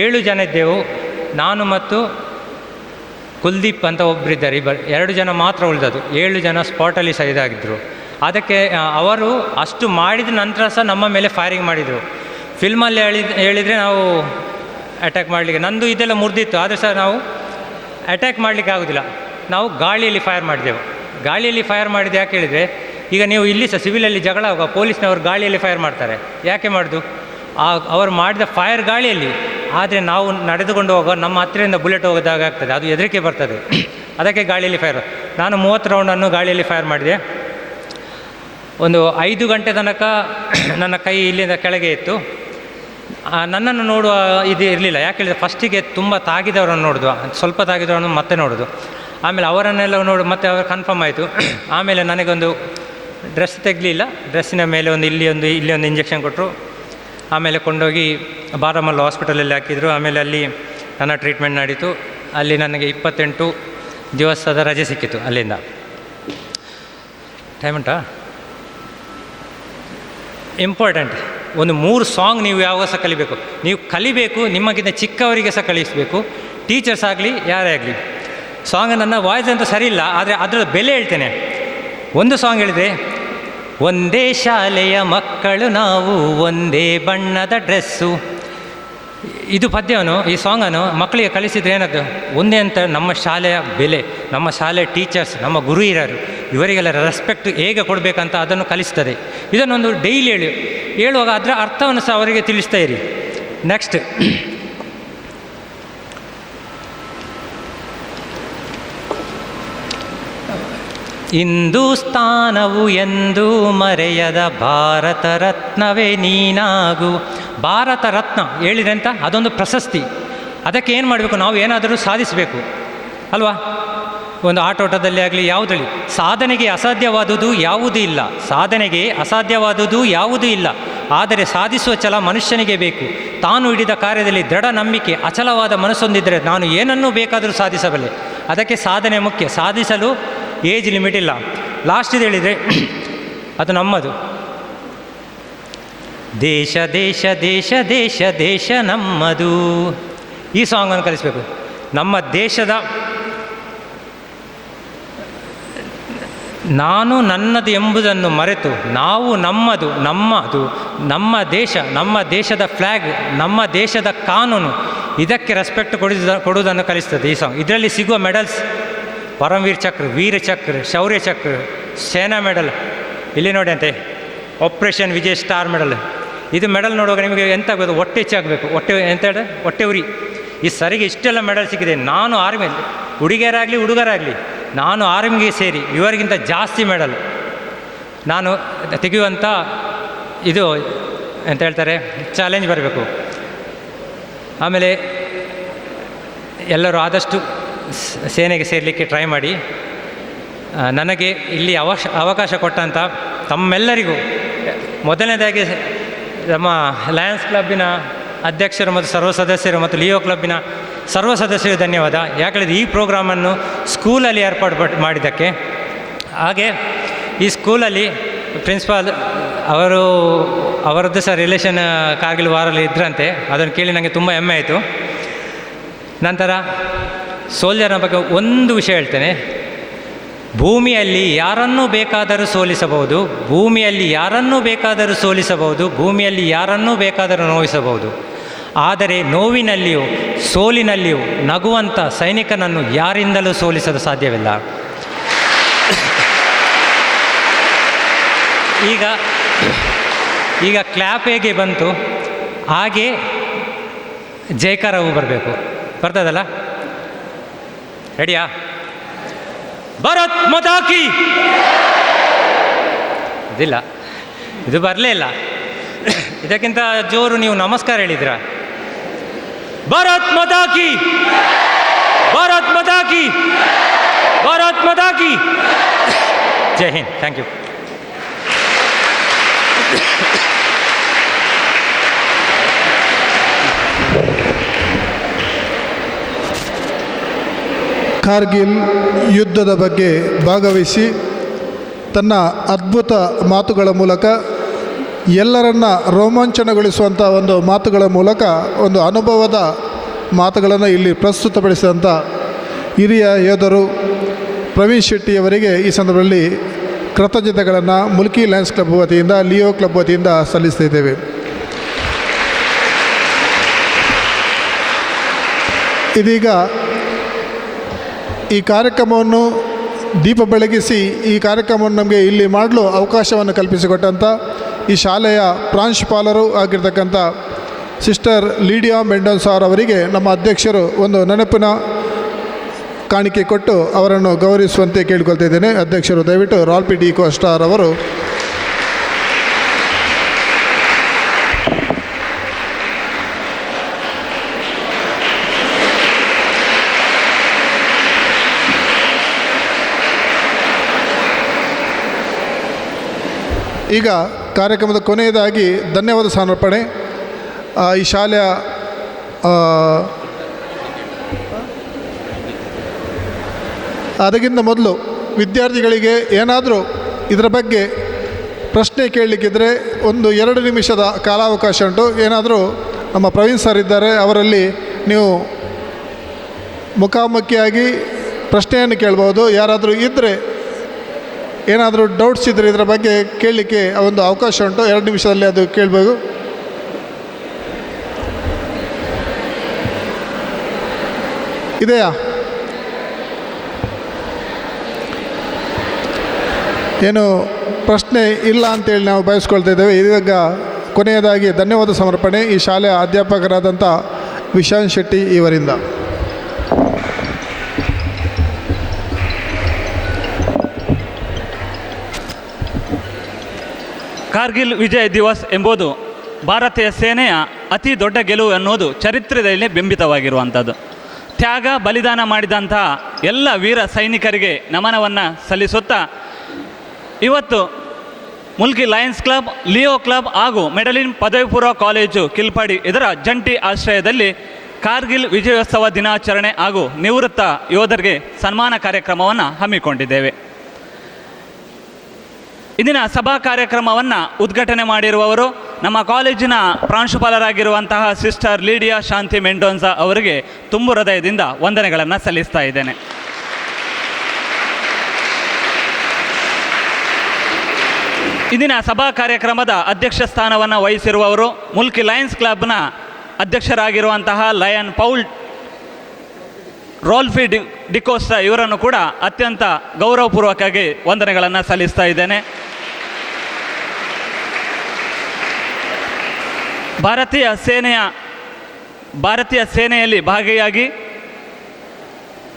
7 ಜನ ಇದ್ದೆವು. ನಾನು ಮತ್ತು ಕುಲ್ದೀಪ್ ಅಂತ ಒಬ್ಬರಿದ್ದಾರೆ, 2 ಜನ ಮಾತ್ರ ಉಳಿದದ್ದು. 7 ಜನ ಸ್ಪಾಟಲ್ಲಿ ಸೈದಾಗಿದ್ದರು. ಅದಕ್ಕೆ ಅವರು ಅಷ್ಟು ಮಾಡಿದ ನಂತರ ಸಹ ನಮ್ಮ ಮೇಲೆ ಫೈರಿಂಗ್ ಮಾಡಿದರು. ಫಿಲ್ಮಲ್ಲಿ ಹೇಳಿದರೆ ನಾವು ಅಟ್ಯಾಕ್ ಮಾಡಲಿಕ್ಕೆ, ನಂದು ಇದೆಲ್ಲ ಮುರಿದಿತ್ತು, ಆದರೆ ಸಹ ನಾವು ಅಟ್ಯಾಕ್ ಮಾಡಲಿಕ್ಕೆ ಆಗೋದಿಲ್ಲ. ನಾವು ಗಾಳಿಯಲ್ಲಿ ಫೈರ್ ಮಾಡಿದೆವು. ಗಾಳಿಯಲ್ಲಿ ಫೈರ್ ಮಾಡಿದ್ದು ಯಾಕೆ ಹೇಳಿದರೆ, ಈಗ ನೀವು ಇಲ್ಲಿ ಸಹ ಸಿವಿಲಲ್ಲಿ ಜಗಳ ಆಗುವ ಪೊಲೀಸ್ನವರು ಗಾಳಿಯಲ್ಲಿ ಫೈರ್ ಮಾಡ್ತಾರೆ. ಯಾಕೆ ಮಾಡೋದು? ಅವರು ಮಾಡಿದ ಫೈರ್ ಗಾಳಿಯಲ್ಲಿ. ಆದರೆ ನಾವು ನಡೆದುಕೊಂಡು ಹೋಗುವ ನಮ್ಮ ಹತ್ತಿರದಿಂದ ಬುಲೆಟ್ ಹೋಗೋದಾಗ ಆಗ್ತದೆ, ಅದು ಹೆದರಿಕೆ ಬರ್ತದೆ. ಅದಕ್ಕೆ ಗಾಳಿಯಲ್ಲಿ ಫೈರ್. ನಾನು 30 ರೌಂಡನ್ನು ಗಾಳಿಯಲ್ಲಿ ಫೈರ್ ಮಾಡಿದೆ. ಒಂದು 5 ಗಂಟೆ ತನಕ ನನ್ನ ಕೈ ಇಲ್ಲಿಂದ ಕೆಳಗೆ ಇತ್ತು. ನನ್ನನ್ನು ನೋಡುವ ಇದು ಇರಲಿಲ್ಲ. ಯಾಕೆ ಹೇಳಿದರೆ ಫಸ್ಟಿಗೆ ತುಂಬ ತಾಗಿದವರನ್ನು ನೋಡೋದು, ಸ್ವಲ್ಪ ತಾಗಿದವರನ್ನು ಮತ್ತೆ ನೋಡೋದು. ಆಮೇಲೆ ಅವರನ್ನೆಲ್ಲ ನೋಡಿ ಮತ್ತೆ ಅವರು ಕನ್ಫರ್ಮ್ ಆಯಿತು. ಆಮೇಲೆ ನನಗೊಂದು ಡ್ರೆಸ್ ತೆಗಲಿಲ್ಲ, ಡ್ರೆಸ್ಸಿನ ಮೇಲೆ ಇಲ್ಲಿ ಒಂದು ಇಂಜೆಕ್ಷನ್ ಕೊಟ್ಟರು. ಆಮೇಲೆ ಕೊಂಡೋಗಿ ಬಾರಾಮಲ್ಲ ಹಾಸ್ಪಿಟಲಲ್ಲಿ ಹಾಕಿದರು. ಆಮೇಲೆ ಅಲ್ಲಿ ನನ್ನ ಟ್ರೀಟ್ಮೆಂಟ್ ನಡೀತು. ಅಲ್ಲಿ ನನಗೆ 28 ದಿವಸದ ರಜೆ ಸಿಕ್ಕಿತು ಅಲ್ಲಿಂದ. ಟೈಮ್ ಉಂಟಾ? ಇಂಪಾರ್ಟೆಂಟ್ ಒಂದು 3 ಸಾಂಗ್ ನೀವು ಯಾವಾಗ ಸಹ ಕಲಿಬೇಕು. ನೀವು ಕಲಿಬೇಕು, ನಿಮಗಿಂತ ಚಿಕ್ಕವರಿಗೆ ಸಹ ಕಲಿಸಬೇಕು, ಟೀಚರ್ಸ್ ಆಗಲಿ ಯಾರೇ ಆಗಲಿ. ಸಾಂಗ್ ನನ್ನ ವಾಯ್ಸ್ ಅಂತ ಸರಿ ಇಲ್ಲ, ಆದರೆ ಅದರ ಬೆಲೆ ಹೇಳ್ತೇನೆ. ಒಂದು ಸಾಂಗ್ ಹೇಳಿದರೆ, ಒಂದೇ ಶಾಲೆಯ ಮಕ್ಕಳು ನಾವು, ಒಂದೇ ಬಣ್ಣದ ಡ್ರೆಸ್ಸು. ಇದು ಪದ್ಯವನ್ನು, ಈ ಸಾಂಗನ್ನು ಮಕ್ಕಳಿಗೆ ಕಲಿಸಿದರೆ ಏನಾದ್ರು ಒಂದೇ ಅಂತ ನಮ್ಮ ಶಾಲೆಯ ಬೆಲೆ, ನಮ್ಮ ಶಾಲೆಯ ಟೀಚರ್ಸ್, ನಮ್ಮ ಗುರು ಹಿರಿಯರು, ಇವರಿಗೆಲ್ಲ ರೆಸ್ಪೆಕ್ಟ್ ಹೇಗೆ ಕೊಡಬೇಕಂತ ಅದನ್ನು ಕಲಿಸ್ತದೆ. ಇದನ್ನೊಂದು ಡೈಲಿ ಹೇಳುವಾಗ ಅದರ ಅರ್ಥವನ್ನು ಸಹ ಅವರಿಗೆ ತಿಳಿಸ್ತಾ ಇರಿ. ನೆಕ್ಸ್ಟ್, ಹಿಂದೂಸ್ತಾನವು ಎಂದೂ ಮರೆಯದ ಭಾರತ ರತ್ನವೇ ನೀನಾಗು. ಭಾರತ ರತ್ನ ಹೇಳಿದ್ರೆ ಅಂತ ಅದೊಂದು ಪ್ರಶಸ್ತಿ. ಅದಕ್ಕೆ ಏನು ಮಾಡಬೇಕು, ನಾವು ಏನಾದರೂ ಸಾಧಿಸಬೇಕು ಅಲ್ವಾ? ಒಂದು ಆಟೋಟದಲ್ಲಿ ಆಗಲಿ ಯಾವುದರಲ್ಲಿ, ಸಾಧನೆಗೆ ಅಸಾಧ್ಯವಾದುದು ಯಾವುದೂ ಇಲ್ಲ, ಸಾಧನೆಗೆ ಅಸಾಧ್ಯವಾದುದು ಯಾವುದೂ ಇಲ್ಲ. ಆದರೆ ಸಾಧಿಸುವ ಛಲ ಮನುಷ್ಯನಿಗೆ ಬೇಕು. ತಾನು ಹಿಡಿದ ಕಾರ್ಯದಲ್ಲಿ ದೃಢ ನಂಬಿಕೆ, ಅಚಲವಾದ ಮನಸ್ಸೊಂದಿದ್ದರೆ ನಾನು ಏನನ್ನೂ ಬೇಕಾದರೂ ಸಾಧಿಸಬಲ್ಲೆ. ಅದಕ್ಕೆ ಸಾಧನೆ ಮುಖ್ಯ. ಸಾಧಿಸಲು ಏಜ್ ಲಿಮಿಟ್ ಇಲ್ಲ. ಲಾಸ್ಟ್ ಇದು ಹೇಳಿದರೆ ಅದು ನಮ್ಮದು. ದೇಶ ದೇಶ ದೇಶ ದೇಶ ದೇಶ ನಮ್ಮದು. ಈ ಸಾಂಗನ್ನು ಕಲಿಸಬೇಕು. ನಮ್ಮ ದೇಶದ ನಾನು ನನ್ನದು ಎಂಬುದನ್ನು ಮರೆತು ನಾವು ನಮ್ಮದು ನಮ್ಮದು, ನಮ್ಮ ದೇಶ, ನಮ್ಮ ದೇಶದ ಫ್ಲ್ಯಾಗ್, ನಮ್ಮ ದೇಶದ ಕಾನೂನು, ಇದಕ್ಕೆ ರೆಸ್ಪೆಕ್ಟ್ ಕೊಡುವುದನ್ನು ಕಲಿಸ್ತದೆ ಈ ಸಾಂಗ್. ಇದರಲ್ಲಿ ಸಿಗುವ ಮೆಡಲ್ಸ್ ಪರಮವೀರ್ ಚಕ್ರ, ವೀರ ಚಕ್ರ, ಶೌರ್ಯ ಚಕ್ರ, ಸೇನಾ ಮೆಡಲ್, ಇಲ್ಲಿ ನೋಡಿ ಅಂತೆ ಆಪರೇಷನ್ ವಿಜಯ್ ಸ್ಟಾರ್ ಮೆಡಲ್. ಇದು ಮೆಡಲ್ ನೋಡುವಾಗ ನಿಮಗೆ ಎಂತ ಆಗಬೇಕು, ಹೊಟ್ಟೆ ಹೆಚ್ಚಾಗಬೇಕು, ಹೊಟ್ಟೆ ಎಂತ ಹೇಳಿ ಹೊಟ್ಟೆ ಉರಿ. ಈ ಸರಿಗೆ ಇಷ್ಟೆಲ್ಲ ಮೆಡಲ್ ಸಿಕ್ಕಿದೆ. ನಾನು ಆರ್ಮಿಯಲ್ಲಿ ಹುಡುಗಿಯರಾಗಲಿ ಹುಡುಗರಾಗಲಿ ನಾನು ಆರ್ಮಿಗೆ ಸೇರಿ ಇವರಿಗಿಂತ ಜಾಸ್ತಿ ಮೆಡಲ್ ನಾನು ತೆಗೆಯುವಂಥ ಇದು ಎಂತ ಹೇಳ್ತಾರೆ ಚಾಲೆಂಜ್ ಬರಬೇಕು. ಆಮೇಲೆ ಎಲ್ಲರೂ ಆದಷ್ಟು ಸೇನೆಗೆ ಸೇರಲಿಕ್ಕೆ ಟ್ರೈ ಮಾಡಿ. ನನಗೆ ಇಲ್ಲಿ ಅವಕಾಶ ಕೊಟ್ಟಂಥ ತಮ್ಮೆಲ್ಲರಿಗೂ ಮೊದಲನೇದಾಗಿ ನಮ್ಮ ಲಯನ್ಸ್ ಕ್ಲಬ್ಬಿನ ಅಧ್ಯಕ್ಷರು ಮತ್ತು ಸರ್ವ ಸದಸ್ಯರು ಮತ್ತು ಲಿಯೋ ಕ್ಲಬ್ಬಿನ ಸರ್ವ ಸದಸ್ಯರು ಧನ್ಯವಾದ. ಯಾಕಂದರೆ ಈ ಪ್ರೋಗ್ರಾಮನ್ನು ಸ್ಕೂಲಲ್ಲಿ ಏರ್ಪಾಡು ಮಾಡಿದ್ದಕ್ಕೆ. ಹಾಗೆ ಈ ಸ್ಕೂಲಲ್ಲಿ ಪ್ರಿನ್ಸಿಪಾಲ್ ಅವರದ್ದು ಸಹ ರಿಲೇಷನ್ ಕಾರ್ಗಿಲ್ ವಾರಲ್ಲಿ ಇದ್ರಂತೆ. ಅದನ್ನು ಕೇಳಿ ನನಗೆ ತುಂಬ ಹೆಮ್ಮೆ ಆಯಿತು. ನಂತರ ಸೋಲ್ಜರ್ನ ಬಗ್ಗೆ ಒಂದು ವಿಷಯ ಹೇಳ್ತೇನೆ. ಭೂಮಿಯಲ್ಲಿ ಯಾರನ್ನೂ ಬೇಕಾದರೂ ಸೋಲಿಸಬಹುದು, ಭೂಮಿಯಲ್ಲಿ ಯಾರನ್ನೂ ಬೇಕಾದರೂ ಸೋಲಿಸಬಹುದು, ಭೂಮಿಯಲ್ಲಿ ಯಾರನ್ನೂ ಬೇಕಾದರೂ ನೋಯಿಸಬಹುದು. ಆದರೆ ನೋವಿನಲ್ಲಿಯೂ ಸೋಲಿನಲ್ಲಿಯೂ ನಗುವಂಥ ಸೈನಿಕನನ್ನು ಯಾರಿಂದಲೂ ಸೋಲಿಸಲು ಸಾಧ್ಯವಿಲ್ಲ. ಈಗ ಕ್ಲ್ಯಾಪ್ ಹೇಗೆ ಬಂತು ಹಾಗೆ ಜೈಕಾರವು ಬರಬೇಕು. ಬರ್ತದಲ್ಲ? ರೆಡಿಯಾ? ಭಾರತ್ ಮಾತಾ ಕಿ. ಇದಿಲ್ಲ, ಇದು ಬರಲೇ ಇಲ್ಲ. ಇದಕ್ಕಿಂತ ಜೋರು ನೀವು ನಮಸ್ಕಾರ ಹೇಳಿದ್ರ. ಭಾರತ್ ಮಾತಾ ಕಿ, ಭಾರತ್ ಮಾತಾ ಕಿ, ಭಾರತ್ ಮಾತಾ ಕಿ. ಜೈ ಹಿಂದ್. Thank you. ಕಾರ್ಗಿಲ್ ಯುದ್ಧದ ಬಗ್ಗೆ ಭಾಗವಹಿಸಿ ತನ್ನ ಅದ್ಭುತ ಮಾತುಗಳ ಮೂಲಕ ಎಲ್ಲರನ್ನ ರೋಮಾಂಚನಗೊಳಿಸುವಂಥ ಒಂದು ಮಾತುಗಳ ಮೂಲಕ ಒಂದು ಅನುಭವದ ಮಾತುಗಳನ್ನು ಇಲ್ಲಿ ಪ್ರಸ್ತುತಪಡಿಸಿದಂಥ ಹಿರಿಯ ಯೋಧರು ಪ್ರವೀಣ್ ಶೆಟ್ಟಿಯವರಿಗೆ ಈ ಸಂದರ್ಭದಲ್ಲಿ ಕೃತಜ್ಞತೆಗಳನ್ನು ಮುಲ್ಕಿ ಲಯನ್ಸ್ ಕ್ಲಬ್ ವತಿಯಿಂದ, ಲಿಯೋ ಕ್ಲಬ್ ವತಿಯಿಂದ ಸಲ್ಲಿಸ್ತಿದ್ದೇವೆ. ಇದೀಗ ಈ ಕಾರ್ಯಕ್ರಮವನ್ನು ದೀಪ ಬೆಳಗಿಸಿ ಈ ಕಾರ್ಯಕ್ರಮವನ್ನು ನಮಗೆ ಇಲ್ಲಿ ಮಾಡಲು ಅವಕಾಶವನ್ನು ಕಲ್ಪಿಸಿಕೊಟ್ಟಂಥ ಈ ಶಾಲೆಯ ಪ್ರಾಂಶುಪಾಲರು ಆಗಿರ್ತಕ್ಕಂಥ ಸಿಸ್ಟರ್ ಲೀಡಿಯಾ ಮೆಂಡೋನ್ಸಾ ಅವರಿಗೆ ನಮ್ಮ ಅಧ್ಯಕ್ಷರು ಒಂದು ನೆನಪಿನ ಕಾಣಿಕೆ ಕೊಟ್ಟು ಅವರನ್ನು ಗೌರವಿಸುವಂತೆ ಕೇಳಿಕೊಳ್ತಾ ಇದ್ದೇನೆ. ಅಧ್ಯಕ್ಷರು ದಯವಿಟ್ಟು ರಾಲ್ಪಿ ಡಿ ಕೋಸ್ಟಾರ್ ಅವರು ಈಗ ಕಾರ್ಯಕ್ರಮದ ಕೊನೆಯದಾಗಿ ಧನ್ಯವಾದ ಸಮರ್ಪಣೆ. ಈ ಶಾಲೆಯ ಅದಕ್ಕಿಂತ ಮೊದಲು ವಿದ್ಯಾರ್ಥಿಗಳಿಗೆ ಏನಾದರೂ ಇದರ ಬಗ್ಗೆ ಪ್ರಶ್ನೆ ಕೇಳಲಿಕ್ಕಿದ್ರೆ 1-2 ನಿಮಿಷದ ಕಾಲಾವಕಾಶ ಉಂಟು. ಏನಾದರೂ ನಮ್ಮ ಪ್ರವೀಣ್ ಸರ್ ಇದ್ದಾರೆ, ಅವರಲ್ಲಿ ನೀವು ಮುಖಾಮುಖಿಯಾಗಿ ಪ್ರಶ್ನೆಯನ್ನು ಕೇಳ್ಬೋದು. ಯಾರಾದರೂ ಇದ್ದರೆ ಏನಾದರೂ ಡೌಟ್ಸ್ ಇದ್ದರೆ ಇದರ ಬಗ್ಗೆ ಕೇಳಲಿಕ್ಕೆ ಒಂದು ಅವಕಾಶ ಉಂಟು. 2 ನಿಮಿಷದಲ್ಲಿ ಅದು ಕೇಳಬೇಕು. ಇದೆಯಾ? ಏನು ಪ್ರಶ್ನೆ ಇಲ್ಲ ಅಂತೇಳಿ ನಾವು ಬಯಸ್ಕೊಳ್ತಾ ಇದ್ದೇವೆ. ಇವಾಗ ಕೊನೆಯದಾಗಿ ಧನ್ಯವಾದ ಸಮರ್ಪಣೆ ಈ ಶಾಲೆಯ ಅಧ್ಯಾಪಕರಾದಂಥ ವಿಶಾಂತ್ ಶೆಟ್ಟಿ ಇವರಿಂದ. ಕಾರ್ಗಿಲ್ ವಿಜಯ್ ದಿವಸ್ ಎಂಬುದು ಭಾರತೀಯ ಸೇನೆಯ ಅತಿ ದೊಡ್ಡ ಗೆಲುವು ಎನ್ನುವುದು ಚರಿತ್ರೆಯಲ್ಲಿ ಬಿಂಬಿತವಾಗಿರುವಂಥದ್ದು. ತ್ಯಾಗ ಬಲಿದಾನ ಮಾಡಿದಂತಹ ಎಲ್ಲ ವೀರ ಸೈನಿಕರಿಗೆ ನಮನವನ್ನು ಸಲ್ಲಿಸುತ್ತಾ ಇವತ್ತು Mulki Lions club, Leo club ಹಾಗೂ ಮೆಡಲಿನ್ ಪದವಿ ಪೂರ್ವ ಕಾಲೇಜು ಕಿಲ್ಪಾಡಿ ಇದರ ಜಂಟಿ ಆಶ್ರಯದಲ್ಲಿ ಕಾರ್ಗಿಲ್ ವಿಜಯೋತ್ಸವ ದಿನಾಚರಣೆ ಹಾಗೂ ನಿವೃತ್ತ ಯೋಧರಿಗೆ ಸನ್ಮಾನ ಕಾರ್ಯಕ್ರಮವನ್ನು ಹಮ್ಮಿಕೊಂಡಿದ್ದೇವೆ. ಇಂದಿನ ಸಭಾ ಕಾರ್ಯಕ್ರಮವನ್ನು ಉದ್ಘಾಟನೆ ಮಾಡಿರುವವರು ನಮ್ಮ ಕಾಲೇಜಿನ ಪ್ರಾಂಶುಪಾಲರಾಗಿರುವಂತಹ ಸಿಸ್ಟರ್ ಲೀಡಿಯಾ ಶಾಂತಿ ಮೆಂಡೋನ್ಸಾ ಅವರಿಗೆ ತುಂಬು ಹೃದಯದಿಂದ ವಂದನೆಗಳನ್ನು ಸಲ್ಲಿಸ್ತಾ ಇದ್ದೇನೆ. ಇಂದಿನ ಸಭಾ ಕಾರ್ಯಕ್ರಮದ ಅಧ್ಯಕ್ಷ ಸ್ಥಾನವನ್ನು ವಹಿಸಿರುವವರು ಮುಲ್ಕಿ ಲಯನ್ಸ್ ಕ್ಲಬ್ನ ಅಧ್ಯಕ್ಷರಾಗಿರುವಂತಹ ಲಯನ್ ಪೌಲ್ ರಾಲ್ಫಿ ಡಿಕೋಸ್ಟಾ ಇವರನ್ನು ಕೂಡ ಅತ್ಯಂತ ಗೌರವಪೂರ್ವಕವಾಗಿ ವಂದನೆಗಳನ್ನು ಸಲ್ಲಿಸ್ತಾ ಇದ್ದೇನೆ. ಭಾರತೀಯ ಸೇನೆಯಲ್ಲಿ ಭಾಗಿಯಾಗಿ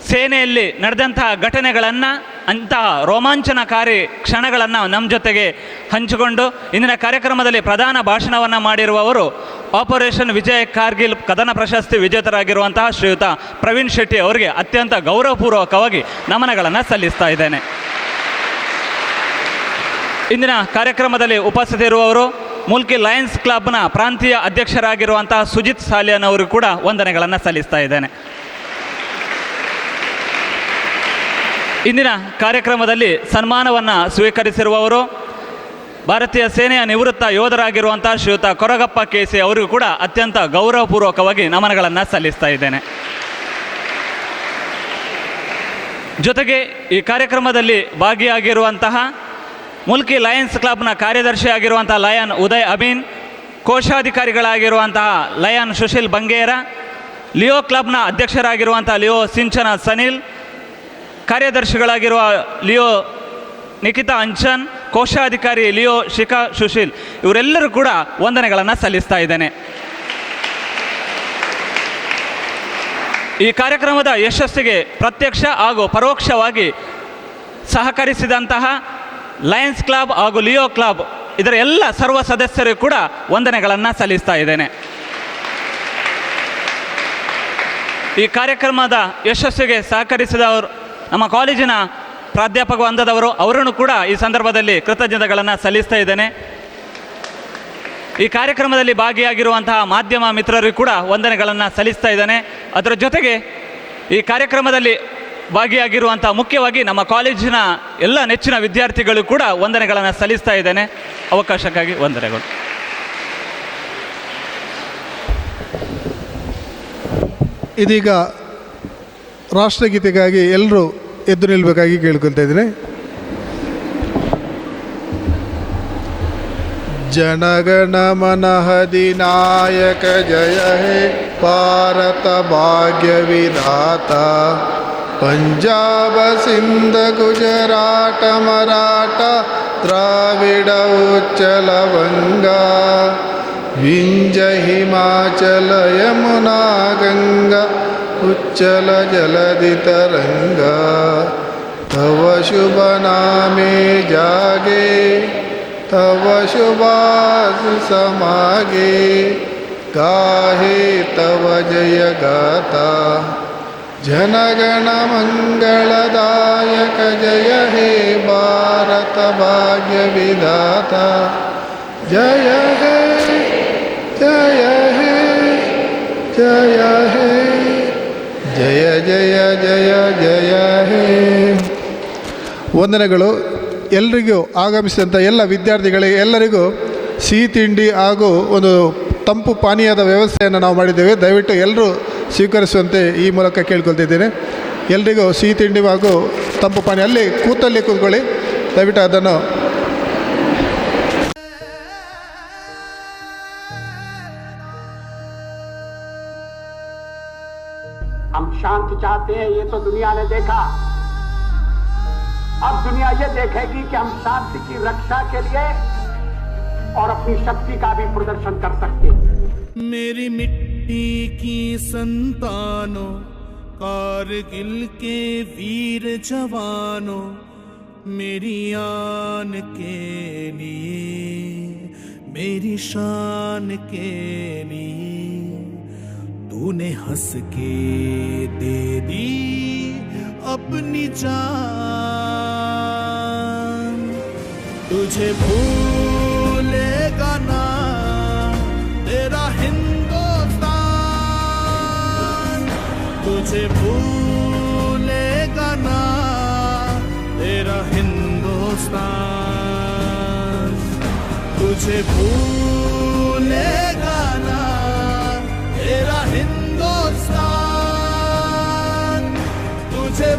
ಸೇನೆಯಲ್ಲಿ ನಡೆದಂತಹ ಘಟನೆಗಳನ್ನು, ಅಂತಹ ರೋಮಾಂಚನಕಾರಿ ಕ್ಷಣಗಳನ್ನು ನಮ್ಮ ಜೊತೆಗೆ ಹಂಚಿಕೊಂಡು ಇಂದಿನ ಕಾರ್ಯಕ್ರಮದಲ್ಲಿ ಪ್ರಧಾನ ಭಾಷಣವನ್ನು ಮಾಡಿರುವವರು ಆಪರೇಷನ್ ವಿಜಯ್ ಕಾರ್ಗಿಲ್ ಕದನ ಪ್ರಶಸ್ತಿ ವಿಜೇತರಾಗಿರುವಂತಹ ಶ್ರೀಯುತ ಪ್ರವೀಣ್ ಶೆಟ್ಟಿ ಅವರಿಗೆ ಅತ್ಯಂತ ಗೌರವಪೂರ್ವಕವಾಗಿ ನಮನಗಳನ್ನು ಸಲ್ಲಿಸ್ತಾ ಇದ್ದೇನೆ. ಇಂದಿನ ಕಾರ್ಯಕ್ರಮದಲ್ಲಿ ಉಪಸ್ಥಿತರಿರುವವರು ಮುಲ್ಕಿ ಲಯನ್ಸ್ ಕ್ಲಬ್ನ ಪ್ರಾಂತೀಯ ಅಧ್ಯಕ್ಷರಾಗಿರುವಂತಹ ಸುಜಿತ್ ಸಾಲಿಯನ್ ಅವರು ಕೂಡ ವಂದನೆಗಳನ್ನು ಸಲ್ಲಿಸ್ತಾ ಇದ್ದೇನೆ. ಇಂದಿನ ಕಾರ್ಯಕ್ರಮದಲ್ಲಿ ಸನ್ಮಾನವನ್ನು ಸ್ವೀಕರಿಸಿರುವವರು ಭಾರತೀಯ ಸೇನೆಯ ನಿವೃತ್ತ ಯೋಧರಾಗಿರುವಂಥ ಶ್ರೀಯುತ ಕೊರಗಪ್ಪ ಕೇಸಿ ಅವರಿಗೂ ಕೂಡ ಅತ್ಯಂತ ಗೌರವಪೂರ್ವಕವಾಗಿ ನಮನಗಳನ್ನು ಸಲ್ಲಿಸ್ತಾ ಇದ್ದೇನೆ. ಜೊತೆಗೆ ಈ ಕಾರ್ಯಕ್ರಮದಲ್ಲಿ ಭಾಗಿಯಾಗಿರುವಂತಹ ಮುಲ್ಕಿ ಲಯನ್ಸ್ ಕ್ಲಬ್ನ ಕಾರ್ಯದರ್ಶಿಯಾಗಿರುವಂಥ ಲಯನ್ ಉದಯ್ ಅಮೀನ್, ಕೋಶಾಧಿಕಾರಿಗಳಾಗಿರುವಂತಹ ಲಯನ್ ಸುಶೀಲ್ ಬಂಗೇರ, ಲಿಯೋ ಕ್ಲಬ್ನ ಅಧ್ಯಕ್ಷರಾಗಿರುವಂಥ ಲಿಯೋ ಸಿಂಚನ ಸನಿಲ್, ಕಾರ್ಯದರ್ಶಿಗಳಾಗಿರುವ ಲಿಯೋ ನಿಖಿತಾ ಅಂಚನ್, ಕೋಶಾಧಿಕಾರಿ ಲಿಯೋ ಶಿಖಾ ಸುಶೀಲ್, ಇವರೆಲ್ಲರೂ ಕೂಡ ವಂದನೆಗಳನ್ನು ಸಲ್ಲಿಸ್ತಾ ಇದ್ದೇನೆ. ಈ ಕಾರ್ಯಕ್ರಮದ ಯಶಸ್ಸಿಗೆ ಪ್ರತ್ಯಕ್ಷ ಹಾಗೂ ಪರೋಕ್ಷವಾಗಿ ಸಹಕರಿಸಿದಂತಹ ಲಯನ್ಸ್ ಕ್ಲಬ್ ಹಾಗೂ ಲಿಯೋ ಕ್ಲಬ್ ಇದರ ಎಲ್ಲ ಸರ್ವ ಸದಸ್ಯರಿಗೂ ಕೂಡ ವಂದನೆಗಳನ್ನು ಸಲ್ಲಿಸ್ತಾ ಇದ್ದೇನೆ. ಈ ಕಾರ್ಯಕ್ರಮದ ಯಶಸ್ಸಿಗೆ ಸಹಕರಿಸಿದವರು ನಮ್ಮ ಕಾಲೇಜಿನ ಪ್ರಾಧ್ಯಾಪಕ ವೃಂದದವರು, ಅವರನ್ನು ಕೂಡ ಈ ಸಂದರ್ಭದಲ್ಲಿ ಕೃತಜ್ಞತೆಗಳನ್ನು ಸಲ್ಲಿಸ್ತಾ ಇದ್ದೇನೆ. ಈ ಕಾರ್ಯಕ್ರಮದಲ್ಲಿ ಭಾಗಿಯಾಗಿರುವಂತಹ ಮಾಧ್ಯಮ ಮಿತ್ರರಿಗೂ ಕೂಡ ವಂದನೆಗಳನ್ನು ಸಲ್ಲಿಸ್ತಾ ಇದ್ದೇನೆ. ಅದರ ಜೊತೆಗೆ ಈ ಕಾರ್ಯಕ್ರಮದಲ್ಲಿ ಭಾಗಿಯಾಗಿರುವಂಥ ಮುಖ್ಯವಾಗಿ ನಮ್ಮ ಕಾಲೇಜಿನ ಎಲ್ಲ ನೆಚ್ಚಿನ ವಿದ್ಯಾರ್ಥಿಗಳು ಕೂಡ ವಂದನೆಗಳನ್ನು ಸಲ್ಲಿಸ್ತಾ ಇದ್ದೇನೆ. ಅವಕಾಶಕ್ಕಾಗಿ ವಂದನೆಗಳು. ಇದೀಗ ರಾಷ್ಟ್ರಗೀತೆಗಾಗಿ ಎಲ್ಲರೂ ಎದ್ದು ನಿಲ್ಲಬೇಕಾಗಿ ಕೇಳ್ಕೊಳ್ತಾ ಇದ್ದೀನಿ. ಜನಗಣ ಮನ ಅಧಿನಾಯಕ ಜಯ ಹೇ ಭಾರತ ಭಾಗ್ಯ ವಿಧಾತ, ಪಂಜಾಬ ಸಿಂಧ ಗುಜರಾಟ ಮರಾಠ ದ್ರಾವಿಡ ಉಚ್ಚಲ ಬಂಗಾ, ವಿಂಧ್ಯ ಹಿಮಾಚಲ ಯಮುನಾ ಗಂಗಾ ಉಚ್ಚಲ ಜಲಧಿ ತರಂಗಾ, ತವ ಶುಭ ನಾಮೇ ಜಾಗೆ ತವ ಶುಭಾಸ ಸಮಾಗೆ, गाहे तव जय गाथा जनगण मंगलदायक जय हे भारत भाग्य विधाता जय हे जय हे जय हे जय जय जय जय हे. ವಂದನೆಗಳು. ಎಲ್ಲರಿಗೂ ಆಗಮಿಸಿದಂಥ ಎಲ್ಲ ವಿದ್ಯಾರ್ಥಿಗಳಿಗೆ ಎಲ್ಲರಿಗೂ ಸಿಹಿ ತಿಂಡಿ ಹಾಗೂ ಒಂದು ತಂಪು ಪಾನೀಯದ ವ್ಯವಸ್ಥೆಯನ್ನು ನಾವು ಮಾಡಿದ್ದೇವೆ. ದಯವಿಟ್ಟು ಎಲ್ಲರೂ ಸ್ವೀಕರಿಸುವಂತೆ ಈ ಮೂಲಕ ಕೇಳ್ಕೊಳ್ತಿದ್ದೇನೆ. ಎಲ್ರಿಗೂ ಸಿಹಿ ತಿಂಡಿ ಹಾಗೂ ತಂಪು ಪಾನೀಯ ಅಲ್ಲಿ ಕೂತ್ಕೊಳ್ಳಿ. ದಯವಿಟ್ಟು ಅದನ್ನು हम शांति चाहते हैं, ये तो दुनिया ने देखा. अब दुनिया ये देखेगी कि हम शांति की रक्षा के लिए और अपनी शक्ति का भी प्रदर्शन कर सकते हैं. मेरी मिट्टी की संतानों, कारगिल के वीर जवानों, मेरी आन के लिए, मेरी शान के लिए तूने हंस के दे दी अपनी जान. तुझे भूलेगा ना तेरा हिंदुस्तान, तुझे भूलेगा ना तेरा हिंदुस्तान, तुझे भूलेगा ना तेरा हिंदुस्तान, तुझे